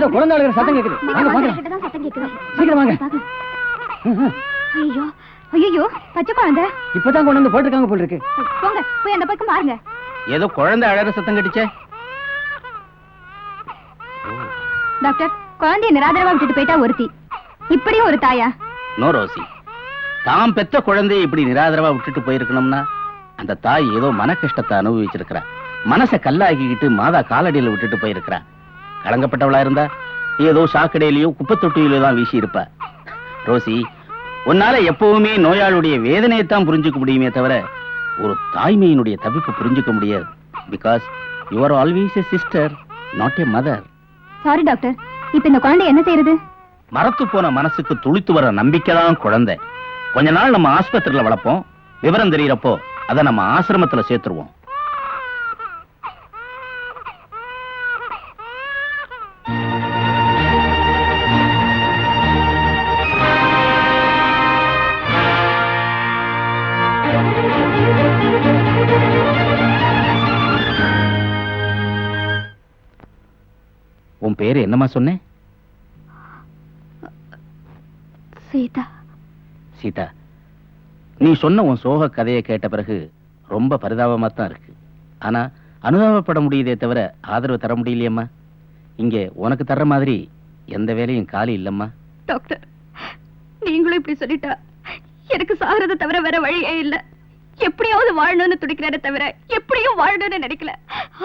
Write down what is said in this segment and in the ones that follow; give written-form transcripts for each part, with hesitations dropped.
ஏதோ குழந்தை அழுகிற சத்தம் கேக்குது. வாங்க வாங்க. சத்தம் கேக்குது. சீக்கிரம் வாங்க. ஐயோ ஐயோ, பச்சை குழந்தை இப்பதான் கொண்டு வந்து போட்டிருக்காங்க போல இருக்கு. போங்க போய் அந்த பக்கம் பாருங்க. ஏதோ குழந்தை அழகிற சத்தம் கேட்டுச்சே. டாக்டர், குழந்தைய நிராதரவா விட்டுட்டு போயிட்டா ஒருத்தி, இப்படியும் ஒரு தாயா? நோ ரோசி, தாம் பெத்த குழந்தையை இப்படி நிராதரவா விட்டுட்டு போயிருக்கணும்னா அந்த தாய் ஏதோ மன கஷ்டத்தை அனுபவிச்சிருக்கிறா. மனசை கல்லாக்கிக்கிட்டு மாதா காலடியில விட்டுட்டு போயிருக்கிறா. கலங்கப்பட்டவளா இருந்தா ஏதோ சாக்கடையிலயோ குப்பை தொட்டியிலோ தான் வீசி இருப்பா. ரோசி, உன்னால எப்பவுமே நோயாளுடைய வேதனையைத்தான் புரிஞ்சுக்க முடியுமே தவிர ஒரு தாய்மையினுடைய தவிப்பு புரிஞ்சுக்க முடியாது. Because you are always a sister, not a mother. Sorry doctor, இப்ப இந்த குழந்தை என்ன செய்யறது? மரத்து போன மனசுக்கு துளித்து வர நம்பிக்கை தான் குழந்தை. கொஞ்ச நாள் நம்ம ஆஸ்பத்திரியில வளர்ப்போம். விவரம் தெரியறப்போ அதை நம்ம ஆசிரமத்துல சேர்த்துருவோம். உன் பேரு என்னமா சொன்னேன்? சீதா. சீதா, நீ சொன்ன உன் சோக கதையை கேட்ட பிறகு ரொம்ப பரிதாபமா தான் இருக்கு. ஆனா அனுதாபப்பட முடியுதே தவிர ஆதரவு தர முடியலையம்மா. இங்க உனக்கு தர்ற மாதிரி எந்த வேலையும் காலி இல்லம்மா. டாக்டர், நீங்களும் இப்படி சொல்லிட்டா எனக்கு சாகிறத தவிர வேற வழியே இல்ல. எப்படியாவது வாழணும்னு துடிக்கிறத தவிர எப்படியும் வாழணும்னு நினைக்கல.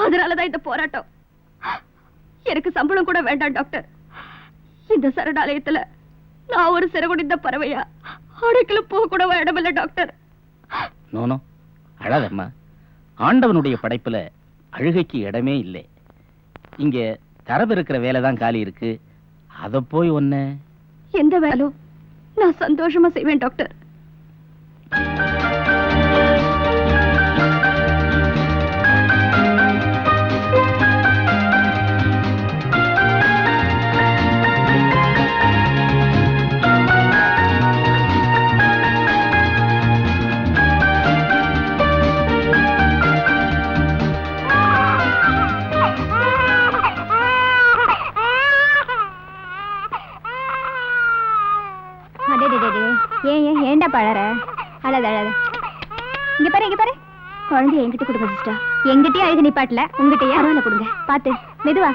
அதனாலதான் இந்த போராட்டம். எனக்கு சம்பளம் கூட வேண்டாம் டாக்டர். இந்த சரணாலயத்துல நான் ஒரு சிறகுடிந்த பறவையா அடைக்கல போக கூட இடமில்ல டாக்டர். நோனோ, அழாதம்மா. ஆண்டவனுடைய படைப்புல அழுகைக்கு இடமே இல்லை. இங்க தரவு இருக்கிற வேலைதான் காலி இருக்கு. அத போய் ஒன்ன எந்த வேலும் நான் சந்தோஷமா செய்வேன் டாக்டர். ஏன்டா பழற? அழாத அழாத. இங்க பாரு இங்க பாரு, குழந்தைய என்கிட்ட கொடுங்க சிஸ்டர். என்கிட்டயே அழுக நிப்பாட்டல, உங்ககிட்டயே அருவால கொடுங்க. பாத்து மெதுவா.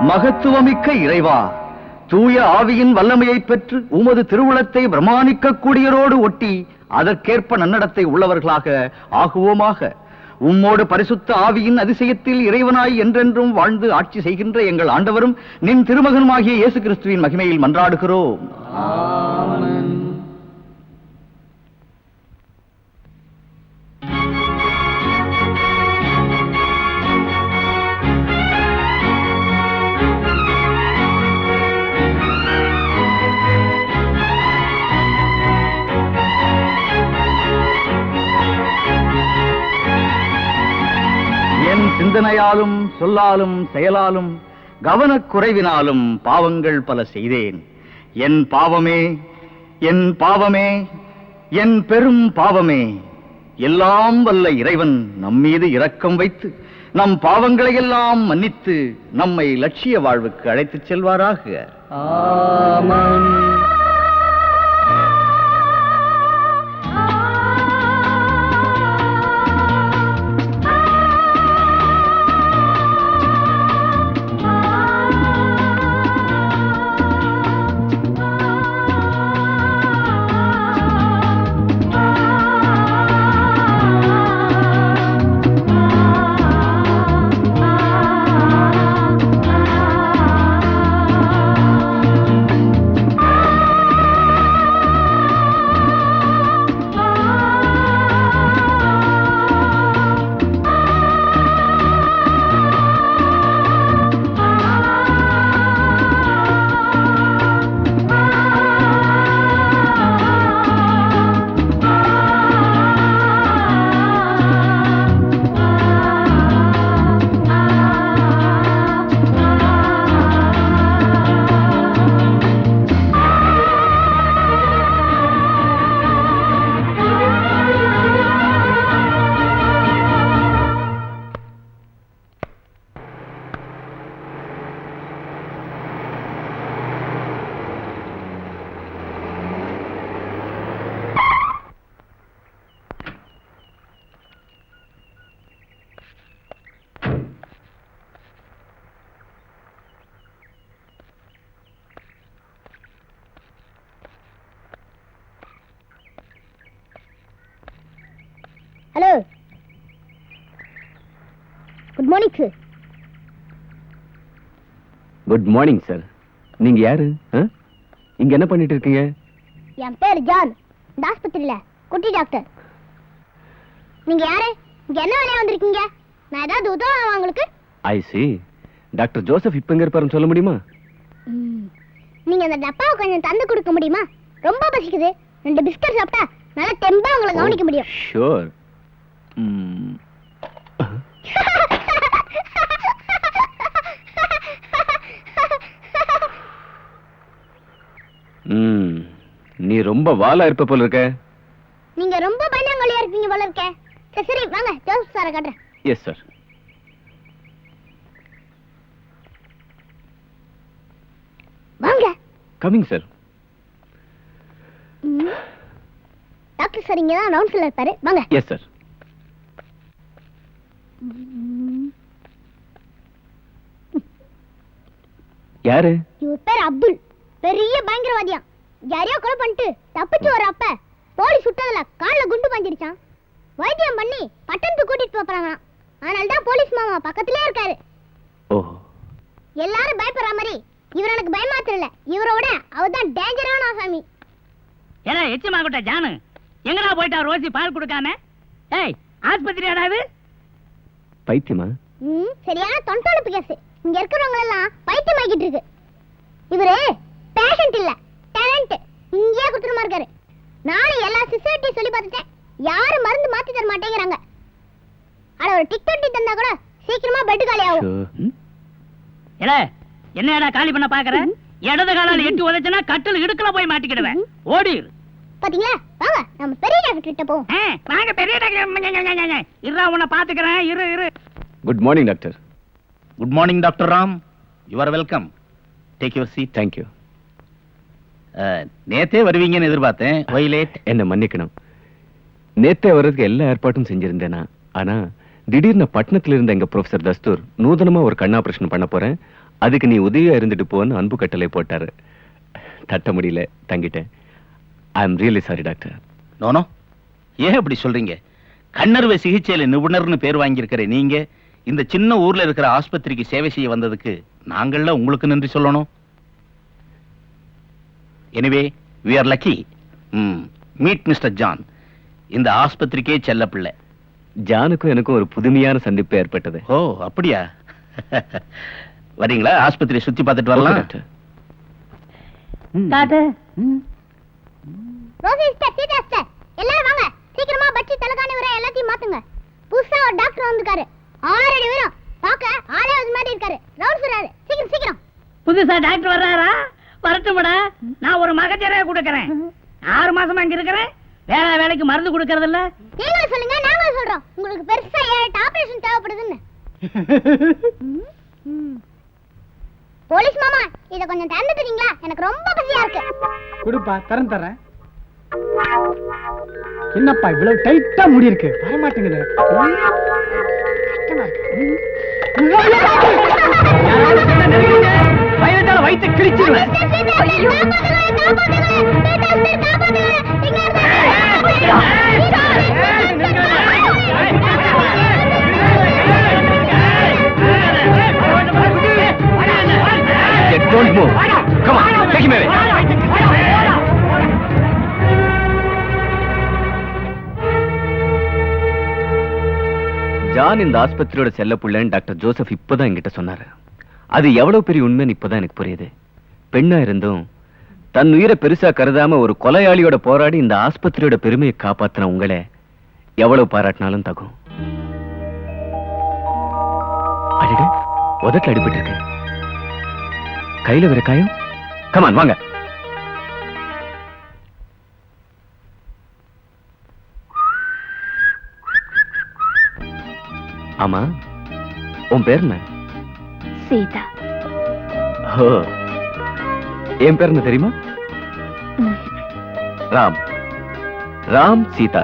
மகத்துவமிக்க இறைவா, தூய ஆவியின் வல்லமையை பெற்று உமது திருவுளத்தை பிரமாணிக்க கூடியரோடு ஒட்டி அதற்கேற்ப நன்னடத்தை உள்ளவர்களாக ஆகுவோமாக. உம்மோடு பரிசுத்த ஆவியின் அதிசயத்தில் இறைவனாய் என்றென்றும் வாழ்ந்து ஆட்சி செய்கின்ற எங்கள் ஆண்டவரும் நின் திருமகனுமாகிய இயேசு கிறிஸ்துவின் மகிமையில் மன்றாடுகிறோம். ஆமென். சிந்தனையாலும் சொல்லாலும் செயலாலும் கவனக்குறைவினாலும் பாவங்கள் பல செய்தேன். என் பாவமே, என் பாவமே, என் பெரும் பாவமே. எல்லாம் வல்ல இறைவன் நம்மீது இரக்கம் வைத்து நம் பாவங்களை எல்லாம் மன்னித்து நம்மை லட்சிய வாழ்வுக்கு அழைத்துச் செல்வாராக. Amen. Hello, good morning sir. Good morning sir. நீங்க யாரு? இங்க என்ன பண்ணிட்டு இருக்கீங்க? என் பேர் ஜான். இந்த ஆஸ்பத்திரியில குட்டி டாக்டர். நீங்க யாரு? இங்க என்ன வேலையா வந்திருக்கீங்க? நான் ஏதாவது உதவலாம் உங்களுக்கு? ஐ சி. டாக்டர் ஜோசப் இப்ப எங்க இருப்பாருன்னு சொல்ல முடியுமா? நீங்க அந்த டப்பாவை கொஞ்சம் தந்து கொடுக்க முடியுமா? ரொம்ப பசிக்குது. 2 பிஸ்கட் சாப்பிட்டா நல்லா தெம்பா உங்களை கவனிக்க முடியும். ஷூர். நீ ரொம்ப வாலா இருப்ப போல இருக்க. நீங்க ரொம்ப பயந்தாங்கோலியா இருக்கீங்க போல இருக்கே. சரி வாங்க ஜோசப் சாரை காட்டுறேன். Yes sir. வாங்க. Coming sir. டாக்டர் சார் இங்க தான் ரவுண்ட்ஸ்ல இருப்பாரு. வாங்க. Yes sir. யாரு? இவர் பேர் அப்துல். பெரிய பயங்கரவாதியா. யாரையோ கொலை பண்ணிட்டு தப்பிச்சு வர அப்ப போலீஸ் சுட்டதுல கால்ல குண்டு பஞ்சிருச்சான். வைத்தியம் பண்ணி பட்டணத்துக்கு கூட்டிட்டு போறாங்க. அதனால தான் போலீஸ் மாமா பக்கத்திலே இருக்காரு. ஓஹோ. எல்லாரும் பயப்படுற மாதிரி இவர் எனக்கு பயமாத்திரல. இவரோட அவர்தான் டேஞ்சரான ஆசாமி. ஏடா எச்சமா கொட்ட ஜானு எங்கடா போயிட்டா ரோசி பால் கொடுக்காம? ஏய் ஆஸ்பத்திரி ஆடாது பைத்தியமா? சரியான தொண்டொழுப்பு கேஸ். இங்க இருக்கிறவங்க எல்லாம் பைத்தியம் ஆகிட்டு இருக்கு. இவரு பேஷண்ட் இல்ல, டேலண்ட். இங்கேயே குத்துறமா இருக்காரு. நாளை எல்லா சிஸ்டர்ட்டி சொல்லி பார்த்துட்டேன். யாரும் மருந்து மாத்தி தர மாட்டேங்கிறாங்க. அட ஒரு டிக்கெட் தந்தா கூட சீக்கிரமா பெட் காலி ஆகும். ஏடா என்னடா காலி பண்ண பாக்குற? இடது காலால எட்டி உதைச்சனா கட்டில் இடுக்கல போய் மாட்டிக்கிடுவேன். ஓடிரு. பாத்தீங்களா? வாங்க நம்ம பெரிய டாக்டர் கிட்ட போவோம். வாங்க பெரிய டாக்டர். இருடா உன்னை பாத்துக்கறேன். இரு. Good morning doctor. Good morning doctor Ram. You are welcome. Take your seat. Thank you. நேத்தே வருவீங்கன்னு எதிர்பார்த்தேன். Why late? என்ன மன்னிக்கணும். நேத்தே வர்றதுக்கு எல்லா ஏற்பாட்டும் செஞ்சிருந்தேனா. ஆனா திடீர்னு பட்டணத்துல இருந்த எங்க ப்ரொஃபசர் தஸ்தூர் நூதனமா ஒரு கண் ஆபரேஷன் பண்ண போறேன், அதுக்கு நீ உதவியா இருந்துட்டு போன்னு அன்பு கட்டளை போட்டாரு. தட்ட முடியல, தங்கிட்டேன். I am really sorry doctor. No no, ஏன் அப்படி சொல்றீங்க? கண்ணறுவை சிகிச்சையில நிபுணர்னு பேர் வாங்கியிருக்கிற நீங்க இந்த சின்ன ஊர்ல இருக்கிற ஆஸ்பத்திரிக்கு சேவை செய்ய வந்ததுக்கு நாங்கள உங்களுக்கு நன்றி சொல்லணும். Anyway we are lucky. Meet mister John. இந்த ஆஸ்பத்திரிக்கே செல்ல பிள்ளை. ஜானுக்கும் எனக்கும் ஒரு புதுமையான சந்திப்பு ஏற்பட்டது. ஓ அப்படியா? வரீங்களா? ஆஸ்பத்திரி சுத்தி பார்த்துட்டு வரலாம். காட்டு. ரோசி சிஸ்டர், சீதா சிஸ்டர், எல்லாரும் வாங்க. சீக்கிரமா பச்சி தலகாணி வர எல்லாத்தையும் மாத்துங்க. புதுசா ஒரு டாக்டர் வந்திருக்காரு. 6 அடி உயரம். பாக்க ஆளாவது மாதிரி இருக்காரு. ரவுண்ட்ஸ் வராரு. சீக்கிரம். புதுசா டாக்டர் வர்றாரா? வரட்டும்டா. நான் ஒரு மகஜரே கொடுக்கறேன். 6 மாசமா இங்க இருக்கிறேன். வேலைக்கு மருந்து கொடுக்கறது இல்ல. நீங்களும் சொல்லுங்க, நாங்களும் சொல்றோம். உங்களுக்கு பெருசா 7 ஆபரேஷன் தேவைப்படுதுன்னு. போலீஸ் மாமா, இத கொஞ்சம் தந்து தரீங்களா? எனக்கு ரொம்ப பசியா இருக்கு. குடுப்பா, தரேன். என்னப்பா இவ்வளவு டைட்டா முடி இருக்கு? வர மாட்டேங்குது. பயத்தால வயித்தை கிழிச்சிருவேன். Don't move. Come on, take him away. John இந்த ஆஸ்பத்திரியோட செல்ல புள்ளன்னு டாக்டர் ஜோசப் இப்பதான் என்கிட்ட சொன்னாரு. அது எவ்வளவு பெரிய உண்மைன்னு இப்பதான் எனக்கு புரியுது. பெண்ணா இருந்தும் தன் உயிரை பெருசா கருதாம ஒரு கொலையாளியோட போராடி இந்த ஆஸ்பத்திரியோட பெருமையை காப்பாத்தின உங்களை எவ்வளவு பாராட்டினாலும் தகும். அடிடு, உதட்டு அடிபட்டு இருக்கு. கையில வேற காயம். கமான் வாங்க. ஆமா, உன் பேர் என்ன? சீதா. ஓ, என் பேர் என்ன தெரியுமா? ராம். ராம் சீதா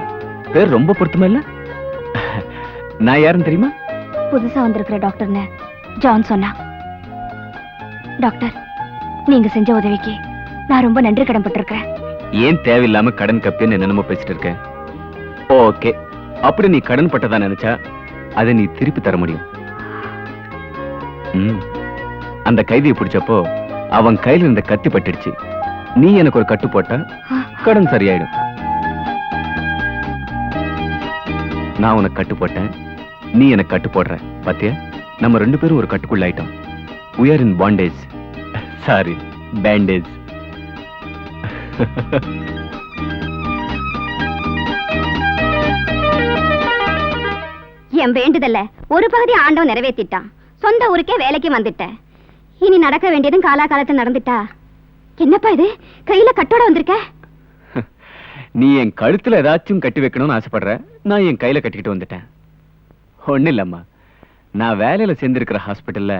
பேர் ரொம்ப பொருத்தமா இல்ல? நான் யாருன்னு தெரியுமா? புதுசா வந்திருக்கிற டாக்டர்னு ஜான் சொன்னா. டாக்டர், நீங்க செஞ்ச உதவிக்கு நான் ரொம்ப நன்றி கடன் பட்டிருக்கேன். ஏன் தேவையில்லாம கடன் கப்பின்னு என்னென்னமோ பேசிட்டு இருக்கேன். ஓகே, அப்படி நீ கடன் பட்டதா நினைச்சா அதை நீ திருப்பி தர முடியும். அந்த கைதியை பிடிச்சப்போ அவன் கையில இருந்த கத்தி பட்டுடுச்சு. நீ எனக்கு ஒரு கட்டு போட்டா கடன் சரியாயிடும். நான் உனக்கு கட்டு போட்டேன், நீ எனக்கு கட்டு போடுற. பாத்தியா, நம்ம 2 பேரும் ஒரு கட்டுக்குள்ள ஆயிட்டோம். We are in bondage. Sorry, bandage. என் வேண்டுதல்ல ஒரு பகுதி ஆண்டவன் நிறைவேற்றிட்டான். சொந்த ஊருக்கே வேலைக்கு வந்துட்டேன். இனி நடக்க வேண்டியதும் காலாகாலத்துல நடந்துட்டா. என்னப்பா இது, கையில கட்டோட வந்திருக்க? நீ என் கழுத்துல ஏதாச்சும் கட்டி வைக்கணும்னு ஆசைப்படுற, நான் என் கையில கட்டிக்கிட்டு வந்துட்டேன். ஒண்ணு இல்லம்மா, நான் வேலையில சேர்ந்திருக்கிற ஹாஸ்பிட்டல்ல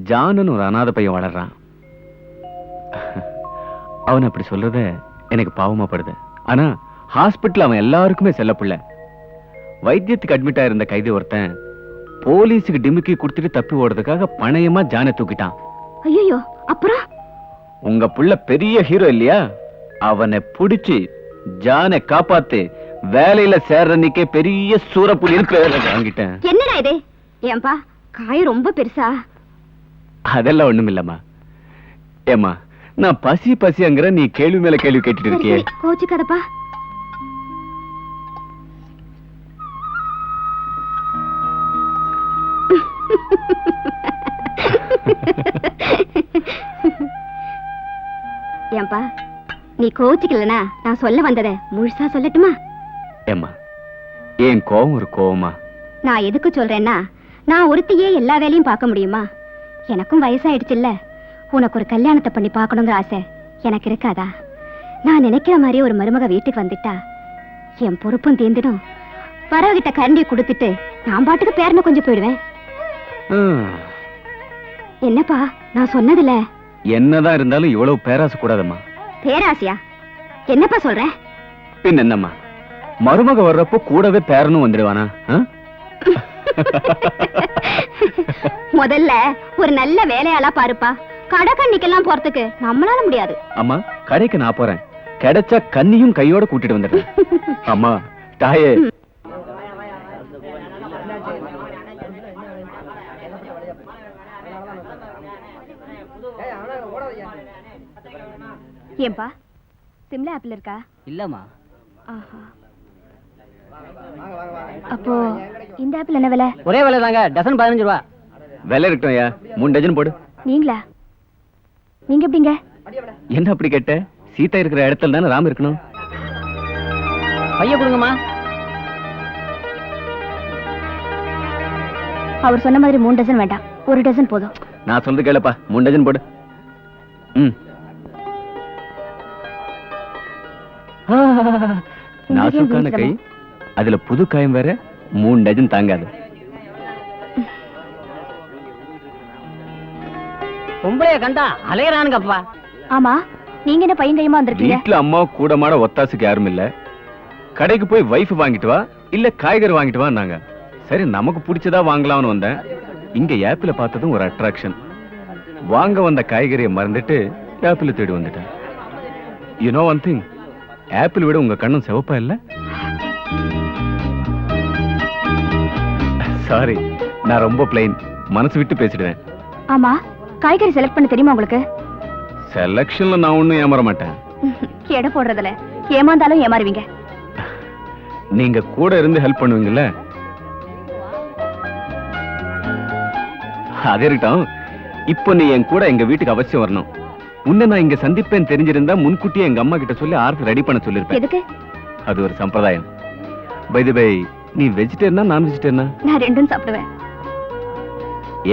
ஜானன் ஒரு அநாத பையன் வளர்றான். அவன் அப்படி சொல்றத எனக்கு பாவமா படுது. ஆனா ஹாஸ்பிட்டல் அவன் எல்லாருக்குமே செல்ல பிள்ளை. வைத்தியத்துக்கு அட்மிட் ஆயிருந்த கைதி ஒருத்தன் போலீஸுக்கு டிமிக்கி கொடுத்துட்டு தப்பி ஓடுறதுக்காக பணயமா ஜானை தூக்கிட்டான். ஐயோ, அப்புறம் உங்க புள்ள பெரிய ஹீரோ இல்லையா, அவனை புடிச்சு ஜானை காப்பாத்து வேலையில சேர்றன்னைக்கே பெரிய சூரப்புலின்னு பேர் வாங்கிட்டேன். என்னடா இது? ஏன்பா காயம் ரொம்ப பெருசா? அதெல்லாம் ஒண்ணும் இல்லம்மா. ஏமா, நான் பசி பசிங்கிற நீ கேள்வி மேல கேள்வி கேட்டுட்டு இருக்கியே. கோச்சுக்காதப்பா. ஏன்பா, நீ கோச்சுக்கலனா நான் சொல்ல வந்தத முழுசா சொல்லட்டுமா? ஏமா, ஏன் கோவம் ஒரு கோவமா? நான் எதுக்கு சொல்றேன்னா, நான் ஒருத்தியே எல்லா வேலையும் பார்க்க முடியுமா? எனக்கும் வயசாயிடுச்சுல்ல. உனக்கு ஒரு கல்யாணத்தை பண்ணி பார்க்கணுங்கிற ஆசை எனக்கு இருக்காதா? நான் நினைக்கிற மாதிரி ஒரு மருமக வீட்டுக்கு வந்துட்டா என் பொறுப்பும் தீர்ந்துடும். வரவகிட்ட கரண்டி கொடுத்துட்டு நான் பாட்டுக்கு பேரனை கொஞ்சம் போயிடுவேன். என்னப்பா நான் சொன்னதுல? என்னதான் இருந்தாலும் இவ்வளவு பேராசை கூடாதம்மா. பேராசியா? என்னப்பா சொல்ற? பின் என்னம்மா, மருமக வர்றப்போ கூடவே பேரனும் வந்துடுவானா? முதல்ல ஒரு நல்ல வேலையாளா பாருப்பா. கடை கண்ணிக்கெல்லாம் போறதுக்கு நம்மளால முடியாது. அம்மா, கடைக்கு நான் போறேன். கிடைச்சா கண்ணியும் கையோட கூட்டிட்டு வந்துடுறேன். அம்மா தாயே. ஏன்பா, சிம்லா ஆப்பிள் இருக்கா? இல்லம்மா. அப்போ இந்த ஆப்பிள் என்ன விலை? ஒரே விலை தாங்க, டசன் 15 ரூபா. விலை இருக்கட்டும் ஐயா, 3 டஜன் போடு. நீங்களா? நீங்க எப்படிங்க? என்ன அப்படி கேட்ட? சீதா இருக்கிற இடத்துல தானே ராம் இருக்கணும். பைய கொடுங்கம்மா. அவர் சொன்ன மாதிரி 3 டஜன் வேண்டாம், 1 டஜன் போதும். நான் சொல்றது கேளப்பா, 3 டஜன் போடு. நாசுக்கான கை, அதுல புது காயம் வேற. 3 டஜன் தாங்காது. பொம்பளைய கண்டா அலையறானுங்கப்பா. ஆமா, நீங்க என்ன பையன் கையுமா வந்திருக்கீங்க? வீட்டுல அம்மா கூட மாட ஒத்தாசுக்கு யாரும் இல்ல. கடைக்கு போய் வைஃப் வாங்கிட்டு வா, இல்ல காய்கறி வாங்கிட்டு வா நாங்க. சரி, நமக்கு பிடிச்சதா வாங்கலாம்னு வந்தேன். இங்க ஆப்பிள பார்த்ததும் ஒரு அட்ராக்ஷன். வாங்க வந்த காய்கறியை மறந்துட்டு ஆப்பிள தேடி வந்துட்டேன். You know one thing, apple விட உங்க கண்ணும் சிவப்பா இல்ல? சாரி, நான் ரொம்ப பிளைன், மனசு விட்டு பேசிடுவேன். ஆமா, காய்கறி செலக்ட் பண்ண தெரியுமா உங்களுக்கு? செலக்ஷன்ல நான் ஒண்ணும் ஏமாற மாட்டேன். எடை போடுறதுல ஏமாந்தாலும் ஏமாறுவீங்க. நீங்க கூட இருந்து ஹெல்ப் பண்ணுவீங்கல்ல, அது இருக்கட்டும். இப்போ நீ என் கூட எங்க வீட்டுக்கு அவசியம் வரணும். உன்னை நான் இங்க சந்திப்பேன் தெரிஞ்சிருந்தா முன்கூட்டியே எங்க அம்மா கிட்ட சொல்லி ஆர்டர் ரெடி பண்ண சொல்லிருப்பேன். எதுக்கு? அது ஒரு சம்பிரதாயம். பை தி பை, நீ வெஜிடேரியனா நான் வெஜிடேரியனா? நான் ரெண்டும் சாப்பிடுவேன்.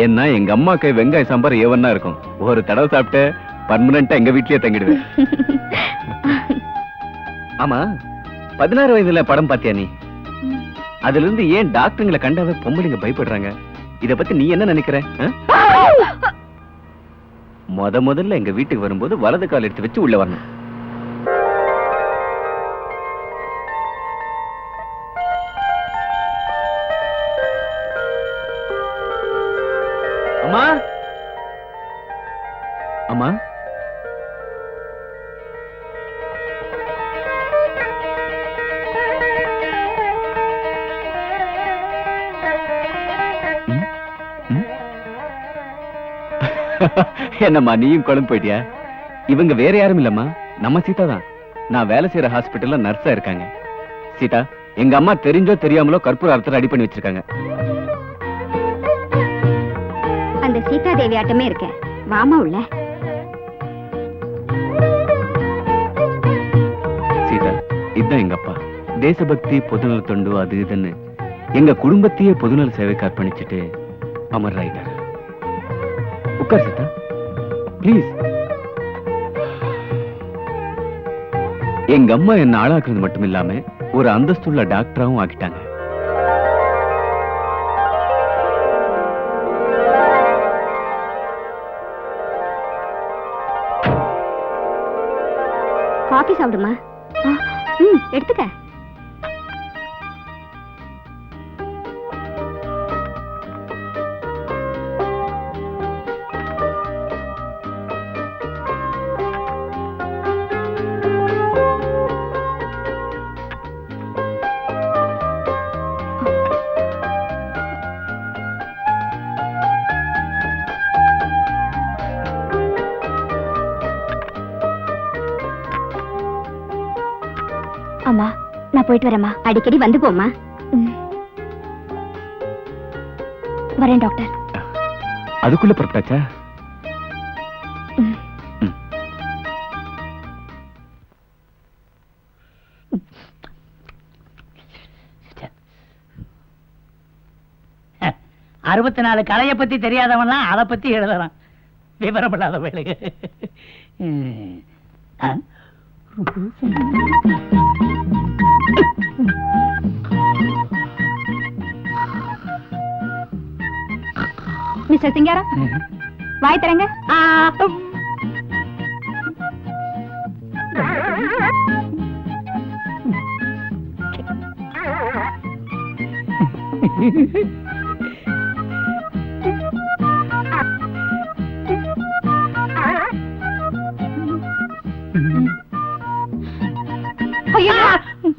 ஏன்னா எங்க அம்மா கை வெங்காய சாம்பார் ஏவன்னா இருக்கும். ஒரு தடவை சாப்பிட்டு பர்மனண்டா எங்க வீட்லயே தங்கிடுவேன். ஆமா, 16 வயதுல படம் பாத்தியா நீ? அதுல இருந்து ஏன் டாக்டருங்களை கண்டாவே பொம்பளைங்க பயப்படுறாங்க? இத பத்தி நீ என்ன நினைக்கிற? முதல்ல எங்க வீட்டுக்கு வரும்போது வலது கால் எடுத்து வச்சு உள்ள வரணும். அம்மா, அம்மா, என்னம்மா நீயும் குழம்பு போயிட்டியா? இவங்க வேற யாரும் இல்லம்மா, நம்ம சீதா தான். நான் வேலை செய்யற ஹாஸ்பிட்டல்ல நர்ஸா இருக்காங்க. சீதா, எங்க அம்மா தெரிஞ்சோ தெரியாமலோ கற்பூர அர்த்தம் ரெடி பண்ணி வச்சிருக்காங்க. அந்த சீதா தேவி ஆட்டமே இருக்க, வாமா உள்ள. சீதா, இதுதான் எங்க அப்பா. தேசபக்தி, பொதுநல தொண்டு, அது இதுன்னு எங்க குடும்பத்தையே பொதுநல சேவைக்கு அர்ப்பணிச்சுட்டு அமர்றாயிட்டாரு. உட்கார் சீதா, ப்ளீஸ். எங்க அம்மா என்ன ஆளாக்குறது மட்டும் இல்லாம ஒரு அந்தஸ்துள்ள டாக்டராவும் ஆக்கிட்டாங்க. காபி சாப்பிடுமா? எடுத்துக்க. அம்மா, நான் போயிட்டு வரேம்மா. அடிக்கடி வந்து போம்மா. வரேன் டாக்டர். அதுக்குள்ள புறப்பட்டாச்சா? அறுபத்தி 4 கலையை பத்தி தெரியாதவன்லாம் அதை பத்தி எழுதலாம். விவரப்படாத வேலைக்கு. மிஸ்டர் சிங்காரம், வாய் தரங்க.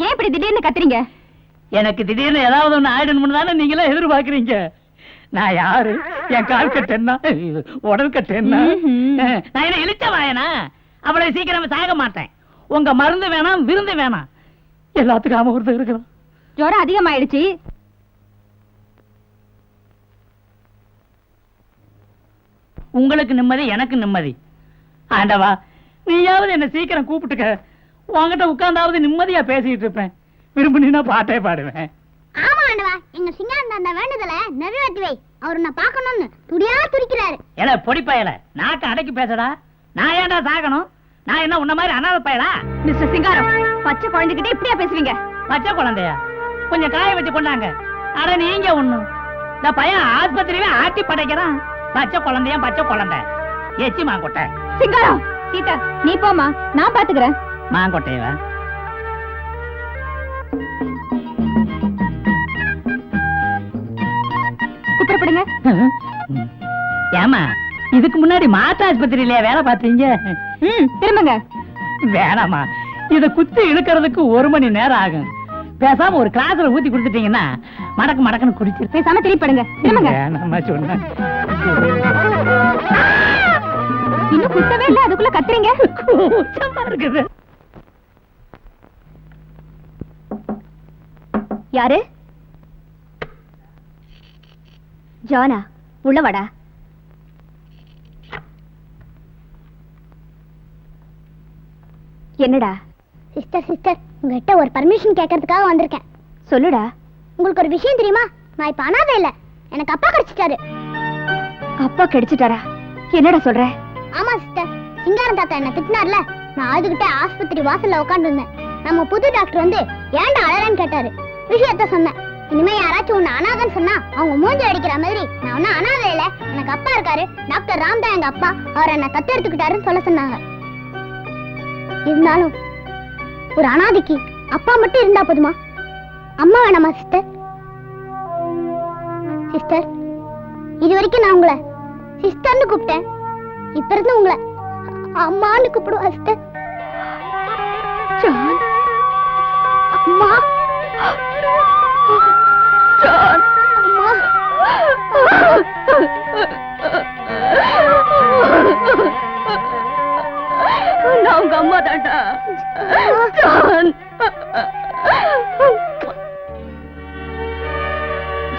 ஏன் இப்படி திடீர்னு கத்துறீங்க? எனக்கு திடீர்னு ஏதாவது ஒண்ணு ஆயிடணும்னு தானே நீங்களே எதிர்பார்க்கறீங்க. நான் யாரு? என் கால் கட்டு என்ன, உடல் கட்டு என்ன? நான் என்ன இழுச்ச வாயனா? அவ்வளவு சீக்கிரம் சாக மாட்டேன். உங்க மருந்து வேணாம், விருந்து வேணாம், எல்லாத்துக்கும் ஆம இருக்கிறோம். ஜுரம் அதிகமாயிடுச்சு. உங்களுக்கு நிம்மதி, எனக்கு நிம்மதி. ஆண்டவா, நீயாவது என்ன சீக்கிரம் கூப்பிட்டுக்க. உன்கிட்ட உட்கார்ந்தாவது நிம்மதியா பேசிட்டு இருப்பேன். விரும்பினா பாட்டே பாடுவேன். ஆமா ஆண்டவா, எங்க சிங்காரம் அந்த வேண்டுதலை நிறைவேற்றி வை. அவரு நான் பார்க்கணும்னு துடியா துடிக்கிறாரு. ஏல பொடிப்பயல, நாக்க அடக்கி பேசடா. நான் ஏன்டா சாகணும்? நான் என்ன உன்ன மாதிரி அனாதை பயலா? மிஸ்டர் சிங்காரம், பச்சை குழந்தைகிட்ட இப்படியா பேசுவீங்க? பச்சை குழந்தையா? கொஞ்சம் காய வச்சு கொண்டாங்க. அட நீங்க ஒண்ணும், இந்த பையன் ஆஸ்பத்திரியில ஆட்டி படைக்கிறான். பச்சை குழந்தையா பச்சை குழந்தை, எச்சி மாங்கொட்டை. சிங்காரம், சீதா நீ போமா, நான் பாத்துக்கிறேன். மாங்கொட்டையவா? குப்புறப்படுங்க. ஏமா, இதுக்கு முன்னாடி மாட்டு ஆஸ்பத்திரியில வேலை பார்த்தீங்க? திரும்புங்க. வேணாமா, இத குத்தி இழுக்கிறதுக்கு 1 மணி நேரம் ஆகும். பேசாம ஒரு கிளாஸ்ல ஊத்தி கொடுத்துட்டீங்கன்னா மடக்கு மடக்குன்னு குடிச்சு பேசாம திருப்பிடுங்க. திரும்புங்க. வேணாமா சொன்ன. இன்னும் குத்தவே இல்ல, அதுக்குள்ள கத்துறீங்க. கூச்சமா இருக்குது. யாரு? ஜானா, உள்ள வாடா. என்னடா? சிஸ்டர் சிஸ்டர், உங்ககிட்ட ஒரு பர்மிஷன் கேட்கறதுக்காக வந்திருக்கேன். சொல்லுடா. உங்களுக்கு ஒரு விஷயம் தெரியுமா? நான் இப்ப அனாதை இல்ல, எனக்கு அப்பா கிடைச்சிட்டாரு. அப்பா கிடைச்சிட்டாரா? என்னடா சொல்ற? ஆமா சிஸ்டர், சிங்காரம் தாத்தா என்ன திட்டினார்ல, நான் அதுகிட்ட ஆஸ்பத்திரி வாசல்ல உட்கார்ந்து இருந்தேன். நம்ம புது டாக்டர் வந்து ஏன்டா அழறன்னு கேட்டாரு. விஷயத்த சொன்னேன். இனிமே யாராச்சும் உன்னை அனாதைன்னு சொன்னா அவங்க மூஞ்சி அடிக்கிற மாதிரி, நான் ஒன்னும் அனாதை இல்ல, எனக்கு அப்பா இருக்காரு. டாக்டர் ராம் தான் எங்க அப்பா, அவர் என்ன தத்து எடுத்துக்கிட்டாருன்னு சொல்ல சொன்னாங்க. இருந்தாலும் ஒரு அனாதைக்கு அப்பா மட்டும் இருந்தா போதுமா? அம்மா வேணாமா சிஸ்டர்? சிஸ்டர், இது வரைக்கும் நான் உங்களை சிஸ்டர்னு கூப்பிட்டேன். இப்ப இருந்து உங்களை அம்மான்னு கூப்பிடுவா சிஸ்டர். ஜான், அம்மா, ஜான், அம்மா.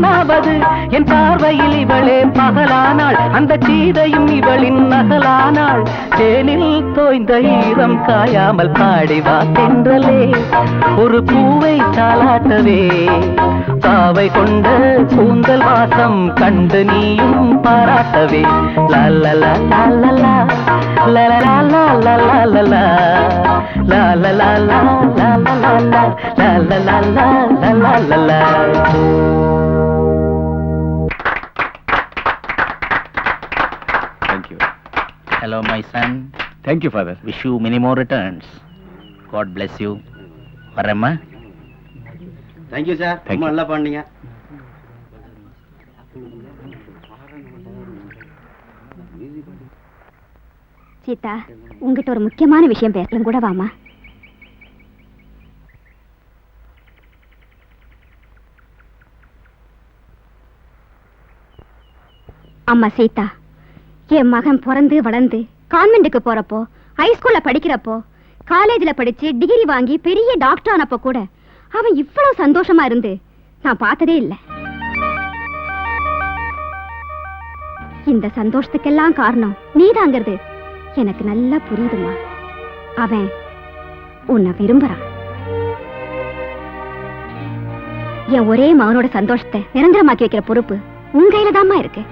என்னாவது என் பார்வையில் இவளே பகலானாள் அந்த சீதையும் இவளின் நகலானாள் தேனில் தோய்ந்த ஈரம் காயாமல் பாடிவா தென்றலே ஒரு பூவை தாளாட்டவே பாவை கொண்ட கூந்தல் வாசம் கண்டு நீயும் பாராட்டவே லல்லலா லல்லலா லல்லலா லல்லலா லல்லலா லல்லலா லல்லலா லல்லலா. Thank you. Hello, my son. Thank you father. Wish you many more returns. God bless you. வரேம்மா. தேங்க்யூ சார், Thank ரொம்ப you. நல்லா பண்ணீங்க. சீதா, உங்ககிட்ட ஒரு முக்கியமான விஷயம் பேசலாம் கூட வாமா. அம்மா சீதா, என் மகன் பிறந்து வளர்ந்து கான்வென்ட்டுக்கு போறப்போ, ஹைஸ்கூல்ல படிக்கிறப்போ, காலேஜ்ல படிச்சு டிகிரி வாங்கி பெரிய டாக்டர் ஆனப்போ கூட அவன் இவ்வளவு சந்தோஷமா இருந்து நான் பார்த்ததே இல்லை. இந்த சந்தோஷத்துக்கெல்லாம் காரணம் நீதாங்கிறது எனக்கு நல்லா புரியுதுமா. அவன் உன்னை விரும்புறான். என் ஒரே மகனோட சந்தோஷத்தை நிரந்தரமாக்கி வைக்கிற பொறுப்பு உன் கையில தாம்மா இருக்கு.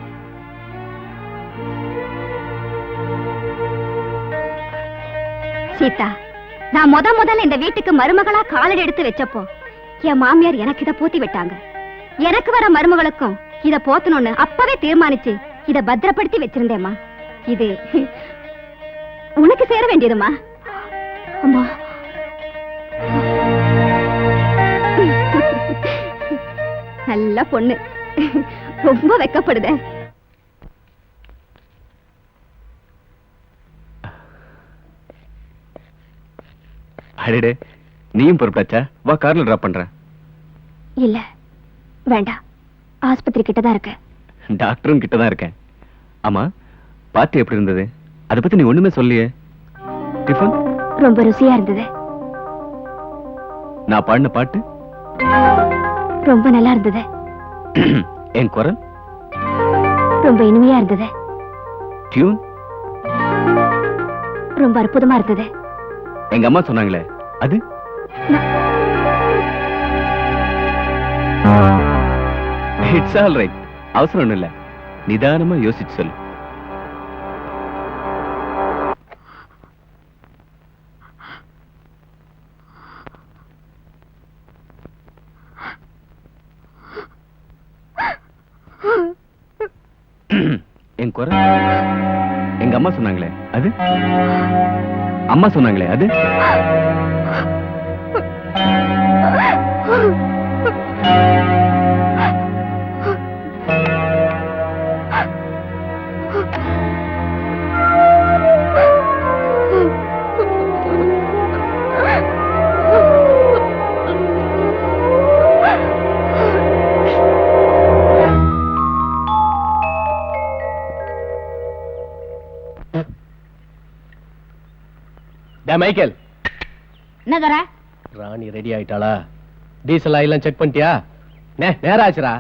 சீதா, நான் முதல்ல இந்த வீட்டுக்கு மருமகளா காலடி எடுத்து வச்சப்போ என் மாமியார் எனக்கு இதை போத்தி விட்டாங்க. எனக்கு வர மருமகளுக்கும் இத போத்தணும்னு அப்பவே தீர்மானிச்சு இத பத்திரப்படுத்தி வச்சிருந்தேம்மா. இது உனக்கு சேர வேண்டியதுமா. அம்மா, நல்ல பொண்ணு, ரொம்ப வெக்கப்படுத. அடடே, நீயும் பொறுப்பாச்சா? வா, கார்ல டிராப் பண்றேன். இல்ல வேண்டாம், ஆஸ்பத்திரி கிட்டதான் இருக்கு. டாக்டரும் கிட்டதான் இருக்கேன். ஆமா, பார்ட்டி எப்படி இருந்தது? அதை பத்தி நீ ஒண்ணுமே சொல்லியே. டிஃபன் ரொம்ப ருசியா இருந்தது. நான் பாடின பாட்டு ரொம்ப நல்லா இருந்தது. என் குரல் ரொம்ப இனிமையா இருந்தது. டியூன் ரொம்ப அற்புதமா இருந்தது. எங்க அம்மா சொன்னாங்களே அது? It's all right. அவசரம் ஒண்ணும் இல்ல, நிதானமா யோசிச்சு சொல்லு. என் குரல் எங்க அம்மா சொன்னாங்களே அது? அம்மா சொன்னாங்களே அது? மைக்கேல், என்ன தர? ராணி ரெடி ஆயிட்டாளா? டீசல் ஆயிலாம் செக் பண்ணிட்டியா? நேரம் ஆச்சுரா.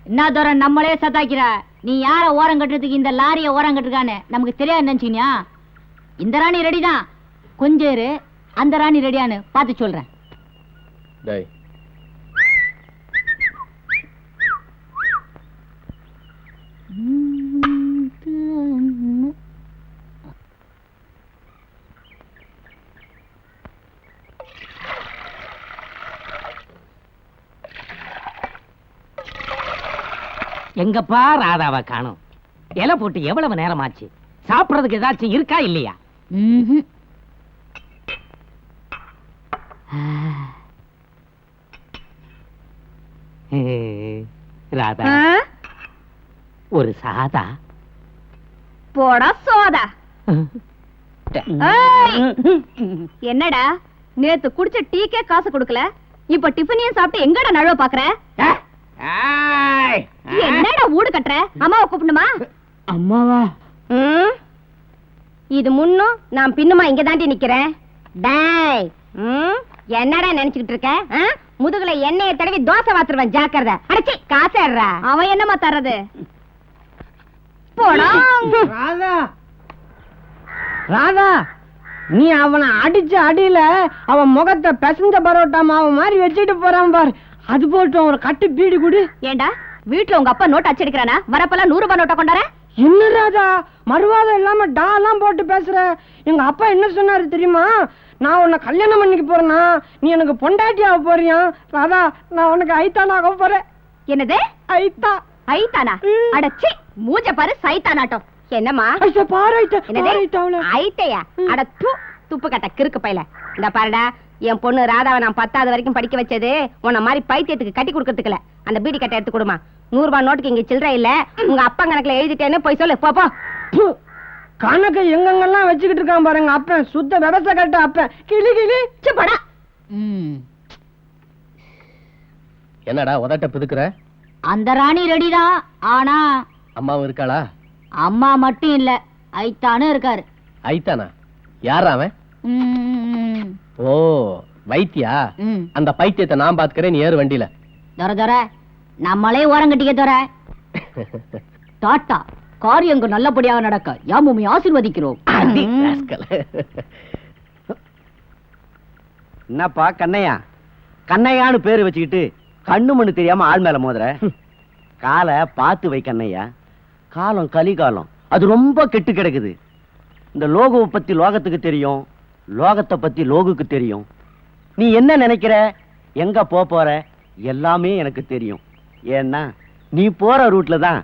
என்ன தர நம்மளே சத்தாக்கிற? நீ யார ஓரம் கட்டுறதுக்கு இந்த லாரிய ஓரம் கட்டுருக்கானு நமக்கு தெரியாது நினைச்சீங்க. இந்த ராணி ரெடி தான், கொஞ்சம் இரு, அந்த ராணி ரெடியான்னு பார்த்து சொல்றேன். டேய், எங்கப்பா ராதாவை காணோம்? இலை போட்டு எவ்வளவு நேரம் ஆச்சு? சாப்பிடுறதுக்கு ஏதாச்சும் இருக்கா இல்லையா? ராதா, ஒரு சாதா போடா சோதா. என்னடா, நேத்து குடிச்ச டீக்கே காசு கொடுக்கல, இப்ப டிஃபனையும் சாப்பிட்டு எங்கடா நழுவ பாக்குற? என்னடா ஊடு கட்டுற? அம்மாவை கூப்பிடணுமா? அம்மாவா? இது முன்னும் நான் பின்னுமா இங்க தாண்டி நிக்கிறேன். டேய், என்னடா நினைச்சுக்கிட்டு இருக்க? முதுகுல எண்ணெயை தடவி தோசை வாத்துருவேன் ஜாக்கிரதை. அடச்சி காசேடுறா. அவன் என்னமா தர்றது? போடா. ராதா ராதா, நீ அவனை அடிச்ச அடியில அவன் முகத்தை பெசஞ்ச பரோட்டா மாவு மாதிரி வச்சுட்டு போறான் பாரு. அது போட்டு ஒரு கட்டு பீடி குடு. ஏண்டா வீட்டுல உங்க அப்பா நோட்டு அச்சடிக்கிறானா? வரப்பெல்லாம் 100 ரூபாய் நோட்டை கொண்டார. என்ன ராதா மறுவாதம் இல்லாம டாலாம் போட்டு பேசுற? எங்க அப்பா என்ன சொன்னாரு தெரியுமா? நான் உன்னை கல்யாணம் பண்ணிக்க போறேனா, நீ எனக்கு பொண்டாட்டி ஆக போறியா? ராதா, நான் உனக்கு ஐத்தான் ஆக போறேன். என்னது ஐத்தா? ஐத்தானா? அடச்சி மூஞ்ச பாரு சைத்தானாட்டம். என்னம்மா பாரு ஐத்தையா? அட துப்பு கட்ட கிறுக்கு பையல. இந்த பாருடா, என் பொண்ணு ராதாவை நான் 10வது வரைக்கும் படிக்க வச்சது உன்ன மாதிரி பைத்தியத்துக்கு கட்டி கொடுக்கறதுக்குல. அந்த பீடி கட்டை எடுத்து கொடுமா. 100 ரூபாய் நோட்டுக்கு இங்க சில்லற இல்ல. உங்க அப்பா கணக்குல எழுதிட்டேன்னு போய் சொல்லு. போ கணக்கு எங்கெங்கெல்லாம் வச்சுக்கிட்டு இருக்கான் பாருங்க அப்பன். சுத்த விவசாய கட்ட அப்பன். கிளி கிளி படா. என்னடா உதட்ட பிதுக்குற? அந்த ராணி ரெடிதான். ஆனா அம்மாவும் இருக்காளா? அம்மா மட்டும் இல்ல, ஐத்தானும் இருக்காரு. ஐத்தானா? யாரா அவன்? ஓ வைத்தியா? அந்த பைத்தியத்தை நான் பாத்துக்கிறேன், நீ ஏறு வண்டியில. தர நம்மளே ஓரங்கட்டிக்க தர. டாட்டா, காரியங்கள் நல்லபடியாக நடக்க யாமுமே ஆசீர்வதிக்கிறோம். என்னப்பா கண்ணையா, கண்ணையான்னு பேரு வச்சுக்கிட்டு கண்ணு மண்ணு தெரியாம ஆள் மேல மோதுற. காலை பார்த்து வை கண்ணையா. காலம் கலிகாலம், அது ரொம்ப கெட்டு கிடக்குது. இந்த லோகுவை பத்தி லோகத்துக்கு தெரியும், லோகத்தை பத்தி லோகுக்கு தெரியும். நீ என்ன நினைக்கிற, எங்க போற, எல்லாமே எனக்கு தெரியும். ஏன்னா நீ போற ரூட்ல தான்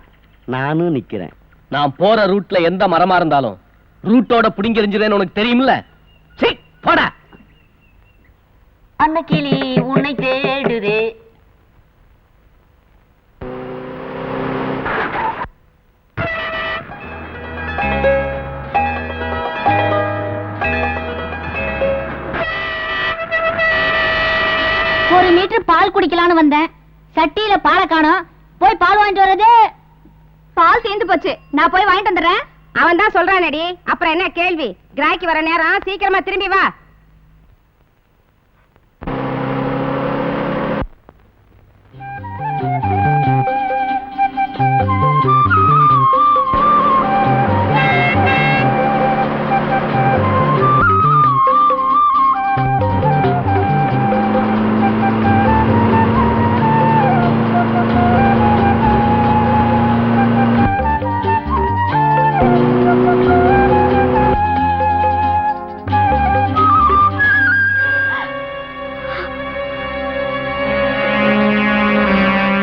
நானும் நிக்கிறேன். நான் போற ரூட்ல எந்த மரமா இருந்தாலும் ரூட்டோட புடிங்கெறிஞ்சிரேன்னு உனக்கு தெரியும்ல. சீ போடா. அன்னக்கிளி உன்னை தேடுதே. ஒரு மீட்டர் பால் குடிக்கலான்னு வந்தேன். சட்டியில பாலை காணோம். போய் பால் வாங்கிட்டு வர்றது. பால் தீந்து போச்சு, நான் போய் வாங்கிட்டு வந்துடுறேன். அவன் தான் சொல்றானடி, அப்புறம் என்ன கேள்வி? கிராக்கி வர நேரம், சீக்கிரமா திரும்பி வா.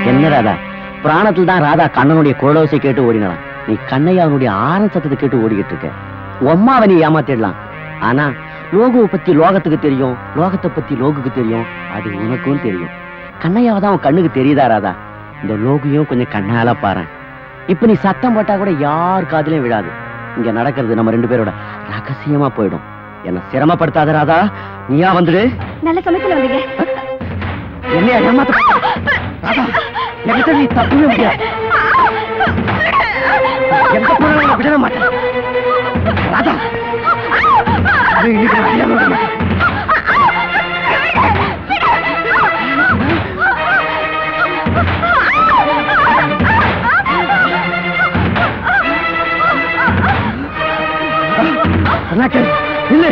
என்ன ராதா, பிராணத்தில் தான் ராதா கண்ணனுடைய குழலோசை கேட்டு ஓடினான். நீ கண்ணையாவனுடைய ஆரன் சத்தத்தை கேட்டு ஓடிக்கிட்டு இருக்க. உம்மாவை நீ ஏமாத்திடலாம். ஆனா லோகுவை பத்தி லோகத்துக்கு தெரியும், லோகத்தை பத்தி லோகுக்கு தெரியும். அது உனக்கும் தெரியும். கண்ணையாவை தான் உன் கண்ணுக்கு தெரியுதா ராதா? இந்த லோகையும் கொஞ்சம் கண்ணால பாரு. இப்ப நீ சத்தம் போட்டா கூட யார் காதிலையும் விழாது. இங்க நடக்கிறது நம்ம 2 பேரோட ரகசியமா போயிடும். என்ன சிரமப்படுத்தாத ராதா. நீயா வந்துடு. நல்ல சமயத்துல வந்தீங்க. என்னையா ஏமாத்த ராதா? என்கிட்ட நீ தப்பவே முடியாது. எந்த போனாலும் விட மாட்டேன் ராதா. இன்னைக்கு நான் அறியாம விட மாட்டேன். இல்லை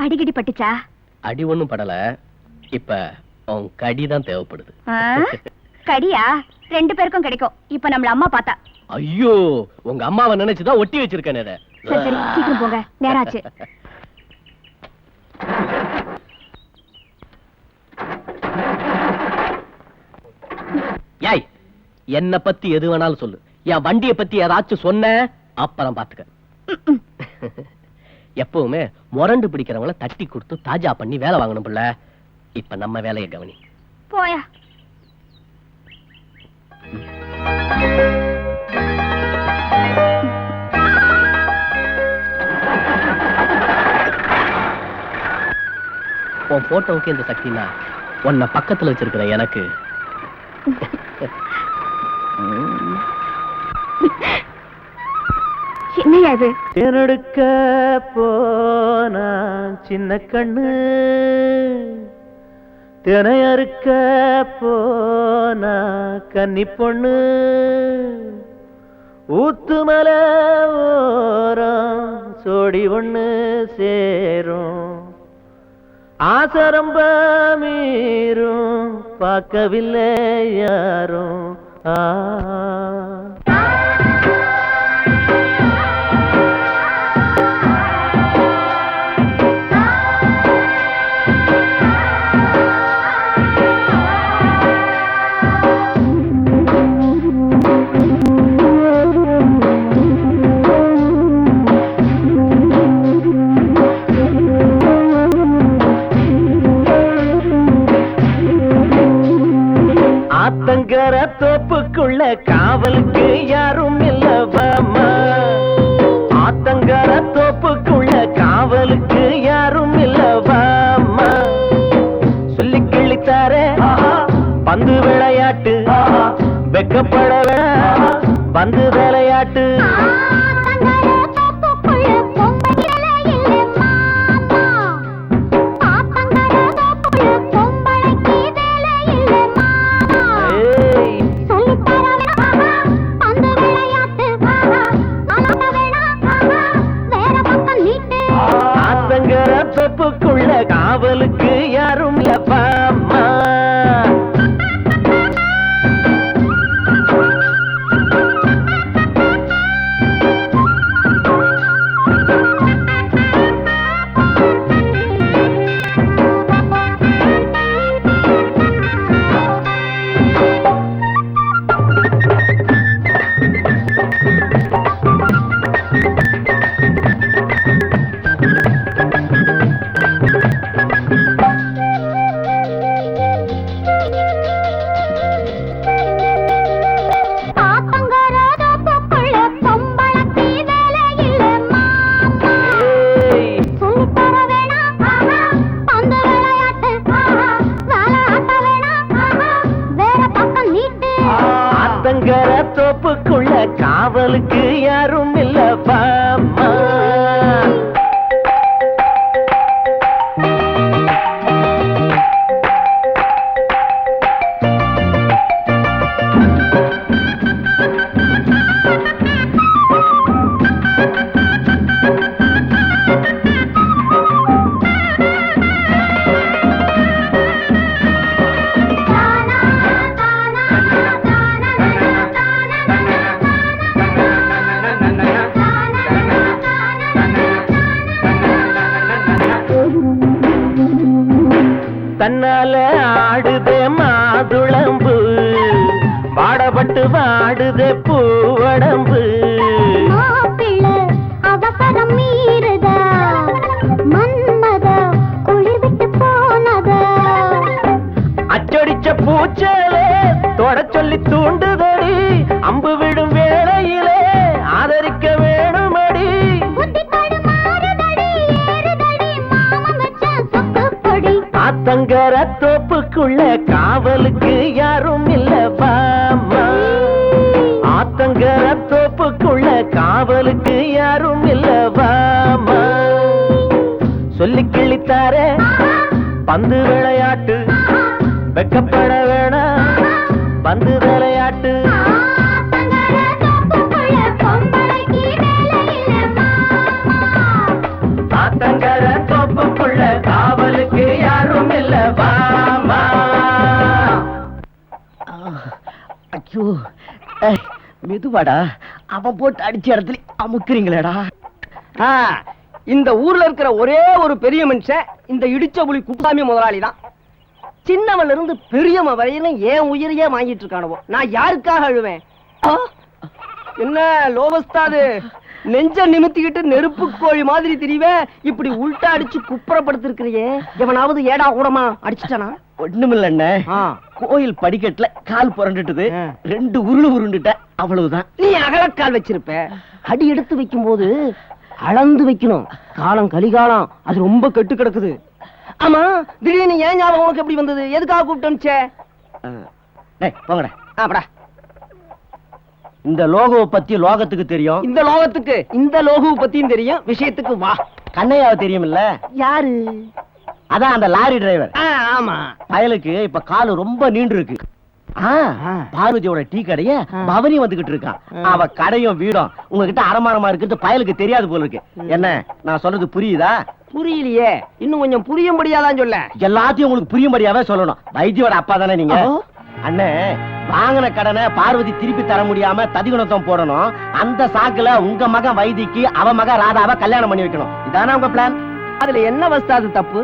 அடிக்கடி பட்டுச்சா? அடி ஒண்ணும் படல, இப்ப உன் கடிதான் தேவைப்படுது. கடியா? 2 பேருக்கும் கிடைக்கும். இப்ப நம்மள அம்மா பார்த்தா. ஐயோ, உங்க அம்மாவை நினைச்சுதான் ஒட்டி வச்சிருக்கேன். சரி சரி, சீக்கிரம் போங்க, நேரம் ஆச்சு. ஏய், என்ன பத்தி எது வேணாலும் சொல்லு. என் வண்டியை பத்தி ஏதாச்சும் சொன்ன அப்புறம் பாத்துக்க. எப்பவுமே முரண்டு பிடிக்கிறவங்கள தட்டி கொடுத்து தாஜா பண்ணி வேலை வாங்கணும் புள்ள. இப்ப நம்ம வேலையை கவனி. போயா. உன் போட்டோவுக்கு இந்த சக்தினா உன்னை பக்கத்துல வச்சிருக்கிற எனக்கு. என்னையா இது? தேனெடுக்க போனா சின்ன கண்ணு, தினையறுக்க போனா கன்னி பொண்ணு, ஊத்துமல ஓரம் சோடி ஒண்ணு சேரும், ஆசரம்ப மீறும் பார்க்கவில்லை யாரும். ஆத்தங்கர தோப்புக்குள்ள காவலுக்கு யாரும் இல்லவாமா, ஆத்தங்கர தோப்புக்குள்ள காவலுக்கு யாரும் இல்லவாமா, சொல்லி கிழித்தாரே பந்து விளையாட்டு, வெக்கப்பட பந்து விளையாட்டு. தோப்புக்குள்ள காவலுக்கு யாரும் இல்லப்பாமா. தோப்புக்குள்ள காவலுக்கு யாரும் இல்லப்பாமா. தன்னால ஆடுதே மாதுளம்பு, பாடப்பட்டு வாடுதே பூவடம்பு. அவசரம் மீறுதா மன்மத குளிர் விட்டு போனதா, அச்சடிச்ச பூச்சலே தொட சொல்லி தூண்டுதடி, அம்பு விடும் வேளையிலே ஆதரிக்க வேணுமடி. ஆத்தங்கர தோப்புக்குள்ள காவலுக்கு யாரும் இல்லவாமா, ஆத்தங்கர தோப்புக்குள்ள காவலுக்கு யாரும் இல்லவாமா, சொல்லி கிழித்தாரே பந்து விளையாட்டு, வெக்கப்பட வேணாம் பந்து விளையாட்டு. பொம்பளைக்கு வேலை ஐயோ மெதுவாடா, அவன் போட்டு அடிச்ச இடத்துல அமுக்குறீங்களேடா. இந்த ஊர்ல இருக்கிற ஒரே ஒரு பெரிய மனுஷன் இந்த இடிச்ச புலி குப்புசாமி முதலாளி தான். சின்னவன்ல இருந்து பெரியவன் வரையிலும் ஏன் உயிரையே வாங்கிட்டு இருக்கானவோ. நான் யாருக்காக அழுவேன்? என்ன லோபஸ்தாது, நெஞ்ச நிமித்திக்கிட்டு நெருப்பு கோழி மாதிரி திரிவே, இப்படி உள்டா அடிச்சு குப்புறப்படுத்திருக்கிறியே. எவனாவது ஏடா கூடமா அடிச்சுட்டானா? ஒண்ணுமில்ல, கோயில் படிக்கட்டுல கால் புரண்டுட்டுது, 2 உருண்டுட்ட, அவ்வளவுதான். நீ அகலக்கால் வச்சிருப்ப. அடி எடுத்து வைக்கும் போது அளந்து வைக்கணும். காலம் கலிகாலம், அது ரொம்ப கெட்டு கிடக்குது. ஆமா, திடீர்னு ஏன் ஞாபகம் உனக்கு எப்படி வந்தது? எதுக்காக கூப்பிட்டே? போங்கடா. அப்படா, இந்த லோகோவை பத்தி லோகத்துக்கு தெரியும், இந்த லோகுவை பத்தியும் தெரியும். விஷயத்துக்கு வா. கண்ணையாவை தெரியுமில்ல? யாரு? அதான் அந்த லாரி டிரைவர். ஆமா, பயலுக்கு இப்ப காலு ரொம்ப நீண்டு இருக்கு. பார்வதியோட டீ கடைய பவனி வந்துகிட்டு இருக்கான். அவ கடையும் வீடும் உங்ககிட்ட அரமாரமா இருக்கிறது பயலுக்கு தெரியாது போல இருக்கு. என்ன நான் சொல்றது புரியுதா? புரியலையே. இன்னும் கொஞ்சம் புரியும்படியாதான் சொல்ல. எல்லாத்தையும் உங்களுக்கு புரியும்படியாவே சொல்லணும். வைத்தியோட அப்பா தானே நீங்க? அண்ணே, வாங்கின கடனை பார்வதி திருப்பி தர முடியாம ததிகுணத்தம் போடணும். அந்த சாக்குல உங்க மகன் வைத்திக்கு அவ மகன் ராதாவை கல்யாணம் பண்ணி வைக்கணும். இதானே உங்க பிளான்? அதுல என்ன வஸ்தாது தப்பு?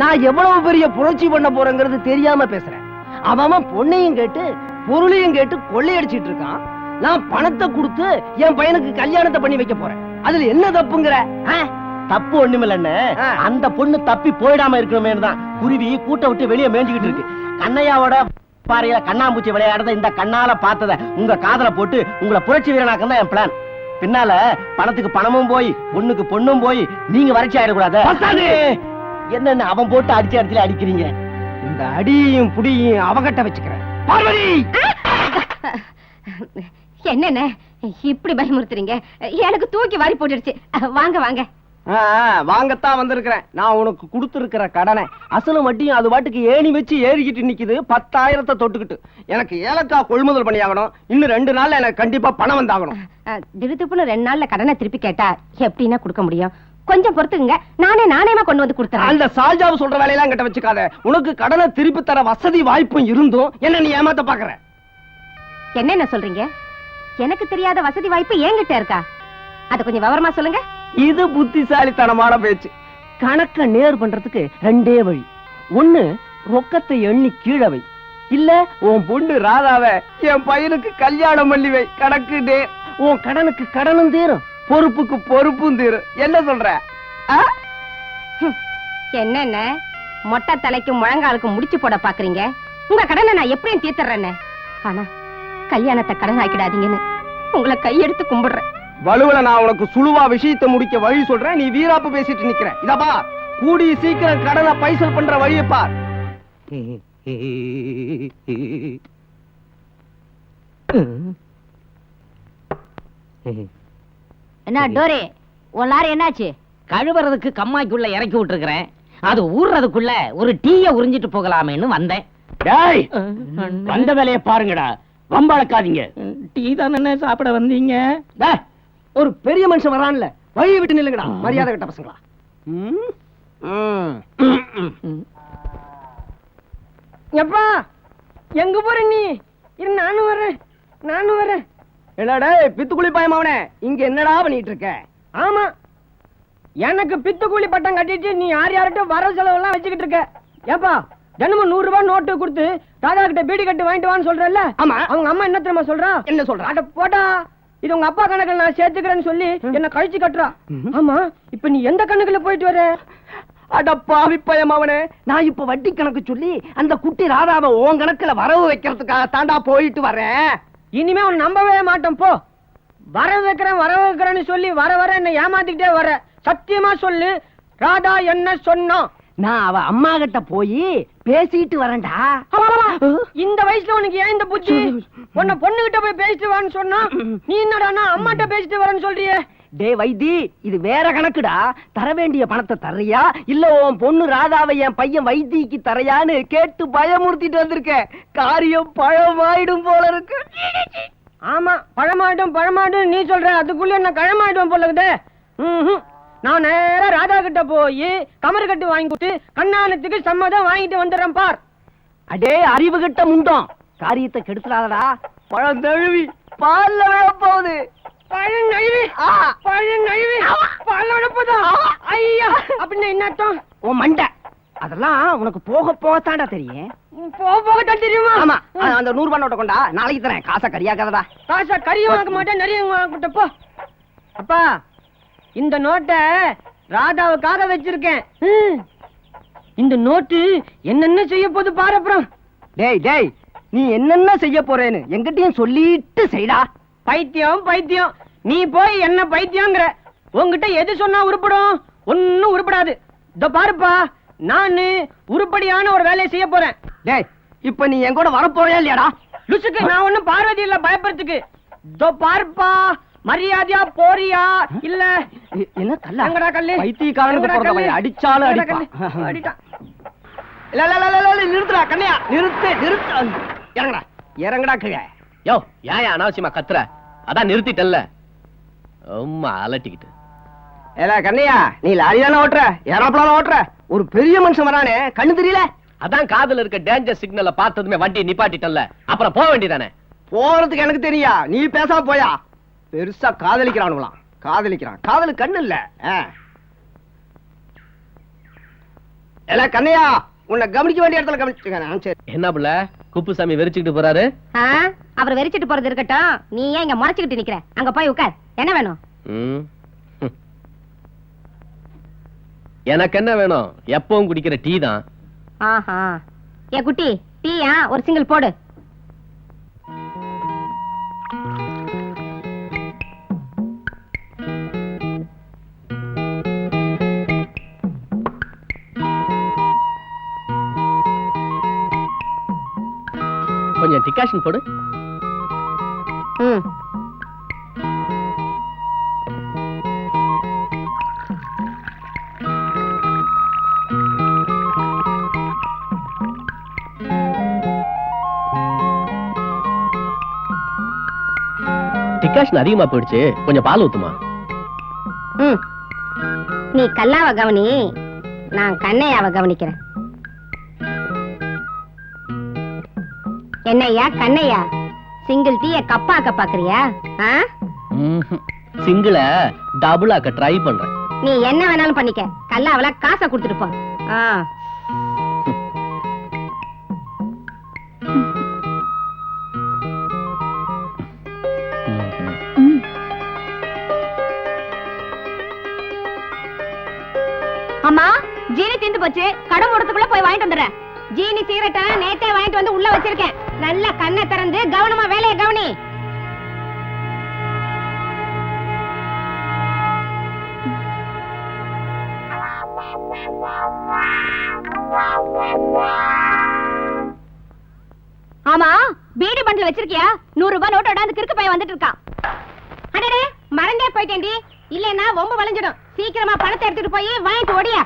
நான் எவ்வளவு பெரிய புரட்சி பண்ண போறேங்கிறது தெரியாம பேசுறேன். அவன் பொண்ணையும் கேட்டு பொருளையும் கேட்டு கொள்ளையடிச்சிட்டு இருக்கான். நான் பணத்தை கொடுத்து என் பையனுக்கு கல்யாணத்தை பண்ணி வைக்க போறேன். அதுல என்ன தப்புங்கிற? தப்பு ஒண்ணுமில்லன்னு, அந்த பொண்ணு தப்பி போயிடாம இருக்கணுமே தான் குருவி கூட்ட விட்டு வெளியே மேய்ஞ்சுக்கிட்டு இருக்கு. கண்ணையாவோட பாறையில கண்ணாம்பூச்சி விளையாடுறத இந்த கண்ணால பார்த்தத உங்க காதல போட்டு உங்களை புரட்சி வீரனாக்கணும் என் பிளான். பின்னால பணத்துக்கு பணமும் போய் பொண்ணுக்கு பொண்ணும் போய் நீங்க வறட்சி ஆயிடக்கூடாது. என்னன்னு அவன் போட்டு அடிச்ச இடத்துல அடிக்கிறீங்க. இந்த அடியையும் புடியையும் அவகட்ட வச்சுக்கிறேன். பார்வதி, என்னென்ன இப்படி பயமுறுத்துறீங்க? எனக்கு தூக்கி வாரி போட்டுடுச்சு. வாங்க வாங்க. வாங்கத்தான் வந்திருக்கிறேன். நான் உனக்கு கொடுத்திருக்கிற கடனை அசலும் வட்டியும் அது பாட்டுக்கு ஏணி வச்சு ஏறிக்கிட்டு நிக்குது. 10,000 தொட்டுக்கிட்டு எனக்கு ஏலக்காய் கொள்முதல் பண்ணியாகணும். இன்னும் 2 நாள்ல எனக்கு கண்டிப்பா பணம் வந்தாகணும். திடுத்துப்புன்னு 2 நாள்ல கடனை திருப்பி கேட்டா எப்படின்னா கொடுக்க முடியும்? கொஞ்சம் பொறுத்துக்குங்க, நானேமா கொண்டு வந்து கொடுத்தேன். அந்த சால்ஜாவு சொல்ற வேலையெல்லாம் கிட்ட வச்சுக்காத. உனக்கு கடனை திருப்பி தர வசதி வாய்ப்பும் இருந்தும் என்ன நீ ஏமாத்த பாக்குற? என்ன சொல்றீங்க? எனக்கு தெரியாத வசதி வாய்ப்பு என்கிட்ட இருக்கா? அத கொஞ்சம் விவரமா சொல்லுங்க. இது புத்திசாலித்தனமான பேச்சு. கணக்க நேர் பண்றதுக்கு 2 வழி. ஒண்ணு, ரொக்கத்தை எண்ணி கீழே வை. இல்ல, உன் பொண்ணு ராதாவ என் பையனுக்கு கல்யாணம் பண்ணி வை. கணக்கு நேர். உன் கடனுக்கு கடனும் தீரும், பொறுப்புக்கு பொறுப்பும் தீரும். என்ன சொல்ற? என்னென்ன மொட்டை தலைக்கும் முழங்காலுக்கு முடிச்சு போட பாக்குறீங்க? உங்க கடனை நான் எப்படியும் தீர்த்துறேன்னு. ஆனா கல்யாணத்தை கடன் ஆக்கிடாதீங்கன்னு உங்களை கையெடுத்து கும்பிடுறேன். வலுவல நான் உனக்கு சுழுவா விஷயத்தை முடிக்க வழி சொல்றேன். நீ வீராப்பு பேசிட்டு நிக்கிற. இதப்பா, கூடி சீக்கிரம் கடனை பைசல் பண்ற வழியை பார். என்ன டோரே, உன் லாரி என்னாச்சு? கழுவுறதுக்கு கம்மாய்க்குள்ள இறக்கி விட்டுருக்கிறேன். அது ஊர்றதுக்குள்ள ஒரு டீய உறிஞ்சிட்டு போகலாமேன்னு வந்தேன். டேய், வந்த வேலையை பாருங்கடா, வம்பளக்காதீங்க. டீ தானே சாப்பிட வந்தீங்க? ஒரு பெரிய மனுஷன் வரான்ல, வழியை விட்டு நில்லுங்கடா. மரியாதை கட்ட பசங்களா. எப்பா, எங்க போற நீ? நானும் வரேன். என்னடா பித்துக்குழி பயமாவனே, இங்க என்னடா பண்ணிட்டு இருக்க? ஆமா, எனக்கு பித்துக்குழி பட்டம் கட்டிட்டு நீ யார்கிட்ட வர செலவு எல்லாம் வச்சுக்கிட்டு இருக்க. ஏப்பா, தினமும் 100 ரூபாய் நோட்டு கொடுத்து ராதா கிட்ட பீடி கட்டு வாங்கிட்டு வான்னு சொல்றல்ல? ஆமா. அவங்க அம்மா என்ன தெரியுமா சொல்றா? என்ன சொல்றா? அட போடா, இது உங்க அப்பா கணக்குல நான் சேர்த்துக்கிறேன்னு சொல்லி என்ன கழிச்சு கட்டுறா. ஆமா, இப்ப நீ எந்த கணக்குல போயிட்டு வர? அட பாவி பயமாவனே, நான் இப்ப வட்டி கணக்கு சொல்லி அந்த குட்டி ராதாவை உன் கணக்குல வரவு வைக்கிறதுக்காக தாண்டா போயிட்டு வரேன். இனிமே உன் நம்பவே மாட்டேன் போ. வரவு வைக்கிறேன்னு சொல்லி வர என்ன ஏமாத்திக்கிட்டே வர. சத்தியமா சொல்லு, ராதா என்ன சொன்னோம்? நான் அவ அம்மா கிட்ட போய் பேசிட்டு வரேன்டா. இந்த வயசுல உனக்கு ஏன் இந்த புத்தி? உன்னை பொண்ணு கிட்ட போய் பேசிட்டு வான்னு சொன்னா நீ என்னடா அம்மாட்ட பேசிட்டு வரேன்னு சொல்றியே? டே வைத்தி, இது வேற கணக்குடா. தர வேண்டிய பணத்தை தர்றியா இல்ல உன் பொண்ணு ராதாவை என் பையன் வைத்திக்கு தரையான்னு கேட்டு பயமுறுத்திட்டு வந்திருக்க. காரியம் பழமாயிடும் போல இருக்கு. ஆமா, பழமாயிடும் நீ சொல்ற, அதுக்குள்ள என்ன கழமாயிடும் போல இருக்குதே. நான் நேரா ராதா கிட்ட போய் கமரு கட்டு வாங்கி கொடுத்து கண்ணானத்துக்கு சம்மதம் வாங்கிட்டு வந்துடுறேன் பார். அடே அறிவு கிட்ட முண்டோம், காரியத்தை கெடுத்துடாதடா. பழம் தழுவி பால்ல விழ போகுது. பழம் நழுவி பழம் நழுவி பால்ல விழ போதா? ஐயா அப்படின்னு என்ன அர்த்தம்? உன் மண்டை அதெல்லாம் உனக்கு போக போகத்தாண்டா தெரியும். போக போகத்தான் தெரியுமா? ஆமா. அந்த 100 ரூபாய் நோட்டை கொண்டா, நாளைக்கு தரேன். காசை கறியாக்காதடா. காசை கறிய வாங்க மாட்டேன், நிறைய வாங்க போ. அப்பா, இந்த நோட்டை ராதாவுக்காக வச்சிருக்கேன். இந்த நோட்டு என்னென்ன செய்ய போது பாரு. அப்புறம் டேய் நீ என்னென்ன செய்ய போறேன்னு எங்கிட்டயும் சொல்லிட்டு செய்டா. பைத்தியம் பைத்தியம், நீ போய் என்ன பைத்தியங்கிற? உன்கிட்ட எது சொன்னா உருப்படும்? ஒன்னும் உருப்படாது. இதோ பாருப்பா, நானு உருப்படியான ஒரு வேலையை செய்ய போறேன். டேய், இப்ப நீ என் கூட வர போறியா இல்லையாடா? லுசுக்கு நான் ஒண்ணும் பார்வதி இல்ல பயப்படுறதுக்கு. இதோ பாருப்பா, மரியாதையா போறியா இல்ல? என்ன கல்ல அங்கடா கல்லு? பைத்தியக்காரனுக்கு போறத போய் அடிச்சாலும் அடிப்பான். இல்ல இல்ல இல்ல இல்ல, நிறுத்துடா கண்ணையா, நிறுத்து. இறங்கடா கீழே. யோ, ஏன் அனாவசியமா கத்துற? அதான் நிறுத்திட்டல்ல. அம்மா அலட்டிக்கிட்டு. ஏல கண்ணையா, நீ லாரி தானே ஓட்டுற, ஏரோப்ளான ஓட்டுற? ஒரு பெரிய மனுஷன் வரானே, கண்ணு தெரியல? அதான் காதுல இருக்க டேஞ்சர் சிக்னலை பார்த்ததுமே வண்டியை நிப்பாட்டிட்டல்ல, அப்புறம் போக வேண்டியதானே. போறதுக்கு எனக்கு தெரியா, நீ பேசாம போயா. பெருசா காதலிக்கிறானுங்களாம். காதலிக்கிறான், காதலு கண்ணு இல்ல. ஏல கண்ணையா, உன்னை கவனிக்க வேண்டிய இடத்துல கவனிச்சுக்க. சரி. என்ன புள்ள குப்புசாமி வெறிச்சுக்கிட்டு போறாரு? அவர் வெறிச்சிட்டு போறது இருக்கட்டும், நீ ஏன் இங்க முறைச்சுக்கிட்டு நிக்கிற? அங்க போய் உட்கார். என்ன வேணும்? எனக்கு என்ன வேணும்? எப்பவும் குடிக்கிற டீ தான். ஆஹா, ஏ குட்டி, டீயா ஒரு சிங்கிள் போடு. கொஞ்சம் டிகாஷன் போடு. டிகாஷன் அதிகமா போயிடுச்சு, கொஞ்சம் பால் ஊத்துமா. நீ கல்லாவ கவனி, நான் கண்ணையாவ கவனிக்கிறேன். என்னையா கண்ணையா, சிங்கிள் டீய கப்பாக்க பாக்குறியா? சிங்கிள டபுள் ஆக்க ட்ரை பண்றேன். நீ என்ன வேணாலும் பண்ணிக்க, கல்லாவல காசை கொடுத்துட்டு போ. அம்மா, ஜீனி தீந்து போச்சு, கடை மூடத்துக்குள்ள போய் வாங்கிட்டு வந்துடுறேன். ஜீனி சீரட்டை நேத்தே வாங்கிட்டு வந்து உள்ள வச்சிருக்கேன். நல்ல கண்ணை திறந்து கவனமா வேலையை கவனி. ஆமா, பீடி பண்டில் வச்சிருக்கியா? 100 ரூபாய் நோட்டோட அந்த கிறுக்கு பையன் வந்துட்டு இருக்கான். அடடே, மறந்தே போயிட்டேன்டி. இல்லன்னா வம்பு வளைஞ்சிடும். சீக்கிரமா பணத்தை எடுத்துட்டு போய் வாங்கிட்டு ஓடியா.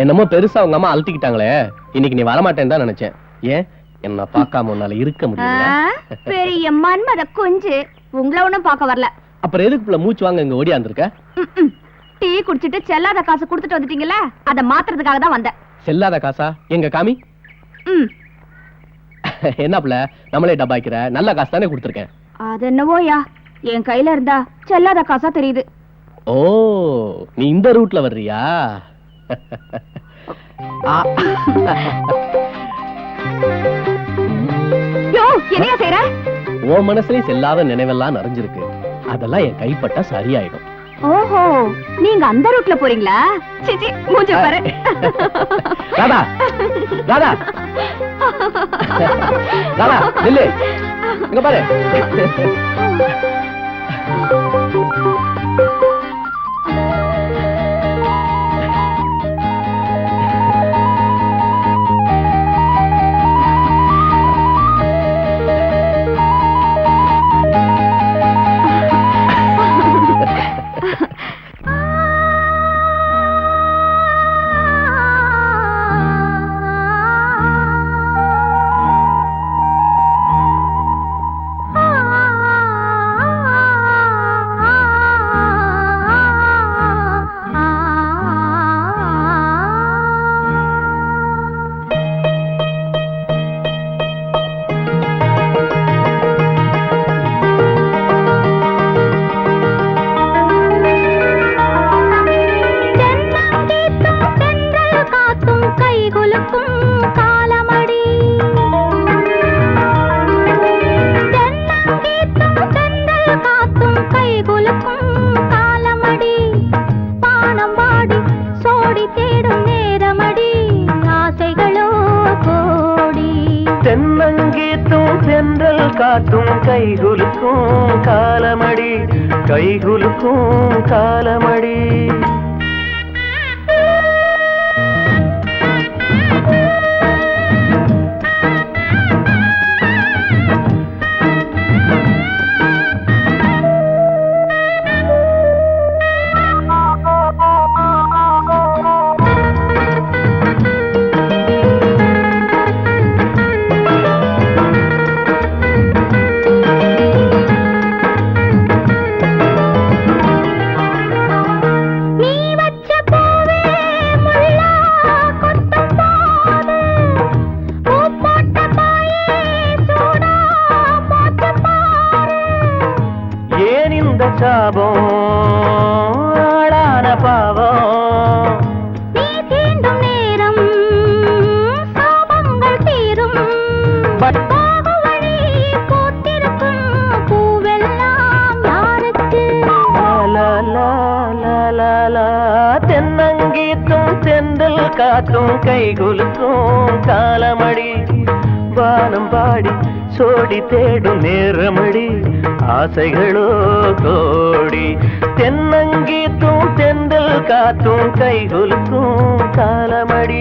என்னமோ பெருசா உங்க அம்மா அழுத்திக்கிட்டாங்களே, இன்னைக்கு நீ வரமாட்டேன்னு தான் நினைச்சேன். ஏன் என்ன பார்க்காம உன்னால இருக்க முடியல? பெரிய மன்மத கொஞ்சு, உங்களை ஒண்ணும் பார்க்க வரல. அப்புறம் எதுக்குள்ள மூச்சு வாங்க இங்க ஓடியாந்துருக்க? டீ குடிச்சிட்டு செல்லாத காசு கொடுத்துட்டு வந்துட்டீங்கல்ல, அத மாத்துறதுக்காக தான் வந்தேன். செல்லாத காசா? எங்க காமி. என்ன புள்ள நம்மளே டப்பாய்க்கிற? நல்ல காசு தானே கொடுத்துருக்கேன். அது என்னவோயா, என் கையில இருந்தா செல்லாத காசா தெரியுது. ஓ, நீ இந்த ரூட்ல வர்றியா? என்னையா செய்யற? ஓ மனசுலயும் செல்லாத நினைவெல்லாம் நிறைஞ்சிருக்கு. அதெல்லாம் என் கைப்பட்டா சரியாயிடும். ஓஹோ, நீங்க அந்த ரூட்ல போறீங்களா? சிச்சி, மூஞ்ச பாரு. ராதா, ராதா ராதா நில்லு இங்க பாரு. காத்தும் கைகுலுக்கும் காலமடி கைகுலுக்கும் காலமடி தென்னங்கீத்தும் செந்தல் காத்தும் கைகுலுக்கும் காலமடி வானம் பாடி சோடி தேடும் நேரமடி ஆசைகளோ கோடி தென்னங்கீத்தும் செந்தல் காத்தும் கைகுலுக்கும் காலமடி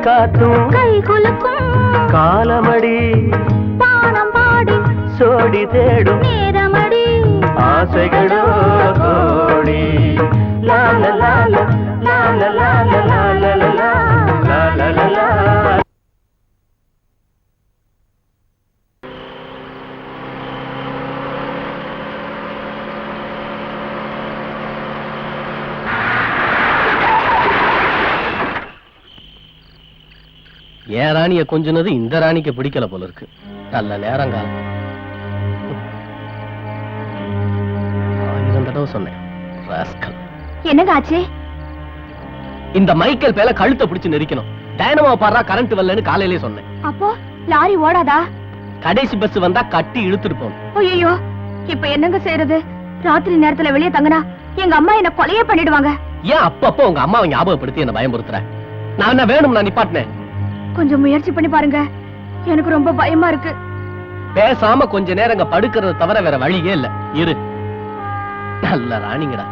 காத்தும் கைகுலுக்கும் காலமடி பானம் பாடி சோடி தேடும் நேரமடி ஆசைகளோ கோடி லால லால லால லால லால லால லால ஏன் ராணிய கொஞ்சனது இந்த ராணிக்கு பிடிக்கல போல இருக்கு. நல்ல நேரங்காலம். 1000 தடவை சொன்னேன். ராஸ்கல். என்னங்க ஆச்சு? இந்த மைக்கேல் பேல கழுத்தை பிடிச்சு நெரிக்கணும். டைனமோ பாறா கரண்ட் வரலன்னு காலையிலே சொன்னேன். அப்போ லாரி ஓடாதா? கடைசி பஸ் வந்தா கட்டி இழுத்துட்டு போகும். ஐயோ, இப்ப என்னங்க செய்யறது? ராத்திரி நேரத்துல வெளியே தங்கனா எங்க அம்மா என்ன கொலையே பண்ணிடுவாங்க. ஏன் அப்பப்போ உங்க அம்மாவை ஞாபகப்படுத்தி என்ன பயமுறுத்துற? நான் என்ன வேணும் நான் நிப்பாட்டினேன். கொஞ்சம் முயற்சி பண்ணி பாருங்க, எனக்கு ரொம்ப பயமா இருக்கு. பேசாம கொஞ்ச நேரம் அங்க படுக்கிறத தவிர வேற வழியே இல்ல. இரு. நல்ல ராணிங்கடா.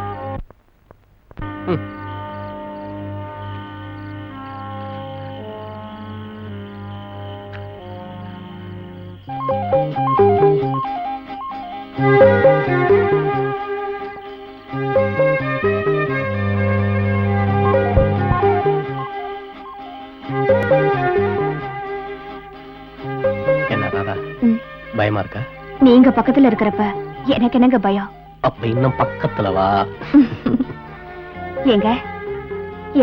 என்ன ராதா, பயமா இருக்கா? நீங்க பக்கத்துல இருக்கிறப்ப எனக்கு என்னங்க பயம்? அப்ப இன்னும் பக்கத்துல வா. ஏங்க,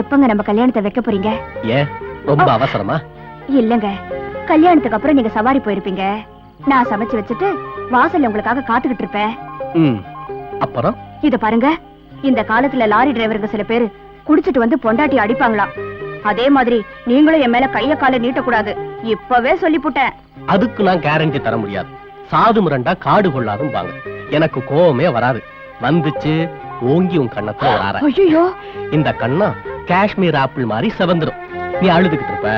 எப்பங்க நம்ம கல்யாணத்தை வைக்க போறீங்க? ஏன் ரொம்ப அவசரமா? இல்லங்க, கல்யாணத்துக்கு அப்புறம் நீங்க சவாரி போயிருப்பீங்க. நான் சமைச்சு வச்சுட்டு வாசல்ல உங்களுக்காக காத்துக்கிட்டு இருப்பேன். அப்புறம் இத பாருங்க, இந்த காலத்துல லாரி டிரைவருங்க சில பேரு குடிச்சிட்டு வந்து பொண்டாட்டி அடிப்பாங்களாம். அதே மாதிரி நீங்களும் என் மேல கைய கால நீட்டக்கூடாது, இப்பவே சொல்லிப்புட்டேன். அதுக்கு நான் கேரண்டி தர முடியாது. சாது முரண்டா காடு கொள்ளாதும்பாங்க. எனக்கு கோவமே வராது. வந்துச்சு ஓங்கி உன் கண்ணத்துல ஒரு அறை. ஐயோ, இந்த கண்ணா காஷ்மீர் ஆப்பிள் மாதிரி செவந்துரும். நீ அழுதுகிட்டு இருப்ப,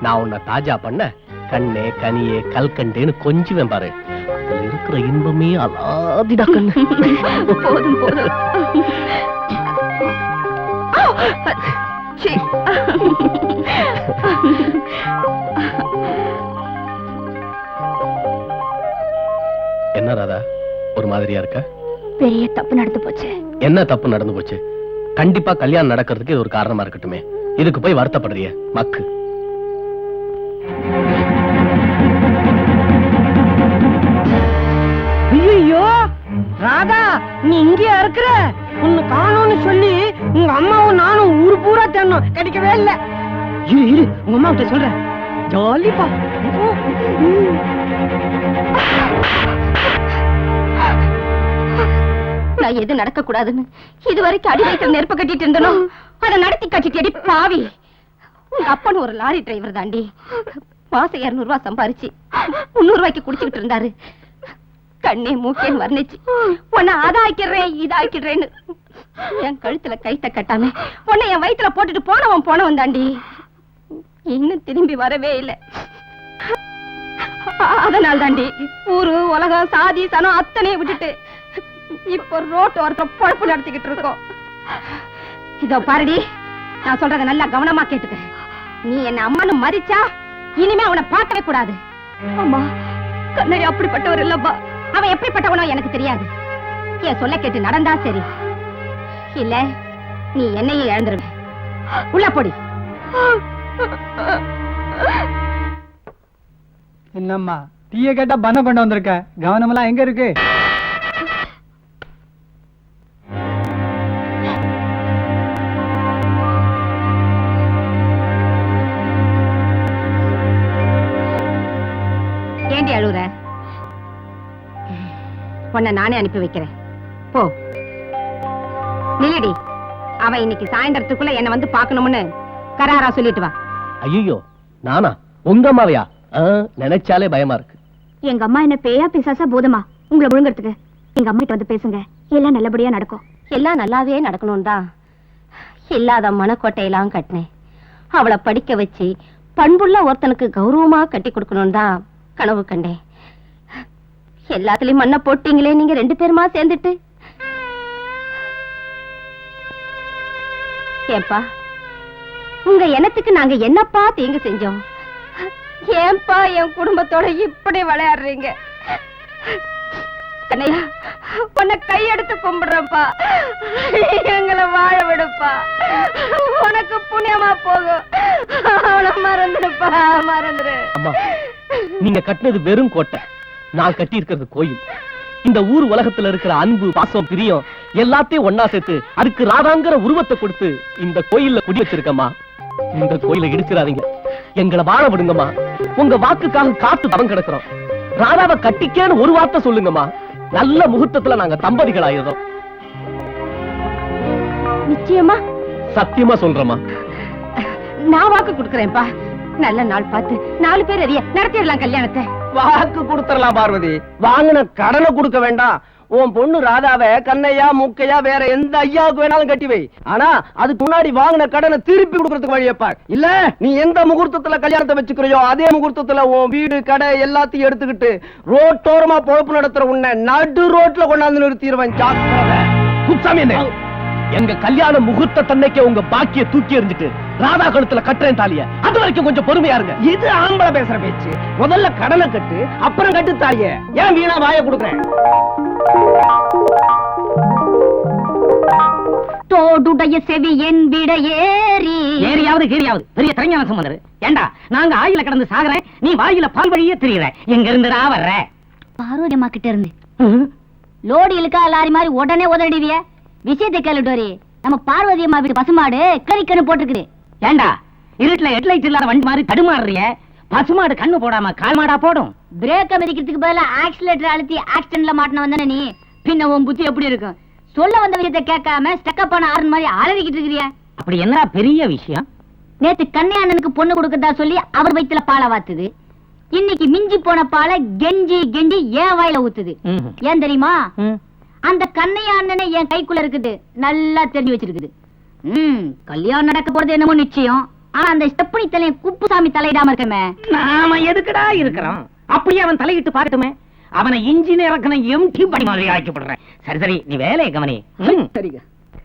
நான் உன்னை தாஜா பண்ண கண்ணே கனியே கல்கண்டேன்னு கொஞ்சுவேன் பாரு. அதுல இருக்கிற இன்பமே அலாதிடா கண்ணு. போதும் போதும். சீ. என்ன ராதா, ஒரு மாதிரியா இருக்க? பெரிய தப்பு நடந்து போச்சு. என்ன தப்பு நடந்து போச்சு? கண்டிப்பா கல்யாணம் நடக்கிறதுக்கு இது ஒரு காரணமா இருக்கட்டுமே. இதுக்கு போய் வருத்தப்படுறிய மக்கு. ஐயோ ராதா, நீ இங்கேயா இருக்கிற? உன்னை காணோம்னு சொல்லி உங்க அம்மாவும் நானும் ஊரு பூரா தேடணும், கிடைக்கவே இல்ல. இரு இரு, உங்க அம்மா கிட்ட சொல்றேன். ஜாலிப்பா. நான் எது நடக்க கூடாதுன்னு இதுவரைக்கும் அடி வைக்கிற நெருப்ப கட்டிட்டு இருந்தனோ அதை நடத்தி காட்டிட்டு பாவி. உங்க அப்பன் ஒரு லாரி டிரைவர் தாண்டி. மாசம் 200 ரூபாய் சம்பாரிச்சு 300 ரூபாய்க்கு குடிச்சுக்கிட்டு இருந்தாரு. கண்ணே மூக்கேன்னு வர்ணிச்சு உன்னை அதாக்கிறேன் இதாக்கிறேன்னு என் கழுத்துல கைத்த கட்டாம உன்னை என் வயித்துல போட்டுட்டு போனவன் தாண்டி. இன்னும் திரும்பி வரவே இல்லை. அதனால் தாண்டி ஊரு உலகம் சாதி சனம் அத்தனை விட்டுட்டு இப்ப ரோட்டு ஒருத்தர் பொழப்பு நடத்திக்கிட்டு இருக்கோம். இதோ பாருடி, நான் சொல்றத நல்லா கவனமா கேட்டுக்க. நீ என்ன அம்மானு மதிச்சா இனிமே அவனை பார்க்கவே கூடாது. அம்மா, கண்ணையா அப்படிப்பட்டவர் இல்லப்பா. அவன் எப்படிப்பட்டவனோ எனக்கு தெரியாது. என் சொல்ல கேட்டு நடந்தா சரி, இல்ல நீ என்னையும் இழந்துருவ. உள்ள போடி. என்னம்மா டீய கேட்டா பண்ண கொண்டு வந்திருக்க, கவனமெல்லாம் எங்க இருக்கு? ஏண்டி அழுகுற? உன்னை நானே அனுப்பி வைக்கிறேன், போ. நில்லடி. அவன் இன்னைக்கு சாயந்தரத்துக்குள்ள என்ன வந்து பாக்கணும்னு கராரா சொல்லிட்டு வா. ஐயோ, நானா? உங்க அம்மாவையா? நினைச்சாலே பயமா இருக்கு. எங்க அம்மா என்ன பேயா பிசாசா பூதமா உங்களை முழுங்கறதுக்கு? எங்க அம்மா கிட்ட வந்து பேசுங்க, எல்லாம் நல்லபடியா நடக்கும். எல்லாம் நல்லாவே நடக்கணும் தான் இல்லாத மனக்கோட்டையெல்லாம் கட்டினேன். அவளை படிக்க வச்சு பண்புள்ள ஒருத்தனுக்கு கௌரவமா கட்டி கொடுக்கணும் தான் கனவு கண்டேன். எல்லாத்துலயும் மண்ணை போட்டீங்களே நீங்க 2 பேருமா சேர்ந்துட்டு. ஏப்பா, உங்க எண்ணத்துக்கு நாங்க என்னப்பா தீங்கு செஞ்சோம்? ஏன்பா என் குடும்பத்தோட இப்படி விளையாடுறீங்க? கண்ணையா, உன்னை கையெடுத்து கும்பிடுறப்பா, எங்களை வாழ விடுப்பா. உனக்கு புண்ணியமா போகும். அவளை மறந்துடுப்பா, மறந்துடு. அம்மா, நீங்க கட்டினது வெறும் கோட்டை, நான் கட்டி இருக்கிறது கோயில். இந்த ஊர் உலகத்துல இருக்கிற அன்பு பாசம் பிரியம் எல்லாத்தையும் ஒன்னா சேர்த்து அதுக்கு ராதாங்கிற உருவத்தை கொடுத்து இந்த கோயில்ல குடி வச்சிருக்கம்மா. இந்த கோயிலை இடிச்சிடாதீங்க, எங்களை வாழ விடுங்கம்மா. உங்க வாக்குக்காக காத்து தவம் கிடக்குறோம். ராதாவை கட்டிக்கேன்னு ஒரு வார்த்தை சொல்லுங்கம்மா. நல்ல முகூர்த்தத்துல நாங்க தம்பதிகள் ஆயிடுறோம். நிச்சயமா? சத்தியமா சொல்றேம்மா. நான் வாக்கு கொடுக்கறேன்ப்பா. நல்ல நாள் பார்த்து 4 பேர் அறிய நடத்திடலாம் கல்யாணத்தை. வாக்கு கொடுத்துடலாம் பார்வதி. வாங்கின கடனை கொடுக்க வேண்டாம், உன் பொண்ணு ராதாவை கண்ணையா மூக்கையா வேற எந்த ஐயாவுக்கு வேணாலும் கட்டி வை. ஆனா அதுக்கு முன்னாடி வாங்கின கடனை திருப்பி கொடுக்கறதுக்கு வழியப்பா. இல்ல நீ எந்த முகூர்த்தத்துல கல்யாணத்தை வச்சுக்கிறியோ அதே முகூர்த்தத்துல உன் வீடு கடை எல்லாத்தையும் எடுத்துக்கிட்டு ரோட்டோரமா பொழப்பு நடத்துற உன்னை நடு ரோட்ல கொண்டாந்து நிறுத்திடுவேன். ஜாக்கிரதை. குப்சாமி என்ன எங்க கல்யாண முகூர்த்த தன்னைக்கு உங்க பாக்கிய தூக்கி எறிஞ்சிட்டு ராதா கழுத்துல கட்டுறேன் தாலிய. அது வரைக்கும் கொஞ்சம் பொறுமையா இருங்க. இது ஆம்பளை பேசுற பேச்சு. முதல்ல கடனை கட்டு அப்புறம் கட்டு தாலிய. ஏன் வீணா வாய கொடுக்குறேன்? தோடுடைய செவி என் விட ஏரியாவது கீரியாவது பெரிய திறஞான சம்பந்தர். ஏண்டா நாங்க ஆயில கடந்து சாகுறேன், நீ வாயில பால் வழியே திரியிற. எங்க இருந்துடா வர்ற? பார்வதி அம்மா கிட்ட இருந்து. லோடு இழுக்கா லாரி மாதிரி உடனே உதறிடுவிய. விஷயத்தை கேளு டோரி. நம்ம பார்வதி அம்மா வீட்டு பசுமாடு கறிக்கண்ணு போட்டுருக்குது. ஏண்டா இருட்டுல ஹெட்லைட் இல்லாத வண்டி மாதிரி தடுமாறுறிய? பசுமாடு கண்ணு போடாம கால் மாடா போடும். பிரேக் மிதிக்கிறதுக்கு பதிலா ஆக்சிலேட்டர் அழுத்தி ஆக்சிடென்ட்ல மாட்டின வந்தானே நீ. பின்ன உன் புத்தி எப்படி இருக்கும்? சொல்ல வந்த விஷயத்தை கேட்காம ஸ்டக்கப் பண்ண ஆறு மாதிரி அலறிக்கிட்டு இருக்கிறிய. அப்படி என்ன பெரிய விஷயம்? நேத்து கண்ணையாண்ணனுக்கு பொண்ணு கொடுக்கறதா சொல்லி அவர் வயித்துல பாலை வாத்துது. இன்னைக்கு மிஞ்சி போன பாலை கெஞ்சி கெஞ்சி ஏன் வாயில ஊத்துது. ஏன் தெரியுமா? அந்த கண்ணையாண்ணனே என் கைக்குள்ள இருக்குது, நல்லா தெரிஞ்சு வச்சிருக்குது. கல்யாணம் நடக்க போறது என்னமோ நிச்சயம். ஆனா அந்த ஸ்டெப்பனி தலையை குப்புசாமி தலையிடாம இருக்கமே. நாம எதுக்குடா இருக்கிறோம்? அப்படியே அவன் தலையிட்டு பார்க்கட்டுமே. அவனை இன்ஜினியர் எம்டி படி மாதிரி ஆக்கிப்படுறேன். சரி சரி, நீ வேலையை கவனி. சரிங்க.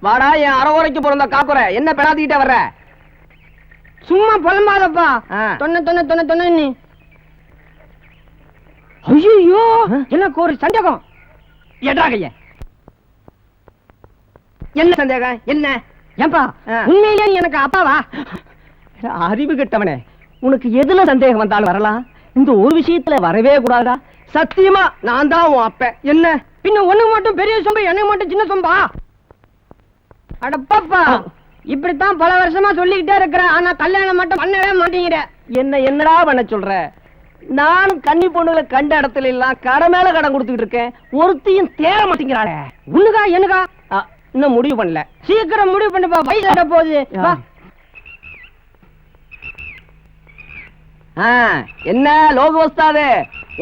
வாடா என் அறகுறைக்கு பிறந்த காக்குற. என்ன பெணாத்திக்கிட்ட வர்ற? சும்மா புலம்பாதப்பா. தொன்ன தொன்ன தொன்ன தொன்ன நீ. ஐயோ எனக்கு ஒரு சந்தேகம். எடா கைய. என்ன சந்தேகம்? என்ன? ஏன்பா உண்மையிலே நீ எனக்கு அப்பாவா? அறிவு கெட்டவனே, உனக்கு எதுல சந்தேகம் வந்தாலும் வரலாம். இந்த ஒரு விஷயத்துல வரவே கூடாதா? சத்தியமா நான் தான் உன் அப்ப. என்ன பின்ன ஒண்ணு மட்டும் பெரிய சொம்பு, என்ன மட்டும் சின்ன சொம்பா? அடப்பாப்பா, இப்படித்தான் பல வருஷமா சொல்லிக்கிட்டே இருக்கிற. ஆனா கல்யாணம் மட்டும் பண்ணவே மாட்டேங்கிற. என்னடா பண்ண சொல்ற? நானும் கன்னி பொண்ணுல கண்ட இடத்துல எல்லாம் கடை மேல கடன் கொடுத்துட்டு இருக்கேன். ஒருத்தையும் தேர மாட்டேங்கிறாளே. உன்னுக்கா எனக்கா? இன்னும் முடிவு பண்ணல. சீக்கிரம் முடிவு பண்ணுப்பா, வயசு போகுது. என்ன லோகு வஸ்தாது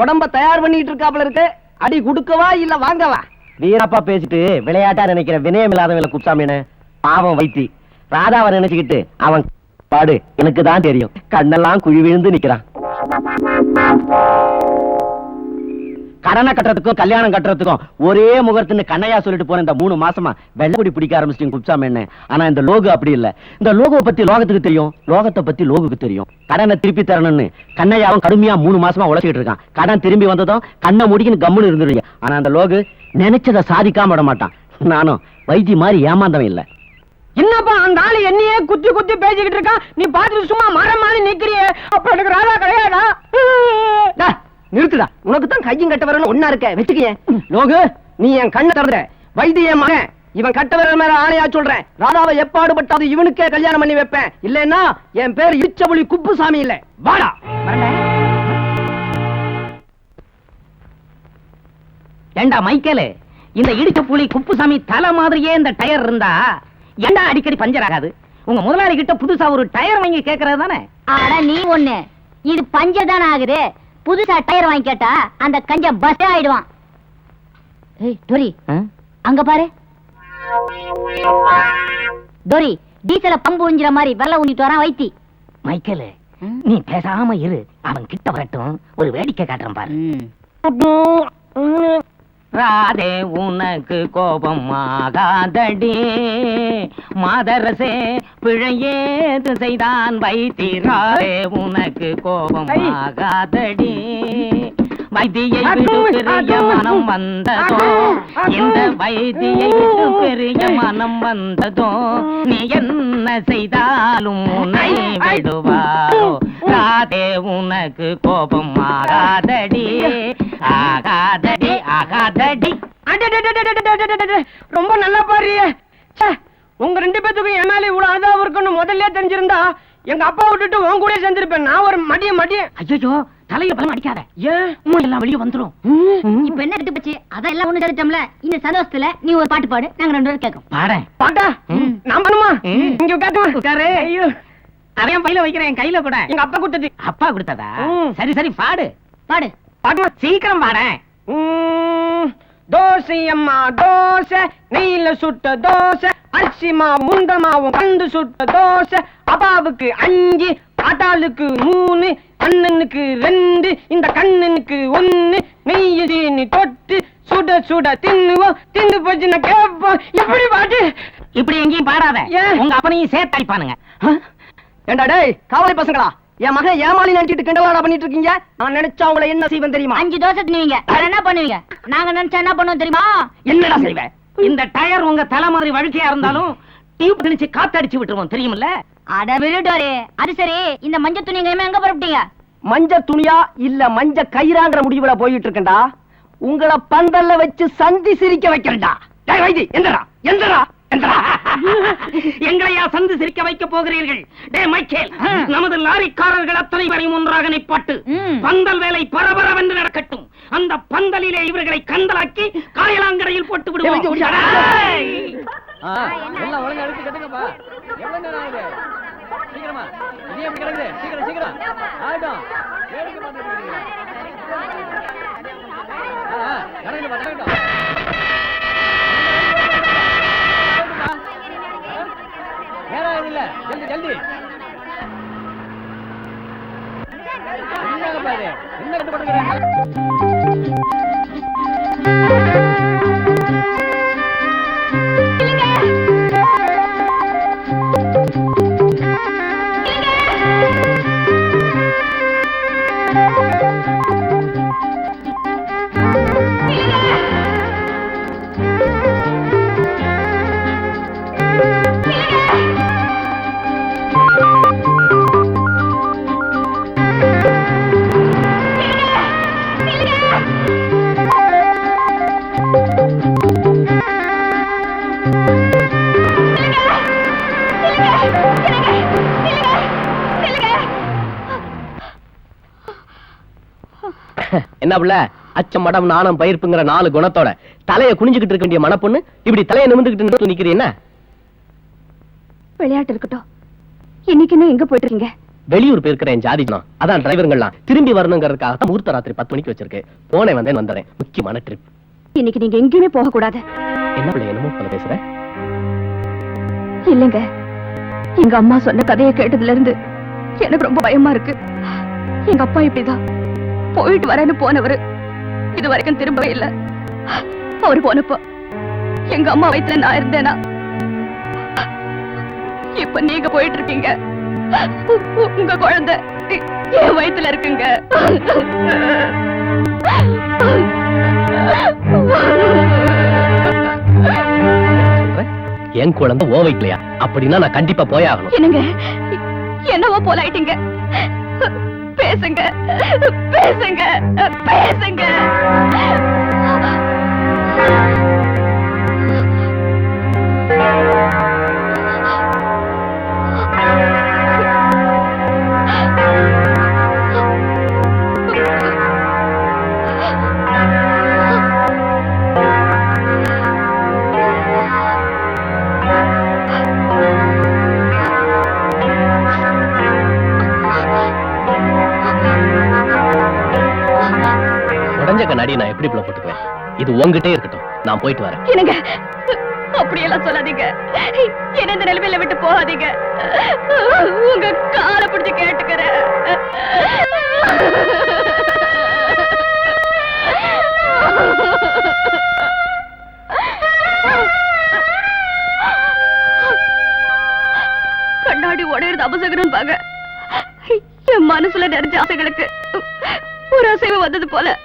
உடம்ப தயார் பண்ணிட்டு இருக்காப்ல இருக்கு. அடி குடுக்கவா இல்ல வாங்கவா? வீரப்பா பேசிட்டு விளையாட்டா நினைக்கிற வினயம் இல்லாதவங்கள குப்சாமின்னு பாவம் வைத்தி ராதாவை நினைச்சுக்கிட்டு அவன் பாடு எனக்கு தான் தெரியும். கண்ணெல்லாம் குழி விழுந்து நிக்கிறான். கடனை கட்டுறதுக்கும் கல்யாணம் கட்டுறதுக்கும் ஒரே முகூர்த்தம்னு கண்ணையா சொல்லிட்டு போன இந்த 3 மாசமா வெள்ளக்குடி பிடிக்க ஆரம்பிச்சிட்டீங்க குப்சாமி என்ன. ஆனா இந்த லோகு அப்படி இல்ல. இந்த லோகோவை பத்தி லோகத்துக்கு தெரியும், லோகத்தை பத்தி லோகுக்கு தெரியும். கடனை திருப்பி தரணும்னு கண்ணையாவும் கடுமையா 3 மாசமா உழைச்சிட்டு இருக்கான். கடன் திரும்பி வந்ததும் கண்ணை முடிக்கின்னு கம்முன்னு இருந்துருங்க. ஆனா அந்த லோகு நினைச்சதை சாதிக்காம விட மாட்டான். நானும் வைத்தி மாதிரி ஏமாந்தவன் இல்ல. என்னப்பா அந்த ஆளு என்னையே குத்தி குத்தி பேசிக்கிட்டு இருக்கான், நீ பாத்துட்டு சும்மா மரம் மாதிரி நிக்கிறியே. அப்ப எனக்கு ராதா கிடையாதா? நிறுத்துடா. உனக்கு தான் கையும் கட்ட வரணும் ஒன்னா இருக்க வச்சுக்க. லோகு, நீ என் கண்ணை திறந்துற. வைத்திய மகன் இவன் கட்ட வரல் மேல ஆணையா சொல்றேன். ராதாவை எப்பாடுபட்டாது இவனுக்கே கல்யாணம் பண்ணி வைப்பேன். இல்லன்னா என் பேர் இச்சபுலி குப்புசாமி இல்ல. வாடா. ஏண்டா மைக்கேலு, இந்த இடிச்ச புலி குப்புசாமி தலை மாதிரியே இந்த டயர் இருந்தா ஏண்டா அடிக்கடி பஞ்சர் ஆகாது? உங்க முதலாளி கிட்ட புதுசா ஒரு டயர் வாங்கி கேக்குறது தானே? ஆனா நீ ஒண்ணு, இது பஞ்சர் தானே ஆகுது. புதுசா டயர் வாங்கி கேட்டா அந்த கஞ்ச பஸ் ஆயிடுவான். ஏய் டோரி, அங்க பாரு. டோரி, டீசல பம்பு உஞ்சிற மாதிரி வெள்ள ஊண்டிட்டு வரான் வைத்தி. மைக்கேலு, நீ பேசாம இரு. அவன் கிட்ட வரட்டும், ஒரு வேடிக்கை காட்டுறேன் பாரு. ராதே உனக்கு கோபம் ஆகாதடி, மாதரசே பிழையேது செய்தான் வைத்திராதே உனக்கு கோபம் ஆகாதடி. வைத்தியை விட்டு பெரிய மனம் வந்ததோ, இந்த வைத்தியை விட்டு பெரிய மனம் வந்ததோ, நீ என்ன செய்தாலும் உன்னை விடுவாரோ. ராதே உனக்கு கோபம் ஆகாதடி, ஆகாதடி ஆகாதடி. ரொம்ப நல்லா பாரு. உங்க 2 பேத்துக்கும் என் மேல இவ்வளவு அதாவும் இருக்குன்னு முதல்ல தெரிஞ்சிருந்தா எங்க அப்பா விட்டுட்டு உன் கூட சேர்ந்திருப்பேன். நான் ஒரு மடிய. ஐயோ, தலையில பலம் அடிக்காத. ஏன் எல்லாம் வெளியே வந்துரும். இப்ப என்ன எடுத்து போச்சு? அதான் எல்லாம் ஒண்ணு சேர்த்தோம்ல. இந்த சந்தோஷத்துல நீ ஒரு பாட்டு பாடு, நாங்க 2 பேரும் கேட்கும். பாடேன். பாட்டா நான் பண்ணுமா? இங்க உட்காரு. ஐயோ, அதையும் பையில வைக்கிறேன், என் கையில கூட. எங்க அப்பா கொடுத்தது. அப்பா கொடுத்ததா? சரி சரி, பாடு பாடு. பாட்டுமா, சீக்கிரம் பாடேன். தோசை அம்மா தோசை, நெய்ல சுட்ட தோசை, அரிசி மாவும் முண்ட மாவும் கண்டு சுட்ட தோசை. அப்பாவுக்கு 5, ஆட்டாளுக்கு 3, அண்ணனுக்கு 2, இந்த கண்ணனுக்கு 1. நெய்ய சீனி தொட்டு சுட சுட தின்னுவோம். தின்னு போச்சுன்னா கேட்போம். எப்படி பாட்டு? இப்படி எங்கேயும் பாடாத, உங்க அப்பனையும் சேர்த்து அடிப்பானுங்க. ஏண்டா டேய் காவலி பசங்களா, என் மகன் ஏமாளி நினைச்சிட்டு கிண்டலாடா பண்ணிட்டு இருக்கீங்க. நான் நினைச்சா உங்களை என்ன செய்வேன் தெரியுமா? 5 தோசை தின்னுவீங்க, என்ன பண்ணுவீங்க? நாங்க நினைச்சா என்ன பண்ணுவோம் தெரியுமா? என்னடா செய்வேன்? இந்த டயர் உங்க தலை மாதிரி வழுக்கையா இருந்தாலும் டியூப் திணிச்சு காத்தடிச்சு விட்டுருவோம், தெரியுமில்ல? அட விருட்டாரே, அது சரி, இந்த மஞ்சள் துணி எங்க புறப்பட்டீங்க? மஞ்ச துணியா இல்ல மஞ்ச கயிறாங்கிற முடிவுல போயிட்டு இருக்கேன்டா. உங்களை பந்தல்ல வச்சு சந்தி சிரிக்க வைக்கிறேன்டா. டேய் வைத்தி, எந்தரா எந்தரா எந்தரா எங்களையா சந்து சிரிக்க வைக்க போகிறீர்கள்? டே மைக்கேல், நமது லாரிக்காரர்கள் அத்தனை பேரையும் ஒன்றாக நிப்பாட்டு. பந்தல் வேலை பரபரவென்று நடக்கட்டும். அந்த பந்தலிலே இவர்களை கந்தலாக்கி காயலாங்கரையில் போட்டு விடுவோம். எல்லாம் ஒழுங்கா எடுத்து கட்டுங்கப்பா. எவ்வளவு நேரம் ஆகுது? சீக்கிரமா. இது எப்படி கிடக்குது? சீக்கிரம் சீக்கிரம். ஆகட்டும். வேடிக்கை பார்த்துட்டு இருக்கீங்க. கடங்கப்பா கடங்கப்பா. நேரம் இல்ல, ஜல்தி ஜல்தி. என்னங்கப்பா இது? என்ன கட்டு பண்ணுறீங்க? என்ன புள்ள, அச்சம் மடம் நாணம் பயிர்ப்புங்கிற 4 குணத்தோட தலைய குனிஞ்சுக்கிட்டு இருக்க வேண்டிய மனப்பொண்ணு இப்படி தலைய நிமிந்துகிட்டு நிக்கிறீங்க? விளையாட்டு இருக்கட்டும், இன்னைக்கு இன்னும் எங்க போயிட்டு இருக்கீங்க? வெளியூர் போயிருக்கிற என் ஜாதி ஜனம், அதான் டிரைவர்கள்லாம் திரும்பி வரணுங்கிறதுக்காக முகூர்த்த ராத்திரி 10 மணிக்கு வச்சிருக்கு. போனே வந்தேன் வந்துறேன். முக்கியமான ட்ரிப். இன்னைக்கு நீங்க எங்கேயுமே போக கூடாது. என்ன பிள்ளை என்னமோ போல பேசுற? இல்லைங்க, எங்க அம்மா சொன்ன கதையை கேட்டதுல இருந்து எனக்கு ரொம்ப பயமா இருக்கு. எங்க அப்பா இப்படிதான் போயிட்டு வரேன்னு போனவரு இது வரைக்கும் திரும்பவே இல்ல. அவரு போனப்போ எங்க அம்மா வயித்துல நான் இருந்தேனா, இப்ப நீங்க போயிட்டு இருக்கீங்க. உங்க குழந்தை என் வயித்துல இருக்குங்க. என் குழந்தை ஓ வைக்கலையா? அப்படின்னா நான் கண்டிப்பா போயாகணும். என்னங்க என்னவோ போல ஆயிட்டீங்க. பேசுங்க பேசுங்க பேசுங்க. உடஞ்ச கண்ணாடி நான் எப்படி போட்டுக்குவேன்? இது உங்ககிட்டே இருக்கட்டும், நான் போயிட்டு வரேன். என்னங்க அப்படியெல்லாம் சொல்லாதீங்க. என்ன இந்த நிலைமையில விட்டு போகாதீங்க. உங்க காலை பிடிச்சு கேட்டுக்கிறேன். கண்ணாடி உடையிறது அபசகரம் பாங்க. என் மனசுல நிறைஞ்ச ஆசைகளுக்கு ஒரு அசைவு வந்தது போல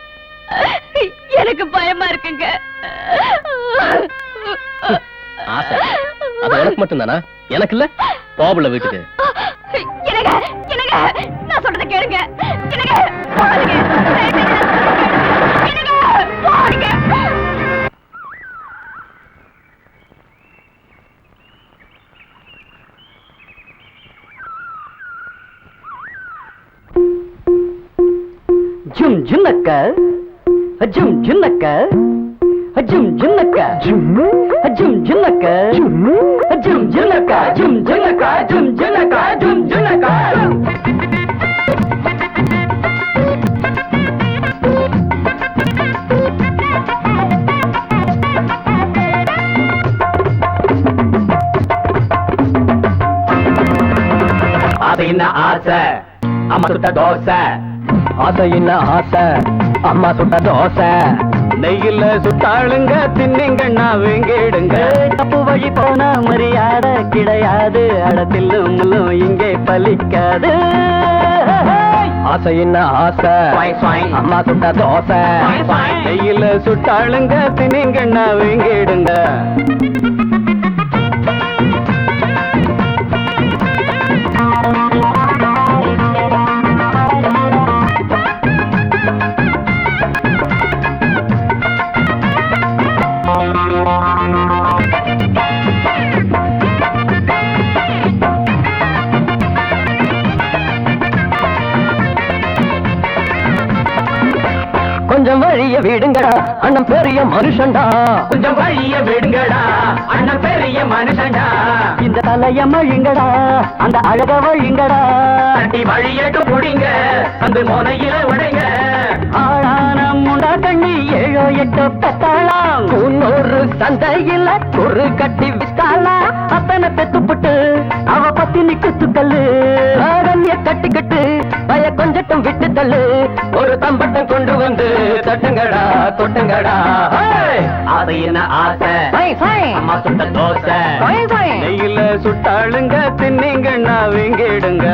எனக்கு பயமா இருக்குங்க. ஆசை அது உனக்கு மட்டும்தானா? எனக்கு இல்ல? போகல வீட்டுக்கு. என்னங்க என்னங்க நான் சொல்றத கேளுங்க. என்னங்க போகாதீங்க. என்னங்க போகாதீங்க. ஜும் ஜுன்னக்க ஜும் ஜுன்னக்க ஜும் ஜுன்னக்க ஜும் ஜுன்னக்க ஜும் ஜுன்னக்க ஜும் ஜுன்னக்க ஜும் ஜுன்னக்க ஜும் ஜுன்னக்க. அது என்ன ஆசை அம்மா சுட்ட தோசை ஆசை என்ன ஆசை அம்மா சுட்ட தோசை நெய்யில சுட்டாளுங்க தின்னிங்கண்ணா வேங்கிடுங்க தப்பு வழி போனா மரியாதை கிடையாது அடத்தில்லும் முள்ளும் இங்கே பலிக்காது ஆசை என்ன ஆசை அம்மா சுட்ட தோசை நெய்யில சுட்டாளுங்க தின்னிங்கண்ணா வேங்கிடுங்க கொஞ்சம் வழிய விடுங்கடா அண்ணன் பெரிய மனுஷன்டா கொஞ்சம் வழிய விடுங்கடா அண்ணன் பெரிய மனுஷன்டா இந்த தலைய மழிங்கடா அந்த அழக வழிங்கடா தட்டி வழியட்டு புடிங்க அந்த முனையில உடைங்க ஆளான முண்டா கண்ணி 7 8 பெத்தாளாம் முன்னூறு சந்தையில ஒரு கட்டி வித்தாளா அத்தனை பெத்துப்பட்டு அவ பத்தி நிக்குத்துக்கல்லு ஆரண்ய கட்டிக்கிட்டு பய கொஞ்சட்டும் விட்டு தள்ளு ஒரு தம்பட்டம் கொண்டு வந்து தட்டுங்கடா தொட்டுங்கடா அது என்ன ஆசை அம்மா சுட்ட தோசை நெய்யில சுட்டாளுங்க தின்னிங்கண்ணா வேங்கிடுங்க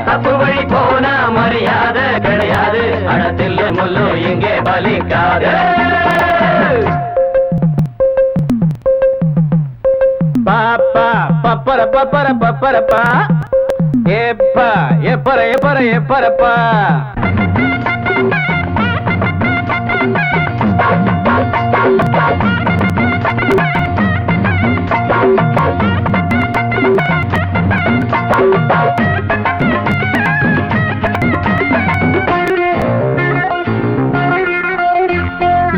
தப்பு வழி போனா மரியாதை கிடையாது அடத்தில் முள்ளு இங்கே பலிக்காது பாப்பா பப்பர பப்பர பப்பரப்பா ஏப்பா எப்பர எப்பர எப்பரப்பா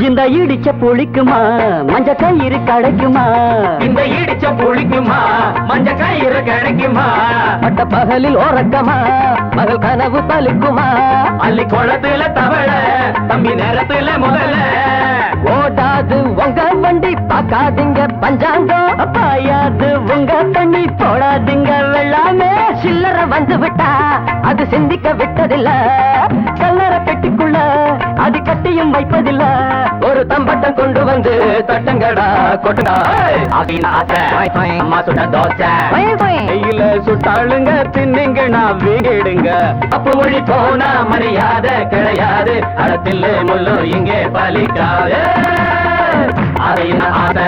இந்த இடிச்ச புளிக்குமா மஞ்ச கயிறு கிடைக்குமா இந்த இடிச்ச புளிக்குமா மஞ்ச கயிறு கிடைக்குமா பட்ட பகலில் ஓரக்கமா மகள் கனவு பலிக்குமா அள்ளி குளத்துல தவள தம்பி நேரத்துல முதல்ல ஓடாது உங்க வண்டி பார்க்காதீங்க பஞ்சாங்கம் பாயாது உங்க தண்ணி போடாதீங்க வெள்ளாமே சில்லற வந்து விட்டா அது சிந்திக்க விட்டதில்ல கல்லற பெட்டிக்குள்ள அது கட்டியும் வைப்பதில்ல ஒரு தம்பட்டம் கொண்டு வந்து தட்டங்கடா கொட்டுடா அப்படின்னு ஆசை அம்மா சுட்ட தோசை நெய்யில சுட்டாளுங்க தின்னிங்கண்ணா வீடுங்க அப்ப மொழி போனா மரியாதை கிடையாது அடத்தில் முள்ளு இங்கே பலிக்காது அதையின ஆசை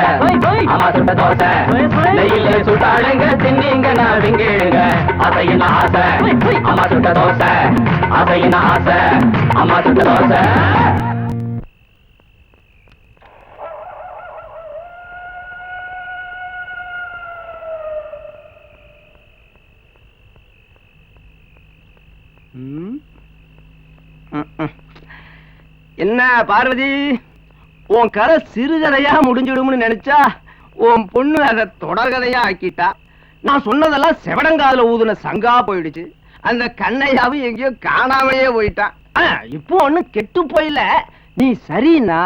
அம்மா சுட்ட தோசை நெய்யில சுட்டாளுங்க தின்னிங்கண்ணா விங்கிடுங்க அதையின ஆசை அம்மா சுட்ட தோசை அதையின ஆசை அம்மா சுட்ட தோசை என்ன பார்வதி உன் கதை சிறுகதையா முடிஞ்சிடும்னு நினைச்சா உன் பொண்ணு அதை தொடர்கதையா ஆக்கிட்டா. நான் சொன்னதெல்லாம் செவடங்காதுல ஊதுன சங்கா போயிடுச்சு. அந்த கண்ணையாவும் எங்கேயோ காணாமலே போயிட்டான். இப்போ ஒண்ணும் கெட்டு போயில. நீ சரின்னா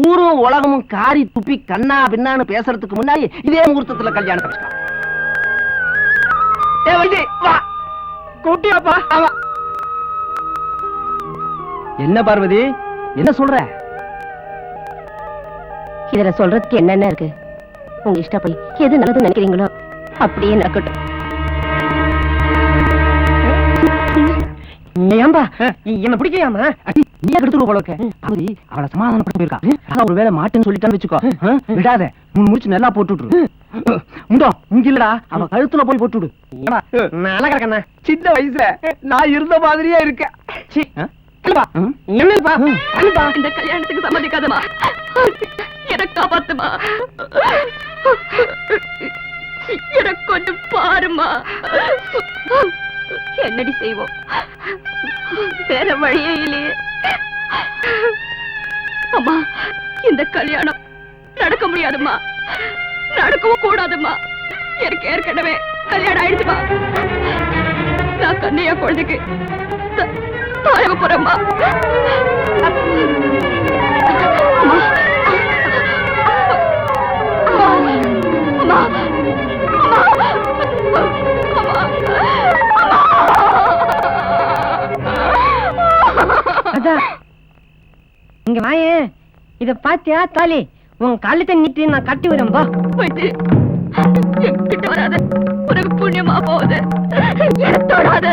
ஊரும் உலகமும் காரி துப்பி கண்ணா பின்னான்னு பேசுறதுக்கு முன்னாடி இதே முகூர்த்தத்துல கல்யாணம் கழிச்சுக்கலாம். ஏ வைத்தி வா கூட்டியாப்பா. ஆமா என்ன பார்வதி என்ன சொல்ற? இதுல சொல்றதுக்கு என்னென்ன இருக்கு? உங்க இஷ்டப்படி எது நல்லது நினைக்கிறீங்களோ அப்படியே நடக்கட்டும். ஏம்பா என்ன பிடிக்காம நீ எடுத்துட்டு போல இருக்க. பாவதி அவளை சமாதானப்பட்டு போயிருக்கா. ஒரு வேளை மாட்டுன்னு சொல்லிட்டான்னு வச்சுக்கோ, விடாத முன் முடிச்சு நல்லா போட்டுட்டு முண்டோ இங்க இல்லடா அவ கழுத்துல போய் போட்டுடு. நல்லா கிடக்கண்ணா சின்ன வயசுல நான் இருந்த மாதிரியே இருக்க. இந்த கல்யாணத்துக்கு சம்மதிக்காதமா, எனக்கு காப்பாத்துமா, எனக்கு கொஞ்சம் பாருமா. என்னடி செய்வோம், வேற வழியே இல்லையே. அம்மா இந்த கல்யாணம் நடக்க முடியாதுமா, நடக்கவும் கூடாதுமா. எனக்கு ஏற்கனவே கல்யாணம் ஆயிடுச்சுமா. நான் கண்ணையா குழந்தைக்கு தாயக போறேம்மா. அம்மா அம்மா அம்மா இங்க வாயே, இத பாத்தியா தாலி? உன் கழுத்தை நீட்டு நான் கட்டி விடுறேன் போ. வைத்தி, என்கிட்ட வராத, உனக்கு புண்ணியமா போகுது. தொடாத,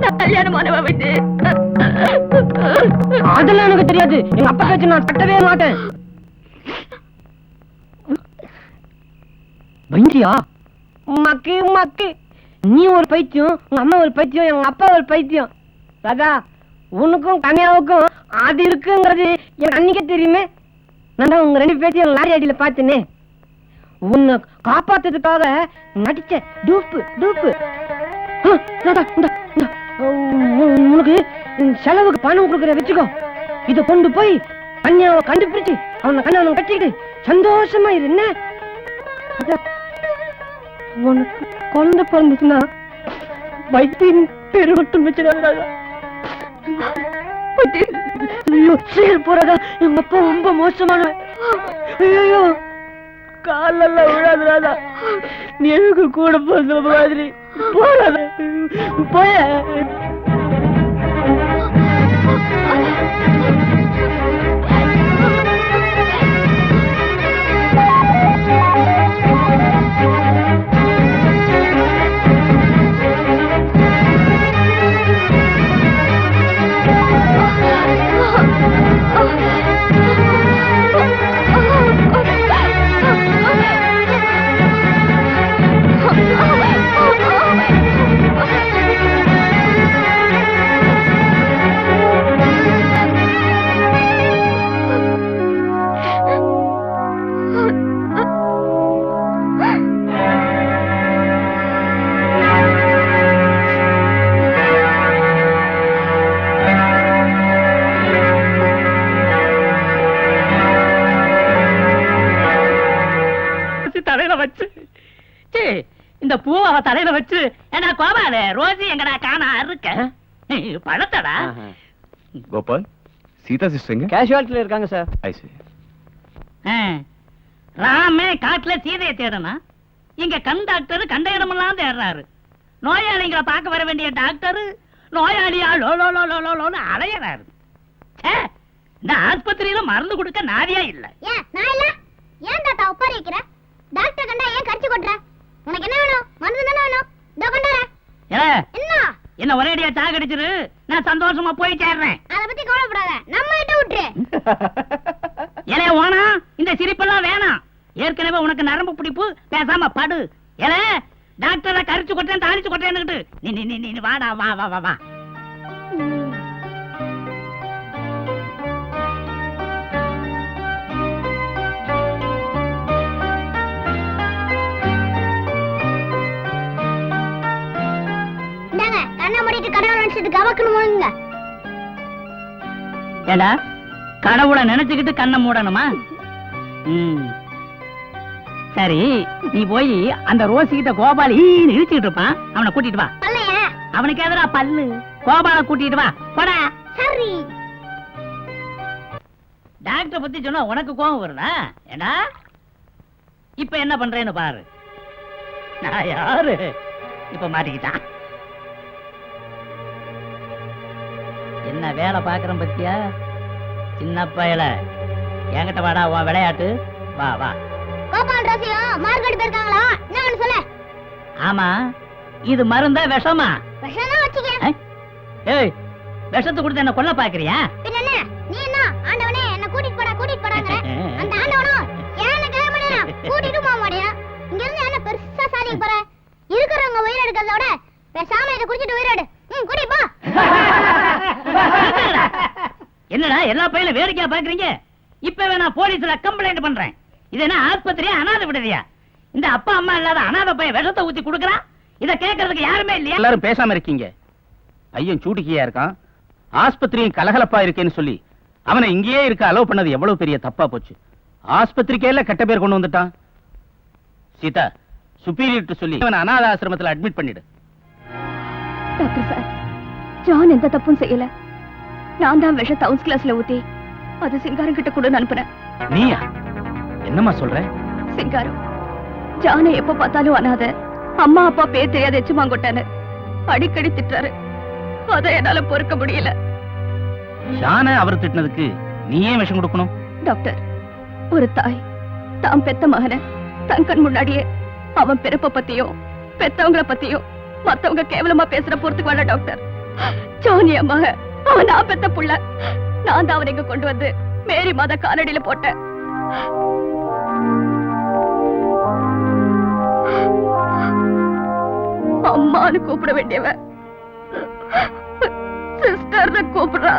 நான் கல்யாணமானவ வைத்தி. அதெல்லாம் எனக்கு தெரியாது. எங்க அப்பா பேச்சு நான் தட்டவே மாட்டேன். பைத்தியா மக்கு மக்கு, நீ ஒரு பைத்தியம், உங்க அம்மா ஒரு பைத்தியம், எங்க அப்பா ஒரு பைத்தியம். ராதா, உனக்கும் கன்யாவுக்கும் அது இருக்குங்கிறது எனக்கு அன்னைக்கே தெரியுமே. நான் உங்க 2 பேத்தையும் லாரி அடியில பார்த்தேனே. உன்னை காப்பாத்துறதுக்காக நடிச்ச டூப்பு டூப்பு. ராதா, உனக்கு செலவுக்கு பணம் கொடுக்குற வச்சுக்கோ. இத கொண்டு போய் கன்யாவை கண்டுபிடிச்சு அவனை கல்யாணம் கட்டிக்கிட்டு சந்தோஷமா இரு. என்ன உனக்கு குழந்தை பிறந்துச்சுன்னா வைத்தியின் பெருகட்டும் வச்சுடாங்க. போறதா, எங்க அப்பா ரொம்ப மோசமானவன். ஐயோ, காலெல்லாம் விழாதுராதா, நீ எனக்கு கூட போற மாதிரி போறாத போய. தலையில வச்சு இந்த பூவை தலையில வச்சு என்ன கோபால ரோசி எங்கடா காணா இருக்க பழத்தடா. கோபால், சீதா சிஸ்டர் கேஷுவாலிட்டில இருக்காங்க சார். ஐ see. ராமே காட்டுல சீதையை தேடனா, இங்க கண் டாக்டர் கண்ட இடமெல்லாம் தேடுறாரு. நோயாளிகளை பார்க்க வர வேண்டிய டாக்டர் நோயாளியா லோலோலோலோலோன்னு அலையறாரு. இந்த ஆஸ்பத்திரியில மருந்து கொடுக்க நாதியா இல்ல. நான் இல்ல, ஏன் தாத்தா உட்கார வைக்கிற? டாக்டர் கண்டா ஏன் கடிச்சு கொட்டுற? உனக்கு என்ன வேணும்? மருந்து தானே வேணும். இதோ கொண்டாரேன். என்ன என்ன ஒரேடியா சாகடிச்சிரு, நான் சந்தோஷமா போய் சேர்றேன். அத பத்தி கவலைப்படாத, நம்ம கிட்ட விட்டுரு. ஏலே ஓனா, இந்த சிரிப்பெல்லாம் வேணாம். ஏற்கனவே உனக்கு நரம்பு பிடிப்பு, பேசாம படு. ஏலே டாக்டரை கரிச்சு கொட்டேன் தாளிச்சு கொட்டேன்னுட்டு நீ நீ நீ நீ வாடா, வா வா வா வா. கண்ணை மூடிட்டு கடவுளை நினைச்சிட்டு கவக்கணும் மூடுங்க. ஏடா கடவுளை நினைச்சுக்கிட்டு கண்ணை மூடணுமா? சரி, நீ போய் அந்த ரோசி கிட்ட கோபால் இழுச்சுக்கிட்டு இருப்பான், அவனை கூட்டிட்டு வா. அவனுக்கு எதிரா பல்லு, கோபால கூட்டிட்டு வா போடா. சரி. டாக்டர் பத்தி சொன்னா உனக்கு கோபம் வருதா? ஏடா இப்ப என்ன பண்றேன்னு பாரு. நான் யாரு இப்ப மாட்டிக்கிட்டான். என்ன வேலை பாக்குறேன் பத்தியா சின்ன பயல? என்கிட்ட வாடா, உன் விளையாட்டு. வா வா. கோபால் ரோசியும் மார்க்கெட் போயிருக்காங்களா? என்ன சொல்ல? ஆமா, இது மருந்தா விஷமா? விஷமா வச்சுக்க. ஏய், விஷத்தை கொடுத்து என்ன கொல்ல பாக்குறியா? பின்ன என்ன? நீ என்ன ஆண்டவனே என்ன கூட்டிட்டு போடாங்க. அந்த ஆண்டவனும் என்ன கிளம்புறா கூட்டிட்டு போக மாட்டியா? இங்க இருந்து என்ன பெருசா சாதிக்க போற? இருக்கிறவங்க உயிர் எடுக்கிறத விட பேசாம இதை குடிச்சிட்டு உயிரோடு. கூட்டி போ. என்னடா எல்லா பையிலும் வேடிக்கையா பாக்குறீங்க? இப்பவே நான் போலீஸ்ல கம்ப்ளைண்ட் பண்றேன். இது என்ன ஆஸ்பத்திரியா அனாதை விடுதியா? இந்த அப்பா அம்மா இல்லாத அனாதை பையன் விஷத்தை ஊத்தி குடுக்கறான். இத கேட்கறதுக்கு யாருமே இல்லையா? எல்லாரும் பேசாம இருக்கீங்க. பையன் சூட்டிக்கியா இருக்கான், ஆஸ்பத்திரியும் கலகலப்பா இருக்கேன்னு சொல்லி அவனை இங்கேயே இருக்க அலோவ் பண்ணது எவ்வளவு பெரிய தப்பா போச்சு. ஆஸ்பத்திரிக்கே கெட்ட பேர் கொண்டு வந்துட்டான். சீதா, சுப்பீரியர் சொல்லி அவனை அனாதை ஆசிரமத்தில் அட்மிட் பண்ணிடு. டாக்டர் சார், ஜான் எந்த தப்பும் செய்யல. நான் தான் விஷ ஹவுஸ் கிளாஸ்ல ஊத்தி அது சிங்காரம் கிட்ட கூட அனுப்புறேன். நீயா? என்னம்மா சொல்ற? சிங்காரம் ஜானை எப்ப பார்த்தாலும் அனாதை, அம்மா அப்பா பேர் தெரியாத எச்சுமாங்கொட்டானு அடிக்கடி திட்டுறாரு. அத என்னால பொறுக்க முடியல. ஜானை அவர் திட்டினதுக்கு நீ ஏன் விஷம் கொடுக்கணும்? டாக்டர், ஒரு தாய் தாம் பெத்த மகனை தன் கண் முன்னாடியே அவன் பிறப்ப பத்தியும் பெத்தவங்கள பத்தியும் மத்தவங்க கேவலமா பேசுற பொறுத்துக்கு வேணா டாக்டர். ஜானி மக, அவன் நான் பெத்த புள்ள. நான் தான் அவனை இங்க கொண்டு வந்து மேரி மாதா காலடியில போட்டேன். அம்மான்னு கூப்பிட வேண்டியவ சிஸ்டர்னு கூப்பிடுறா.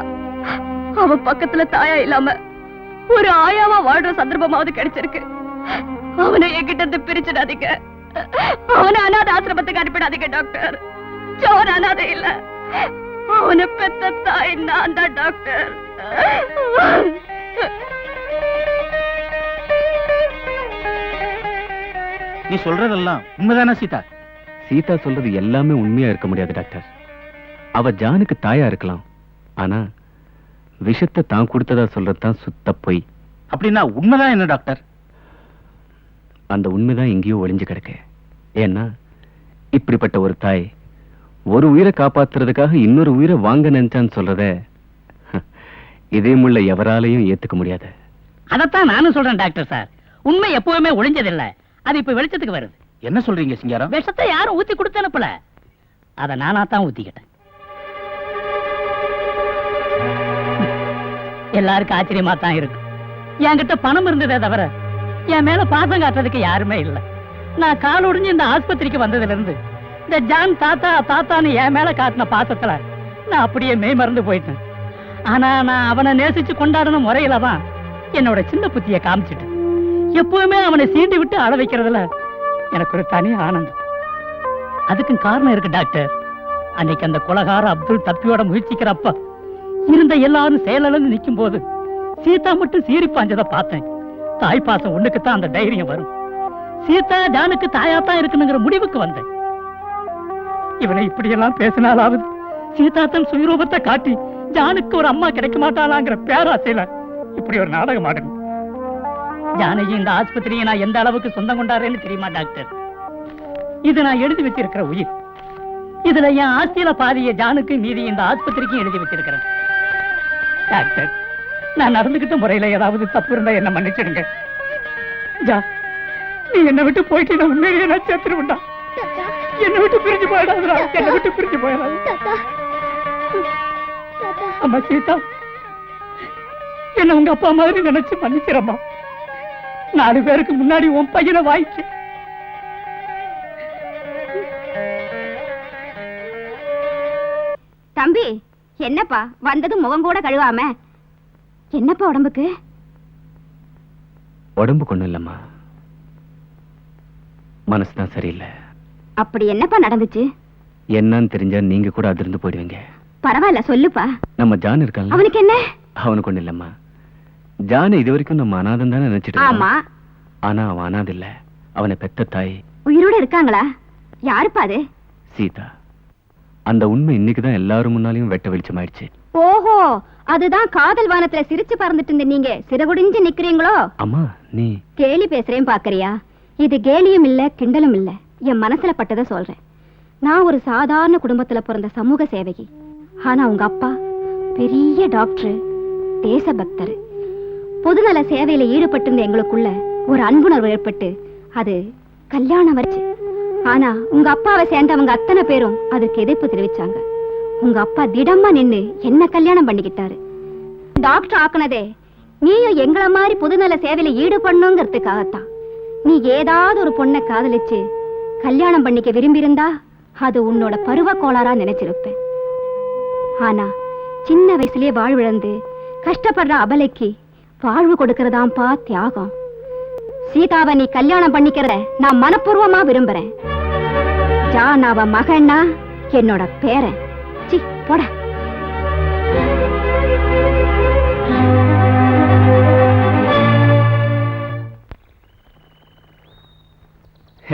அவ பக்கத்துல தாயா இல்லாம ஒரு ஆயாவா வாழ்ற சந்தர்ப்பமாவது கிடைச்சிருக்கு. அவனை என்கிட்ட இருந்து பிரிச்சிடாதீங்க. அவனை அனாதை ஆசிரமத்துக்கு அனுப்பிடாதீங்க டாக்டர். ஜான் அனாதை இல்ல, அவனை பெத்த தாய் நான் தான் டாக்டர். நீ சொல்றதெல்லாம் உண்மைதானா சீதா? சீதா சொல்றது எல்லாமே உண்மையா இருக்க முடியாது டாக்டர். அவ ஜானுக்கு தாயா இருக்கலாம், ஆனா விஷத்தை தான் கொடுத்ததா சொல்றதுதான் சுத்த பொய். அப்படின்னா உண்மைதான் என்ன டாக்டர்? அந்த உண்மைதான் எங்கேயோ ஒளிஞ்சு கிடக்கு. ஏன்னா இப்படிப்பட்ட ஒரு தாய் ஒரு உயிரை காப்பாத்துறதுக்காக இன்னொரு உயிரை வாங்க நினைச்சான்னு சொல்றத இதே முள்ள எவராலையும் ஏத்துக்க முடியாது. அதத்தான் நானும் சொல்றேன் டாக்டர் சார். உண்மை எப்பவுமே ஒளிஞ்சதில்லை, அது இப்ப வெளிச்சத்துக்கு வருது. என்ன சொல்றீங்க சிங்காரம்? விஷத்தை யாரும் ஊத்தி கொடுத்து அனுப்பல, அத நானா தான் ஊத்திக்கிட்டேன். எல்லாருக்கும் ஆச்சரியமா தான் இருக்கு. என்கிட்ட பணம் இருந்ததே தவிர என் மேல பாசம் காட்டுறதுக்கு யாருமே இல்லை. நான் கால் ஒடிஞ்சு இந்த ஆஸ்பத்திரிக்கு வந்ததுல இருந்து இந்த ஜான் தாத்தா தாத்தான்னு என் மேல காட்டின பாசத்துல நான் அப்படியே மெய் மறந்து போயிட்டேன். ஆனா நான் அவனை நேசிச்சு கொண்டாடின முறையில தான் என்னோட சின்ன புத்திய காமிச்சிட்டேன். எப்பவுமே அவனை சீண்டி விட்டு அழ வைக்கிறதுல எனக்கு ஒரு தனி ஆனந்தம். அதுக்கும் காரணம் இருக்கு டாக்டர். அன்னைக்கு அந்த கொலகார அப்துல் தப்பியோட முயற்சிக்கிறப்ப இருந்த எல்லாரும் செயலிழந்து நிக்கும் போது சீதா மட்டும் சீறி பாஞ்சதை பார்த்தேன். தாய் பாசம் ஒண்ணுக்குத்தான் அந்த தைரியம் வரும். சீதா ஜானுக்கு தாயாத்தான் இருக்குனுங்கிற முடிவுக்கு வந்தேன். இவனை இப்படியெல்லாம் பேசினாலாவது சீதா தன் சுயரூபத்தை காட்டி ஜானுக்கு ஒரு அம்மா கிடைக்க மாட்டாளாங்கிற பேராசையில இப்படி ஒரு நாடகம் ஆடணும். ஜானகி இந்த ஆஸ்பத்திரியை நான் எந்த அளவுக்கு சொந்தம் கொண்டாடுறேன்னு தெரியுமா டாக்டர்? இது நான் எழுதி வச்சிருக்கிற உயிர். இதுல என் ஆஸ்தியில பாதிய ஜானுக்கு மீதி இந்த ஆஸ்பத்திரிக்கும் எழுதி வச்சிருக்கிறேன். டாக்டர், நான் நடந்துகிட்ட முறையில ஏதாவது தப்பு இருந்தா என்ன மன்னிச்சிடுங்க. ஜா, நீ என்னை விட்டு போயிட்டு நான் உண்மையிலேயே நான் சேர்த்துருவேன்டா. என்னை விட்டு பிரிஞ்சு போயிடாதுடா, என்னை விட்டு பிரிஞ்சு போயிடாது. அம்மா சீதா, என்ன உங்க அப்பா மாதிரி நினைச்சு மன்னிக்கிறம்மா. 4 பேருக்கு முன்னாடி உன் பையனை வாய்க்கு. தம்பி, என்னப்பா வந்தது முகம் கூட கழுவாம? என்னப்பா உடம்புக்கு? உடம்பு கொண்டு இல்லம்மா, மனசுதான் சரியில்லை. அப்படி என்னப்பா நடந்துச்சு? என்னன்னு தெரிஞ்சா நீங்க கூட அதிர்ந்து போயிடுவீங்க. பரவாயில்ல, சொல்லுப்பா. நம்ம ஜான் இருக்கான், அவனுக்கு என்ன? அவனுக்கு ஒண்ணு இல்லம்மா. ஜான் இது வரைக்கும் நம்ம அனாதம் தானே நினைச்சிட்டு ஆமா. ஆனா அவன் அனாதை இல்ல, அவனை பெத்த தாய் உயிரோட இருக்காங்களா? யாருப்பா அது? சீதா. அந்த உண்மை இன்னைக்குதான் எல்லாரும் முன்னாலையும் வெட்ட வெளிச்சமாயிடுச்சு. ஓஹோ, அதுதான் காதல் வானத்துல சிரிச்சு பறந்துட்டு இருந்த நீங்க சிறகுடிஞ்சு நிக்கிறீங்களோ? அம்மா, நீ கேலி பேசுறேன் பாக்குறியா? இது கேலியும் இல்ல கிண்டலும் இல்ல, என் மனசுல பட்டதை சொல்றேன். நான் ஒரு சாதாரண குடும்பத்துல பிறந்த சமூக சேவகி. ஆனா உங்க அப்பா பெரிய டாக்டர், தேசபக்தர். பொதுநல சேவையில ஈடுபட்டு இருந்த எங்களுக்குள்ள ஒரு அன்புணர்வு ஏற்பட்டு அது கல்யாணம் வச்சு. ஆனா உங்க அப்பாவை சேர்ந்தவங்க அத்தனை பேரும் அதுக்கு எதிர்ப்பு தெரிவிச்சாங்க. உங்க அப்பா திடமா நின்னு என்ன கல்யாணம் பண்ணிக்கிட்டாரு. டாக்டர் ஆக்குனதே நீயும் எங்களை மாதிரி பொதுநல சேவையில ஈடுபடணுங்கிறதுக்காகத்தான். நீ ஏதாவது ஒரு பொண்ணை காதலிச்சு கல்யாணம் பண்ணிக்க விரும்பி இருந்தா அது உன்னோட பருவ கோளாறா நினைச்சிருப்பேன். ஆனா சின்ன வயசுலயே வாழ்விழந்து கஷ்டப்படுற அபலைக்கு வாழ்வு கொடுக்கறதாம்பா தியாகம். சீதாவை நீ கல்யாணம் பண்ணிக்கிறத நான் மனப்பூர்வமா விரும்புறேன். ஜான் அவ மகன்னா என்னோட பேரன். சி போட.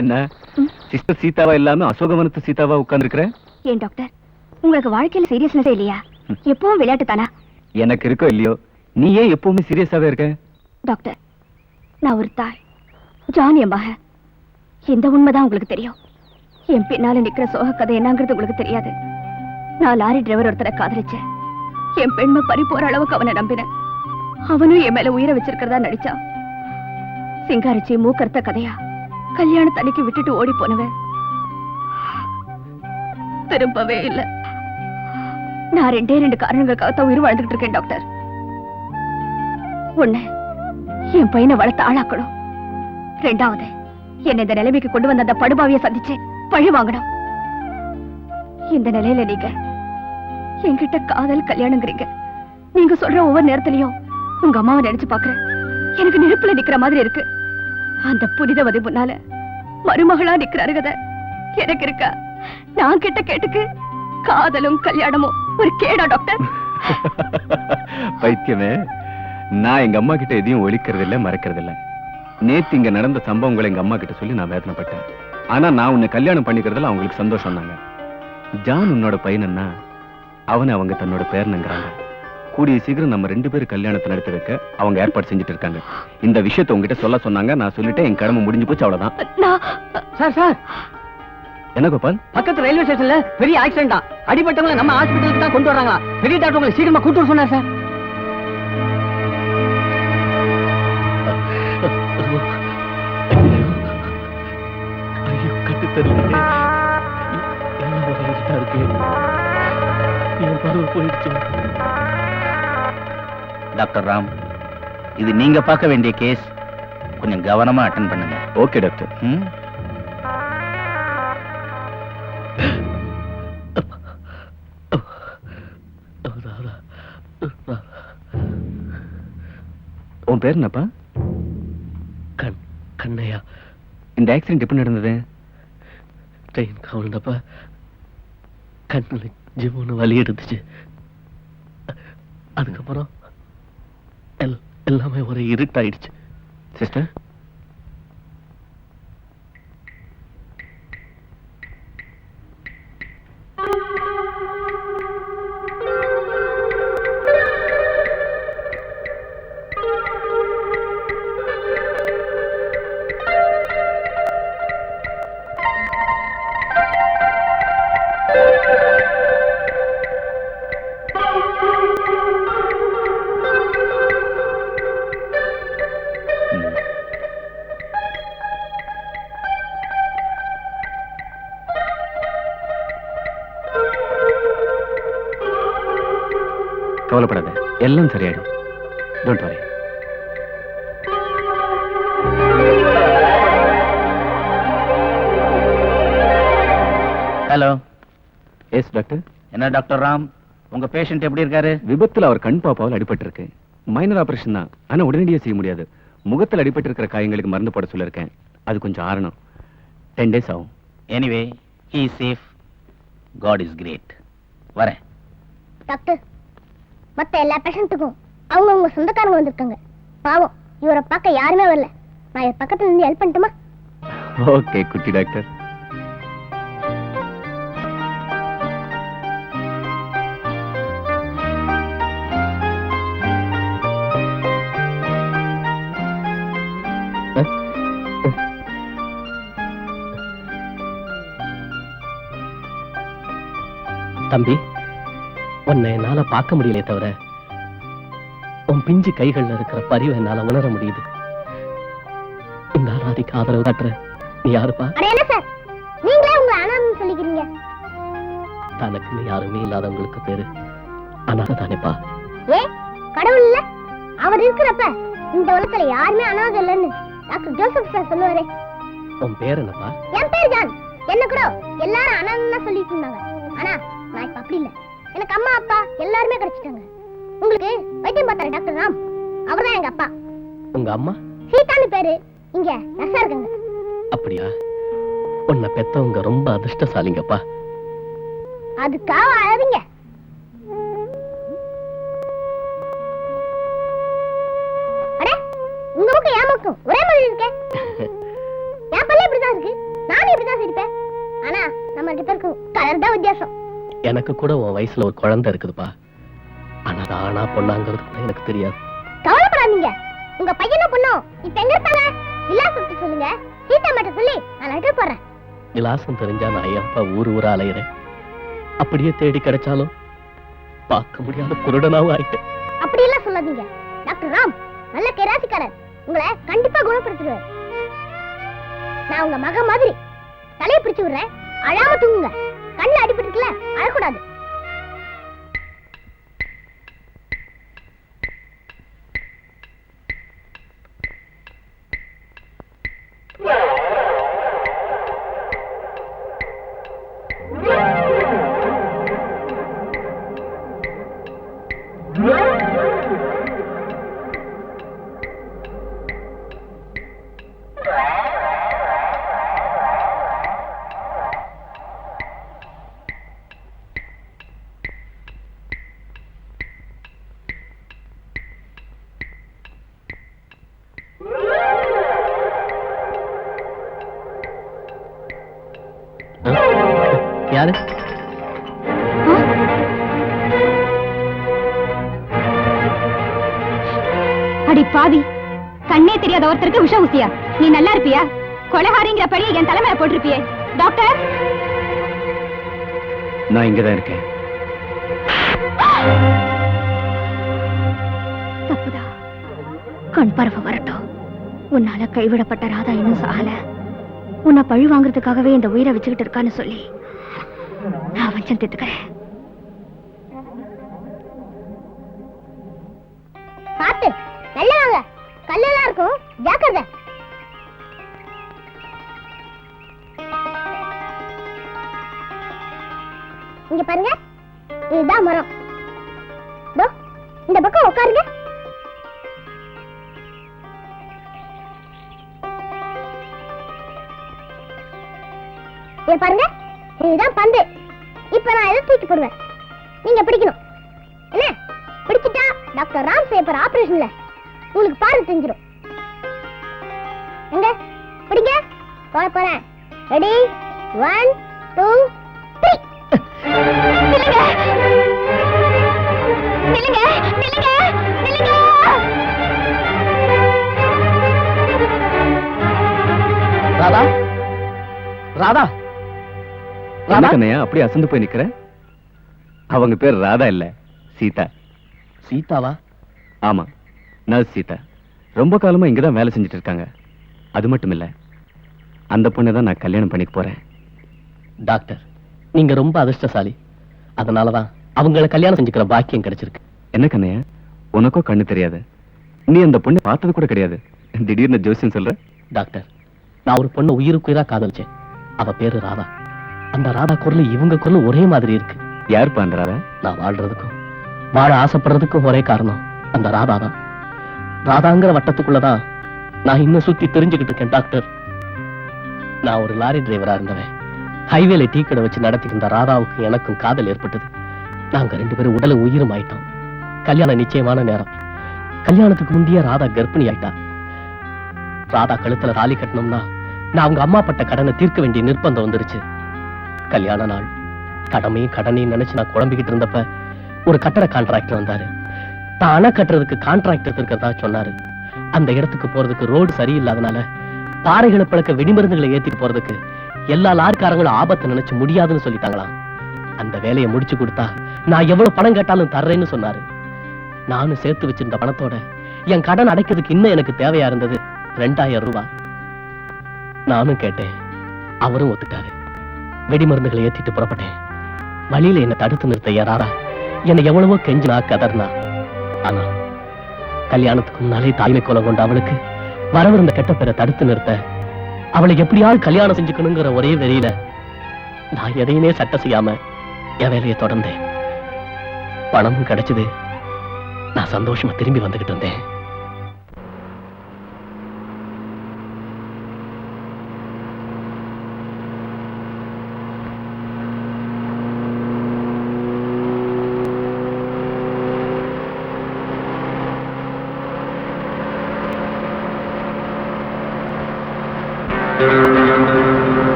என்ன சிஸ்டர் சீதாவா இல்லாம அசோகவனத்து சீதாவா உட்கார்ந்து இருக்கிற? ஏன் டாக்டர், உங்களுக்கு வாழ்க்கையில சீரியஸ்னஸே இல்லையா? எப்பவும் விளையாட்டு தானா? எனக்கு இருக்கோ இல்லையோ, நீ ஏன் எப்பவுமே சீரியஸாவே இருக்க? டாக்டர், நான் ஒரு தாய். ஜான் என் மகன். எந்த உண்மைதான் உங்களுக்கு தெரியும். என் பின்னால நிக்கிற சோக கதை என்னங்கிறது உங்களுக்கு தெரியாது. நான் லாரி டிரைவர் ஒருத்தரை காதலிச்சேன். என் பெண்மை பறி போற அளவுக்கு அவனை நம்பினேன். அவனும் என் மேல உயிரை வச்சிருக்கிறதா நடிச்சான். சிங்காரிச்சி மூக்கர்த்த கதையா கல்யாணத்தன்னைக்கு விட்டுட்டு ஓடி போனவன் திரும்பவே இல்ல. நான் 2 காரணங்களுக்காகத்தான் உயிர் வாழ்ந்துகிட்டு இருக்கேன் டாக்டர். ஒண்ணு, என் பையனை வளர்த்து ஆளாக்கணும். 2வது, என்னை இந்த நிலைமைக்கு கொண்டு வந்த அந்த படுபாவிய சந்திச்சு பழி வாங்கணும். இந்த நிலையில நீங்க என்கிட்ட காதல் கல்யாணங்கிறீங்க. நீங்க சொல்ற ஒவ்வொரு நேரத்திலையும் உங்க அம்மாவை நினைச்சு பாக்குறேன். எனக்கு நெருப்புல நிக்கிற மாதிரி இருக்கு. அந்த புனிதவதி முன்னால மருமகளா நிக்கிற அருகதை எனக்கு இருக்கா? நான் கிட்ட கேட்டுக்கு காதலும் கல்யாணமும் ஒரு கேடா டாக்டர்? பைத்தியமே, நான் எங்க அம்மா கிட்ட எதையும் ஒழிக்கிறது இல்ல, மறைக்கிறது இல்ல. நேத்து இங்க நடந்த சம்பவங்களை எங்க அம்மா கிட்ட சொல்லி நான் வேதனைப்பட்டேன். ஆனா நான் உன்னை கல்யாணம் பண்ணிக்கிறதுல அவங்களுக்கு சந்தோஷம் தாங்க. ஜான் உன்னோட பையனா, அவனை அவங்க தன்னோட பேரனுங்கிறாங்க. கூடிய சீக்கிரம் நம்ம 2 பேரும் கல்யாணத்தை நடத்தி வைக்க அவங்க ஏற்பாடு செஞ்சுட்டு இருக்காங்க. இந்த விஷயத்தை உங்ககிட்ட சொல்ல சொன்னாங்க. நான் சொல்லிட்டேன், என் கடமை முடிஞ்சு போச்சு, அவ்வளவுதான். சார் என்ன கோபால்? பக்கத்து ரயில்வே ஸ்டேஷன்ல பெரிய ஆக்சிடென்ட். அடிபட்டவங்களை நம்ம ஹாஸ்பிடலுக்கு தான் கொண்டு வராங்க. பெரிய டாக்டர் உங்களை சீக்கிரமா கூட்டு வர சொன்னார் சார். டாக்டர் ராம், இது நீங்க பார்க்க வேண்டிய கேஸ். கொஞ்சம் கவனமா அட்டெண்ட் பண்ணுங்க. Okay doctor. உன் பேர் என்னப்பா? கண்ணையா. இந்த ஆக்சிடென்ட் எப்படி நடந்தது? ட்ரெயின் கவுண்டப்ப கண்ணில் ஜிம்முன்னு வலி எடுத்துச்சு. அதுக்கப்புறம் எல்லாமே ஒரே இருட்டாயிடுச்சு. சிஸ்டர், கவலைப்படாத, எல்லாம் சரியாயிடும். Don't worry. Hello. Yes doctor. என்ன டாக்டர் ராம், உங்க பேஷண்ட் எப்படி இருக்காரு? விபத்துல அவர் கண் பாப்பாவில் அடிபட்டு இருக்கு. மைனர் ஆபரேஷன் தான், ஆனா உடனடியாக செய்ய முடியாது. முகத்தில் அடிபட்டு இருக்கிற காயங்களுக்கு மருந்து போட சொல்லிருக்கேன். அது கொஞ்சம் ஆறணும். 10 days ஆகும். Anyway, he is safe. God is great. வரேன். டாக்டர், மத்த எல்லா பேஷண்ட்டுக்கும் அவங்க சொந்தக்காரங்க வந்திருக்காங்க. பாவம், இவரை பார்க்க யாருமே வரல. நான் இவர் பக்கத்துல இருந்து ஹெல்ப் பண்ணட்டுமா? ஓகே குட்டி டாக்டர். தம்பி, உன்னை என்னால பார்க்க முடியலையே தவிர உன் பிஞ்சு கைகள்ல இருக்கிற பரிவை என்னால உணர முடியுது. இந்த அனாதைக்கு ஆதரவு காட்டுற நீ யாருப்பா? என்ன சார், நீங்களே உங்களை அனாதைன்னு சொல்லிக்கிறீங்க. தனக்குன்னு யாருமே இல்லாதவங்களுக்கு பேரு அனாதை தானேப்பா. ஏ கடவுள் இல்ல, அவர் இருக்கிறப்ப இந்த உலகத்துல யாருமே அனாதை இல்லைன்னு டாக்டர் ஜோசப் சார் சொல்லுவாரே. உன் பேர் என்னப்பா? என் பேர் ஜான். என்ன கூட எல்லாரும் அனாதைன்னு சொல்லிட்டு இருந்தாங்க. ஆனா நான் இப்ப அப்படி இல்ல. எனக்கு அம்மா அப்பா எல்லாருமே கிடைச்சிட்டாங்க. உங்களுக்கு வைத்தியம் பார்த்தாரு டாக்டர் ராம், அவர்தான் எங்க அப்பா. உங்க அம்மா? சீதான்னு பேரு, இங்க நர்ஸா இருக்காங்க. அப்படியா? உன்னை பெத்தவங்க ரொம்ப அதிர்ஷ்டசாலிங்கப்பா. அதுக்காக அழாதீங்க. அட, உங்க மூக்கு என் மூக்கும் ஒரே மாதிரி இருக்கே. என் பல்ல இப்படிதான் இருக்கு, நானும் இப்படிதான் சிரிப்பேன். ஆனா நம்ம 2 பேருக்கும் கலர் தான் வித்தியாசம். எனக்கு கூட உன் வயசுல ஒரு குழந்தை இருக்குதுப்பா. ஆனா அது ஆனா பொண்ணாங்கிறது கூட எனக்கு தெரியாது. கவலைப்படாதீங்க, உங்க பையனும் பொண்ணும் இப்ப எங்க இருக்காங்க? விலாசத்தை சொல்லுங்க, சீதா மட்டும் சொல்லி நான் லெட்டர் போடுறேன். விலாசம் தெரிஞ்சா நான் எப்ப ஊரா அலையிறேன். அப்படியே தேடி கிடைச்சாலும் பார்க்க முடியாத குருடனாவும் ஆயிட்டேன். அப்படி எல்லாம் சொல்லாதீங்க. டாக்டர் ராம் நல்ல கேராசிக்காரர், உங்களை கண்டிப்பா குணப்படுத்திடுவார். நான் உங்க மக மாதிரி தலையை பிடிச்சு விடுறேன், அழாம தூங்குங்க. கண்ணுல அடிபட்டுருக்குல, அழக்கூடாது. யாரு? அடி பாவி, கண்ணே தெரியாத ஒருத்தருக்கு விஷ ஊசியா? நீ நல்லா இருப்பியா? கொலைகாரிங்கிற பழியை என் தலைமையில போட்டிருப்பியே. டாக்டர், நான் இங்கதான் இருக்கேன். தப்புதா. கண் பார்வை வரட்டும். உன்னால கைவிடப்பட்ட ராதா இன்னும் சாகல. உன்னை பழி வாங்குறதுக்காகவே இந்த உயிரை வச்சுக்கிட்டு இருக்கான்னு சொல்லி நான் வஞ்சம் தீர்த்துக்கிறேன். பாத்து நல்ல வாங்க, கல்லெல்லாம் இருக்கும், ஜாக்கிரதை. இங்க பாருங்க, இதுதான் மரம். இந்த பக்கம் உட்காருங்க. பாருங்க, இதுதான் பந்து. இப்ப நான் இதை தூக்கி போடுவேன், நீங்க பிடிக்கணும். என்ன பிடிச்சிட்டா டாக்டர் ராம் சேப்பர் ஆபரேஷன்ல உங்களுக்கு பார்வை தெரிஞ்சிடும். எங்க பிடிங்க, போறேன். ரெடி, 1 2 3. நில்லுங்க, நில்லுங்க, நில்லுங்க. ராதா, ராதா, என்ன கண்ணையா அப்படி அசந்து போய் நிக்கிற? அவங்க பேர் ராதா இல்ல, சீதா. சீதாவா? ஆமா, நர்ஸ் சீதா. ரொம்ப காலமா இங்கதான் வேலை செஞ்சுட்டு இருக்காங்க. அது மட்டும் இல்ல, அந்த பொண்ணை தான் நான் கல்யாணம் பண்ணிக்க போறேன். டாக்டர், நீங்க ரொம்ப அதிர்ஷ்டசாலி. அதனாலதான் அவங்கள கல்யாணம் செஞ்சுக்கிற பாக்கியம் கிடைச்சிருக்கு. என்ன கண்ணையா, உனக்கும் கண்ணு தெரியாது? நீ அந்த பொண்ணை பார்த்தது கூட கிடையாது, திடீர்னு ஜோசியம் சொல்ற? டாக்டர், நான் ஒரு பொண்ணை உயிருக்குயிரா காதலிச்சேன். அவ பேரு ராதா. அந்த ராதா குரல் இவங்க குரல் ஒரே மாதிரி இருக்கு. யார் பண்றாரா? நான் வாழ்றதுக்கும் வாழ ஆசைப்படுறதுக்கும் ஒரே காரணம் அந்த ராதா தான். ராதாங்கிற வட்டத்துக்குள்ளதான் நான் இன்னும் சுத்தி தெரிஞ்சுக்கிட்டு இருக்கேன். டாக்டர், நான் ஒரு லாரி டிரைவரா இருந்தவன். ஹைவேல டீ கடை வச்சு நடத்தி இருந்த ராதாவுக்கு எனக்கும் காதல் ஏற்பட்டது. நாங்க 2 பேரும் உடலும் உயிரும் ஆயிட்டோம். கல்யாணம் நிச்சயமான நேரம். கல்யாணத்துக்கு முந்தைய ராதா கர்ப்பிணி ஆயிட்டா. ராதா கழுத்துல தாலி கட்டணும்னா நான் அவங்க அம்மா பட்ட கடனை தீர்க்க வேண்டிய நிர்பந்தம் வந்துருச்சு. கல்யாண நாள் கடனையும் நினைச்சு நான் குழம்பிக்கிட்டு இருந்தப்ப ஒரு கட்டட கான்ட்ராக்டர் வந்தாரு. தான் அணை கட்டுறதுக்கு கான்ட்ராக்டர் இருக்கிறதா சொன்னாரு. அந்த இடத்துக்கு போறதுக்கு ரோடு சரியில்லாதனால பாறைகளை பிளக்க வெடிமருந்துகளை ஏத்திட்டு போறதுக்கு எல்லா லாரிக்காரங்களும் ஆபத்தை நினைச்சு முடியாதுன்னு சொல்லிட்டாங்களாம். அந்த வேலையை முடிச்சு கொடுத்தா நான் எவ்வளவு பணம் கேட்டாலும் தர்றேன்னு சொன்னாரு. நானும் சேர்த்து வச்சிருந்த பணத்தோட என் கடன் அடைக்கிறதுக்கு இன்னும் எனக்கு தேவையா இருந்தது 2000 ரூபாய். நானும் கேட்டேன், அவரும் ஒத்துட்டாரு. வெடிமருந்துகளை ஏத்திட்டு புறப்பட்டேன். வழியில என்ன தடுத்து நிறுத்த யாரா என்னை எவ்வளவோ கெஞ்சினா கதர்னா. ஆனா கல்யாணத்துக்கு முன்னாலே தாய்மை கோலம் கொண்ட அவளுக்கு வரவிருந்த கெட்ட பேரை தடுத்து நிறுத்த, அவளை எப்படியாவது கல்யாணம் செஞ்சுக்கணுங்கிற ஒரே வெறியில நான் எதையுமே சட்டை செய்யாம என் வேலையை தொடர்ந்தேன். பணமும் கிடைச்சது. நான் சந்தோஷமா திரும்பி வந்துகிட்டு இருந்தேன்.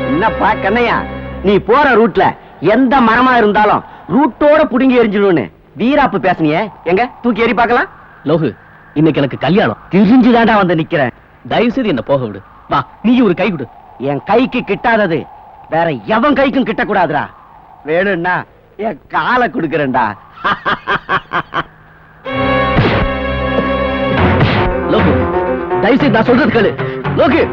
என்னப்பா கண்ணையா, நீ போற ரூட்ல எந்த மரமா இருந்தாலும் ரூட்டோட புடுங்கி எரிஞ்சிடுன்னு வீராப்பு பேசுனியே, எங்க தூக்கி எறி பார்க்கலாம். லோகு, இன்னைக்கு எனக்கு கல்யாணம். தெரிஞ்சுதாண்டா வந்து நிக்கிறேன். தயவு செய்து என்ன போக விடு. வா, நீ ஒரு கை கொடு. என் கைக்கு கிட்டாதது வேற எவன் கைக்கும் கிட்ட கூடாதுடா. வேணும்னா என் காலை கொடுக்கறேன்டா. லோகு, தயவு செய்து நான் சொல்றது கேளு. லோகு,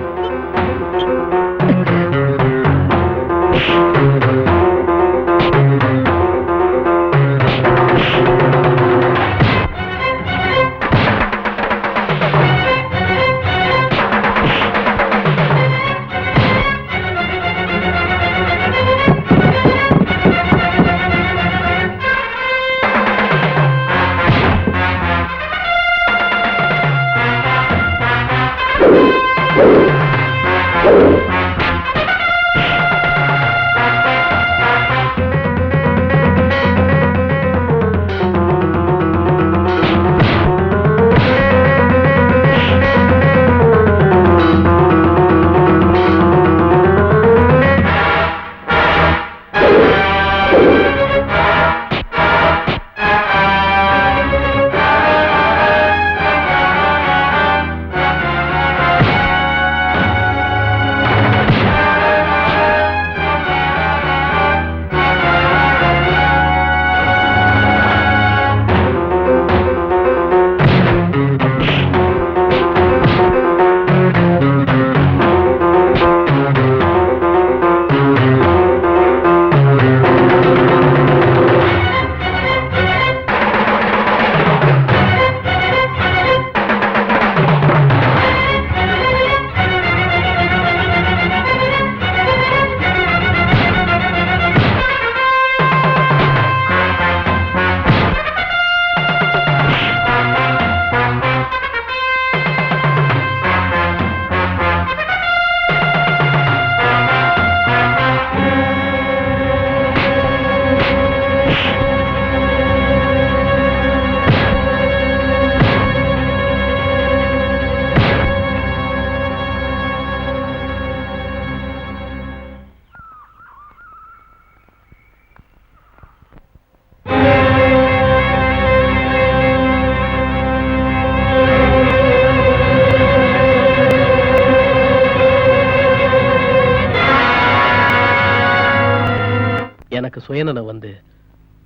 எனக்கு சுயநலம் வந்து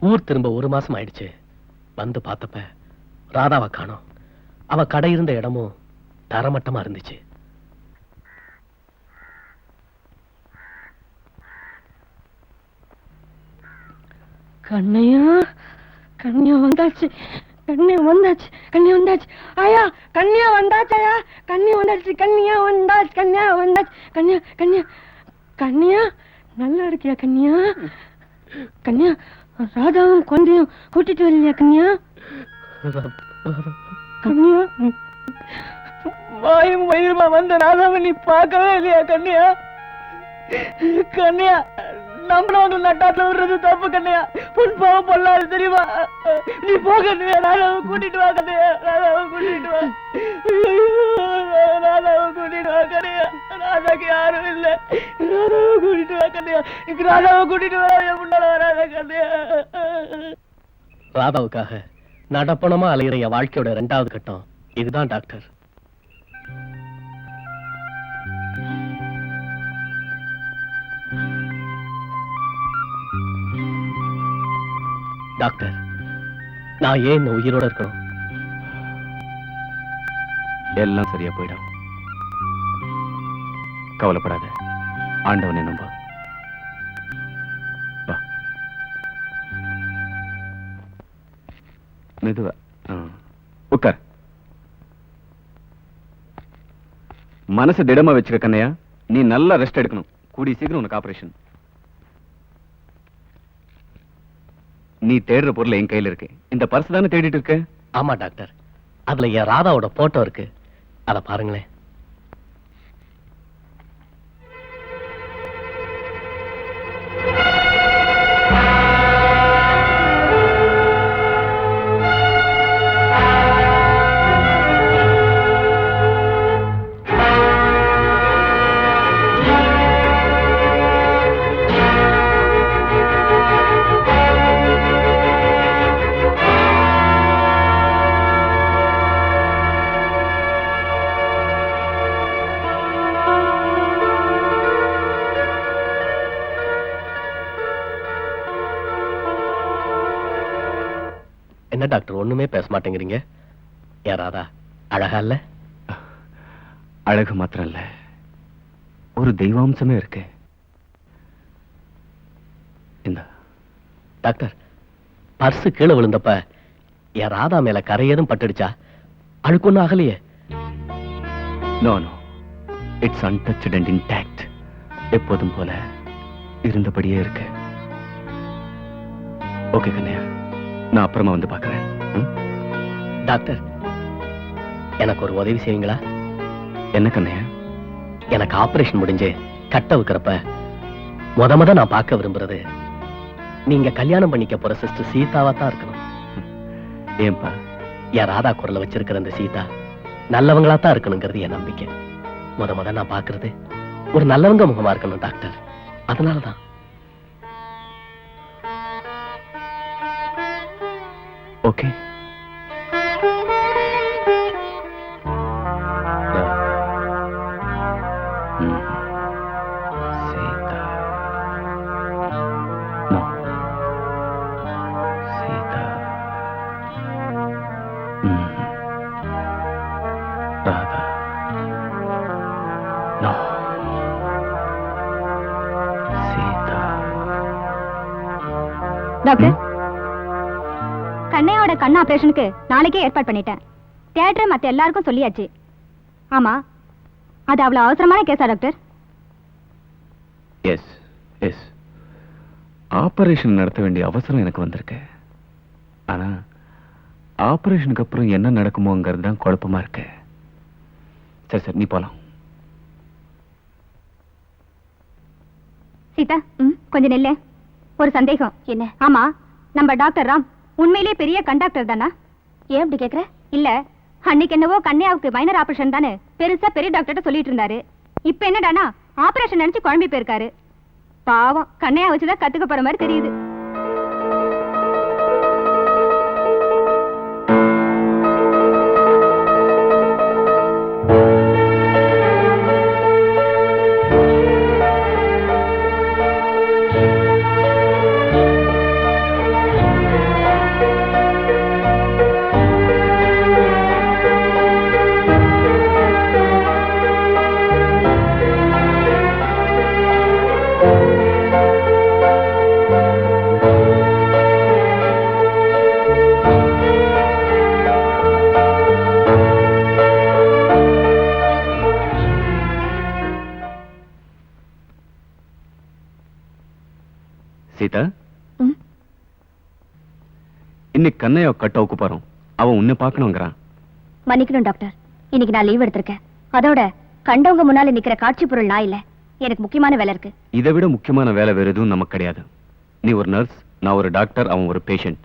ஊர் திரும்ப 1 மாசம் ஆயிடுச்சு. வந்து பார்த்தப்ப ராதாவை காணோம். அவ கடை இருந்த இடமும் தரமட்டமா இருந்துச்சு. கண்ணையா, கண்ணியா வந்தாச்சு, கண்ணியா வந்தாச்சு, கண்ணியா வந்தாச்சு. ஆயா, கண்ணியா வந்தாச்சு. ஆயா, கண்ணியா வந்தாச்சு, கண்ணியா வந்தாச்சு, கண்ணியா வந்தாச்சு. கண்ணியா, கண்ணியா, கண்ணியா, நல்லா இருக்கியா கண்ணியா? கண்ணியா, ராதாவும் குழந்தையும் கூட்டிட்டு வரலையா கண்ணியா? கண்ணியா, வாயும் வயிறுமா வந்த ராதாவை நீ பார்க்கவே இல்லையா கண்ணியா? கண்ணியா, நம்மள நட்டாத்துல விடுறது தப்பு கண்ணியா. பொன் பாவம் பொல்லாது தெரியுமா? நீ போ கண்ணியா, ராதாவை கூட்டிட்டு வா கண்ணியா, ராதாவை கூட்டிட்டு வா, ராதாவை கூட்டிட்டு வா கண்ணியா. ராதாக்கு யாரும் இல்ல, ராதாவை கூட்டிட்டு வா கண்ணியா. ராதாவை கூட்டிட்டு வா, என் முன்னால வராத கண்ணியா. ராதாவுக்காக நடப்பணமா அலையிற என் வாழ்க்கையோட 2வது கட்டம் இதுதான் டாக்டர். டாக்டர், நான் ஏன் இந்த உயிரோட இருக்கணும்? எல்லாம் சரியா போயிடும். கவலைப்படாத, ஆண்டவனை நம்ப. வா, மெதுவா உட்கார். மனசை திடமா வச்சுக்க கண்ணையா. நீ நல்லா ரெஸ்ட் எடுக்கணும். கூடி சீக்கிரம் உனக்கு ஆபரேஷன். நீ தேடுற பொருள் என் கையில இருக்கு. இந்த பர்ஸ் தானே தேடிட்டு இருக்க? ஆமா டாக்டர், அதுல என் ராதாவோட போட்டோ இருக்கு. அத பாருங்களேன். என்ன டாக்டர் ஒண்ணுமே பேச மாட்டேங்கிறீங்க? யாராதா அழகா இல்ல? அழகு மாத்திரம் இல்ல, ஒரு தெய்வாம்சமே இருக்கு. இந்த டாக்டர், பர்ஸ் கீழே விழுந்தப்ப என் ராதா மேல கரையேதும் பட்டுடுச்சா? அழுக்குன்னு ஆகலையே. No no, it's untouched and intact. எப்போதும் போல இருந்தபடியே இருக்கு. ஓகே கண்ணையா, நான் அப்புறமா வந்து பார்க்கறேன். டாக்டர், எனக்கு ஒரு உதவி செய்வீங்களா? என்ன கண்ணையா? எனக்கு ஆபரேஷன் முடிஞ்சு கட்ட வைக்கிறப்ப முத நான் பார்க்க விரும்புறது நீங்க கல்யாணம் பண்ணிக்க போற சிஸ்டர் சீதாவா தான் இருக்கணும். ஏன்பா? என் ராதா குரலை வச்சிருக்கிற அந்த சீதா நல்லவங்களா தான் இருக்கணுங்கிறது என் நம்பிக்கை. முத நான் பார்க்கறது ஒரு நல்லவங்க முகமா இருக்கணும் டாக்டர். அதனாலதான். Okay. Sita. No. Sita. Radha. No. Sita. Doctor, கண்ணையோட கண் ஆபரேஷனுக்கு நாளைக்கே ஏற்பாடு பண்ணிட்டேன். தியேட்டர் மத்த எல்லாருக்கும் சொல்லியாச்சு. ஆமா, அது அவ்வளவு அவசரமான கேஸா டாக்டர்? எஸ் எஸ், ஆபரேஷன் நடத்த வேண்டிய அவசரம் எனக்கு வந்திருக்கு. ஆனா ஆபரேஷனுக்கு அப்புறம் என்ன நடக்குமோங்கிறது தான் குழப்பமா இருக்கு. சரி சரி, நீ போலாம். சீதா, கொஞ்சம் நில்லு. ஒரு சந்தேகம். என்ன? ஆமா, நம்ம டாக்டர் ராம் உண்மையிலேயே பெரிய கண்டாக்டர் தானா? ஏன் அப்படி கேக்குற? இல்ல, அன்னைக்கு என்னவோ கன்னியாவுக்கு மைனர் ஆபரேஷன் தானே பெருசா பெரிய டாக்டர்கிட்ட சொல்லிட்டு இருந்தாரு. இப்ப என்னடானா ஆபரேஷன் நினைச்சு குழம்பி போயிருக்காரு. பாவம், கண்ணையா வச்சுதான் கத்துக்க போற மாதிரி தெரியுது. சீதா, இன்னைக்கு கண்ணையா கட்டவுக்கு போறோம். அவன் உன்னை பார்க்கணுங்கிறான். மன்னிக்கணும் டாக்டர், இன்னைக்கு நான் லீவ் எடுத்திருக்கேன். அதோட கண்டவங்க முன்னால நிக்கிற காட்சி பொருள் நான் இல்ல. எனக்கு முக்கியமான வேலை இருக்கு. இதை விட முக்கியமான வேலை வேற எதுவும் நமக்கு கிடையாது. நீ ஒரு நர்ஸ், நான் ஒரு டாக்டர், அவன் ஒரு பேஷண்ட்.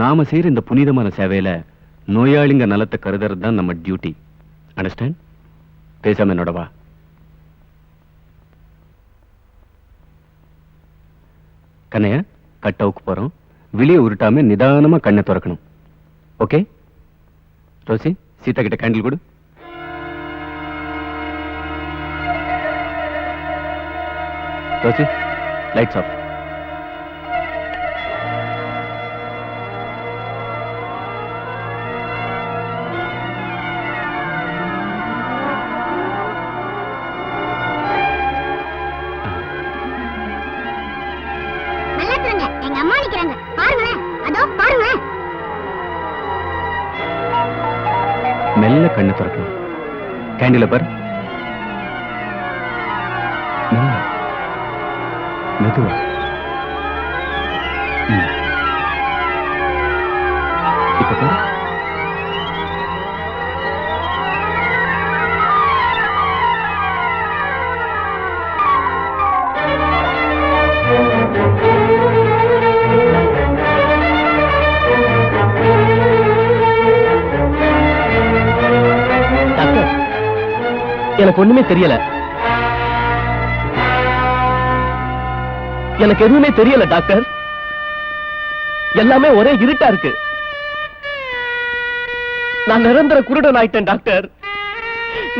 நாம செய்யற இந்த புனிதமான சேவையில நோயாளிங்க நலத்தை கருதுறது தான் நம்ம டியூட்டி. அண்டர்ஸ்டாண்ட்? பேசாம என்னோட வா. கண்ணையா, கட்டவுக்கு போறோம். வெளியே உருட்டாம நிதானமா கண்ணை திறக்கணும். ஓகே? ரோசி, சீதா கிட்ட கேண்டில் கொடு. Rosie, lights off. நல்லா சொல்லுங்க, எங்க அம்மா நிக்கிறாங்க பாருங்களேன். அதோ பாருங்களேன். மெல்ல கண்ணை திறக்கணும். கேண்டில பார். மெல்ல, மெதுவா. இப்ப பாரு. டாக்டர், எனக்கு ஒண்ணுமே தெரியல. எனக்கு எதுவுமே தெரியல டாக்டர். எல்லாமே ஒரே இருட்டா இருக்கு. நான் நிரந்தர குருடன் ஆயிட்டேன் டாக்டர்.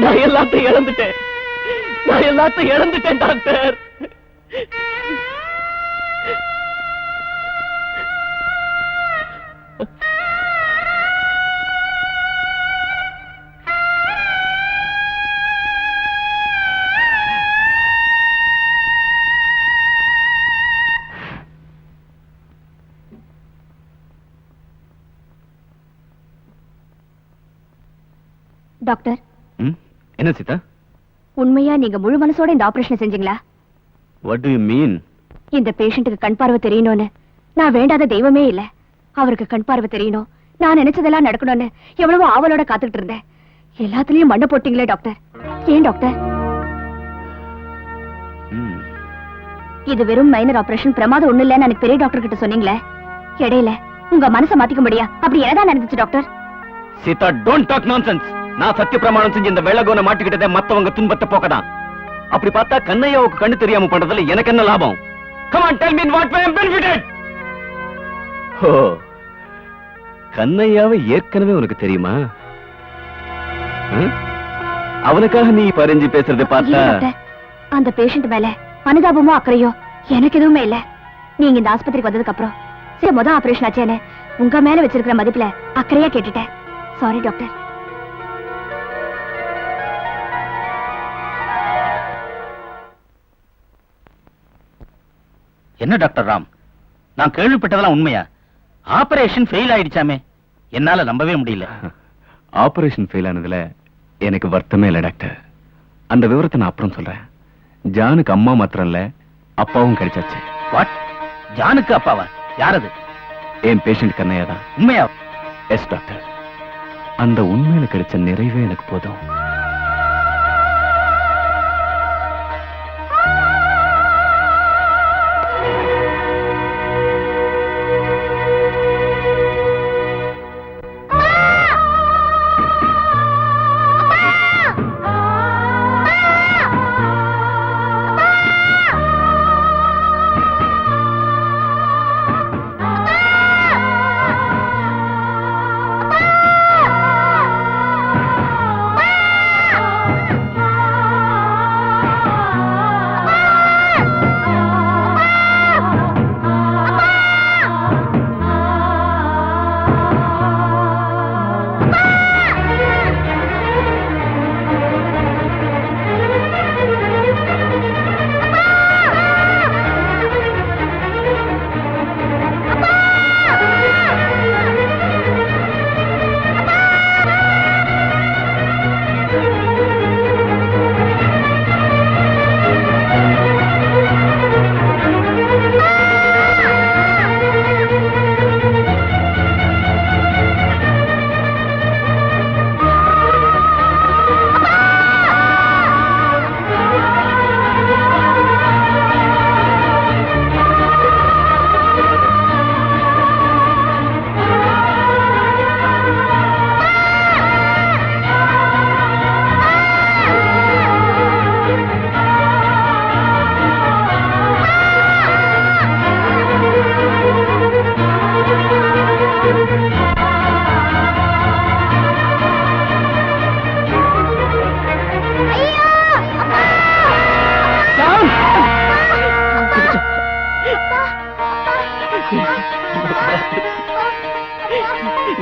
நான் எல்லாத்தையும் இழந்துட்டேன். நான் எல்லாத்தையும் இழந்துட்டேன் டாக்டர். டாக்டர், என்ன சீதா? உண்மையா நீங்க முழு மனசோட இந்த ஆபரேஷன் செஞ்சீங்களா? What to you mean? இந்த பேஷண்ட்டுக்கு கண் பார்வை தெரியணும்னு நான் வேண்டாத தெய்வமே இல்ல. அவருக்கு கண் பார்வை தெரியணும், நான் நினைச்சதெல்லாம் நடக்கணும்னு எவ்வளவோ ஆவலோட காத்துக்கிட்டு இருந்தேன். எல்லாத்துலயும் மண்ணை போட்டீங்களே டாக்டர். ஏன் டாக்டர்? இது வெறும் மைனர் ஆபரேஷன், பிரமாதம் ஒண்ணு இல்லன்னு எனக்கு பெரிய டாக்டர் கிட்ட சொன்னீங்களே. இடையில உங்க மனசை மாத்திக்க முடியா? அப்படி என்னதான் நடந்துச்சு doctor? Sita, don't talk nonsense. நான் சத்திய பிரமாணம் செஞ்சு இந்த வெள்ளகோனை மாட்டிக்கிட்டதே மத்தவங்க துன்பத்தை போக்கதான். அப்படி பார்த்தா கண்ணையாவுக்கு கண்ணு தெரியாம பண்றதுல எனக்கு என்ன லாபம்? Come on, tell me what I am benefited. ஓ, கண்ணையாவை ஏற்கனவே உனக்கு தெரியுமா? அவனுக்காக நீ பறிஞ்சு பேசுறதை பார்த்தா அந்த பேஷண்ட் மேல அனுதாபமோ அக்கறையோ எனக்கு எதுவுமே இல்ல. நீங்க இந்த ஆஸ்பத்திரிக்கு வந்ததுக்கு அப்புறம் சரி முதல் ஆபரேஷன் ஆச்சேன்னு உங்க மேல வச்சிருக்கிற மதிப்புல அக்கறையா கேட்டுட்டேன். Sorry doctor. என்ன டாக்டர் ராம், நான் கேள்விப்பட்டதெல்லாம் உண்மையா? ஆபரேஷன் ஃபெயில் ஆயிடுச்சாமே, என்னால நம்பவே முடியல. ஆபரேஷன் ஃபெயில் ஆனதுல எனக்கு வருத்தமே இல்ல டாக்டர். அந்த விவரத்தை நான் அப்புறம் சொல்றேன். ஜானுக்கு அம்மா மாத்திரம் இல்ல, அப்பாவும் கிடைச்சாச்சு. வாட்? ஜானுக்கு அப்பாவா? யாரது? என் பேஷண்ட் கண்ணையா தான். உண்மையா? Yes doctor. அந்த உண்மையில கிடைச்ச நிறைவே எனக்கு போதும்.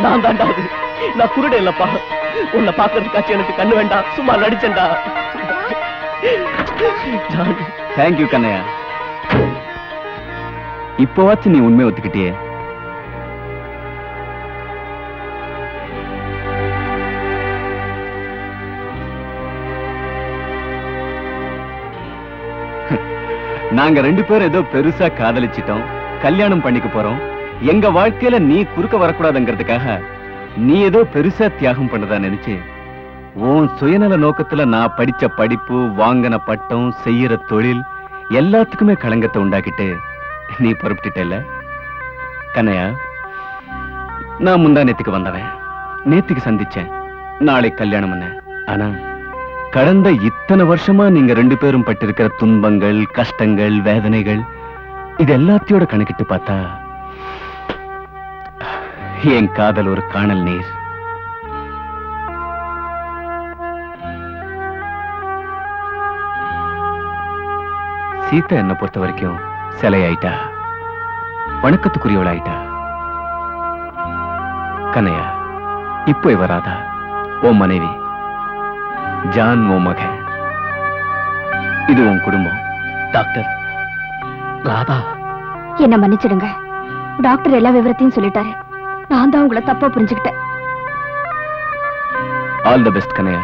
நான் தாண்டா அது. நான் குருடே இல்லப்பா. உன்னை பாக்குறதுக்காச்சும் எனக்கு கண்ணு வேண்டாம், சும்மா நடிச்சேன்டா. தேங்க்யூ கண்ணையா. இப்போவாச்சும் நீ உண்மை ஒத்துக்கிட்டியே. நாங்க 2 பேரும் ஏதோ பெருசா காதலிச்சிட்டோம், கல்யாணம் பண்ணிக்க போறோம். எங்க வாழ்க்கையில நீ குறுக்க வரக்கூடாதுங்கிறதுக்காக நீ ஏதோ பெருசா தியாகம் பண்ணதா நினைச்சு உன் சுயநல நோக்கத்துல நான் படிச்ச படிப்பு, வாங்கின பட்டம், செய்யற தொழில் எல்லாத்துக்குமே களங்கத்தை உண்டாக்கிட்டு நீ புறப்பட்டுட்டல. கண்ணையா, நான் முந்தா நேத்துக்கு வந்தவன், நேத்துக்கு சந்திச்சேன், நாளை கல்யாணம் பண்ண. ஆனா கடந்த இத்தனை வருஷமா நீங்க 2 பேரும் பட்டிருக்கிற துன்பங்கள், கஷ்டங்கள், வேதனைகள் இது எல்லாத்தையோட கணக்கிட்டு பார்த்தா என் காதல் ஒரு காணல் நீர். சீதா என்ன பொறுத்த வரைக்கும் சிலையாயிட்டா, வணக்கத்துக்குரியவளாயிட்டா. கண்ணையா, இப்போ இவராதா உன் மனைவி, ஜான் உன் மகன், இது உன் குடும்பம். டாக்டர், ராதா என்ன மன்னிச்சிடுங்க. டாக்டர் எல்லா விவரத்தையும் சொல்லிட்டாரு. நான் தான் உங்களை தப்பா புரிஞ்சுக்கிட்டேன். All the best கனையா.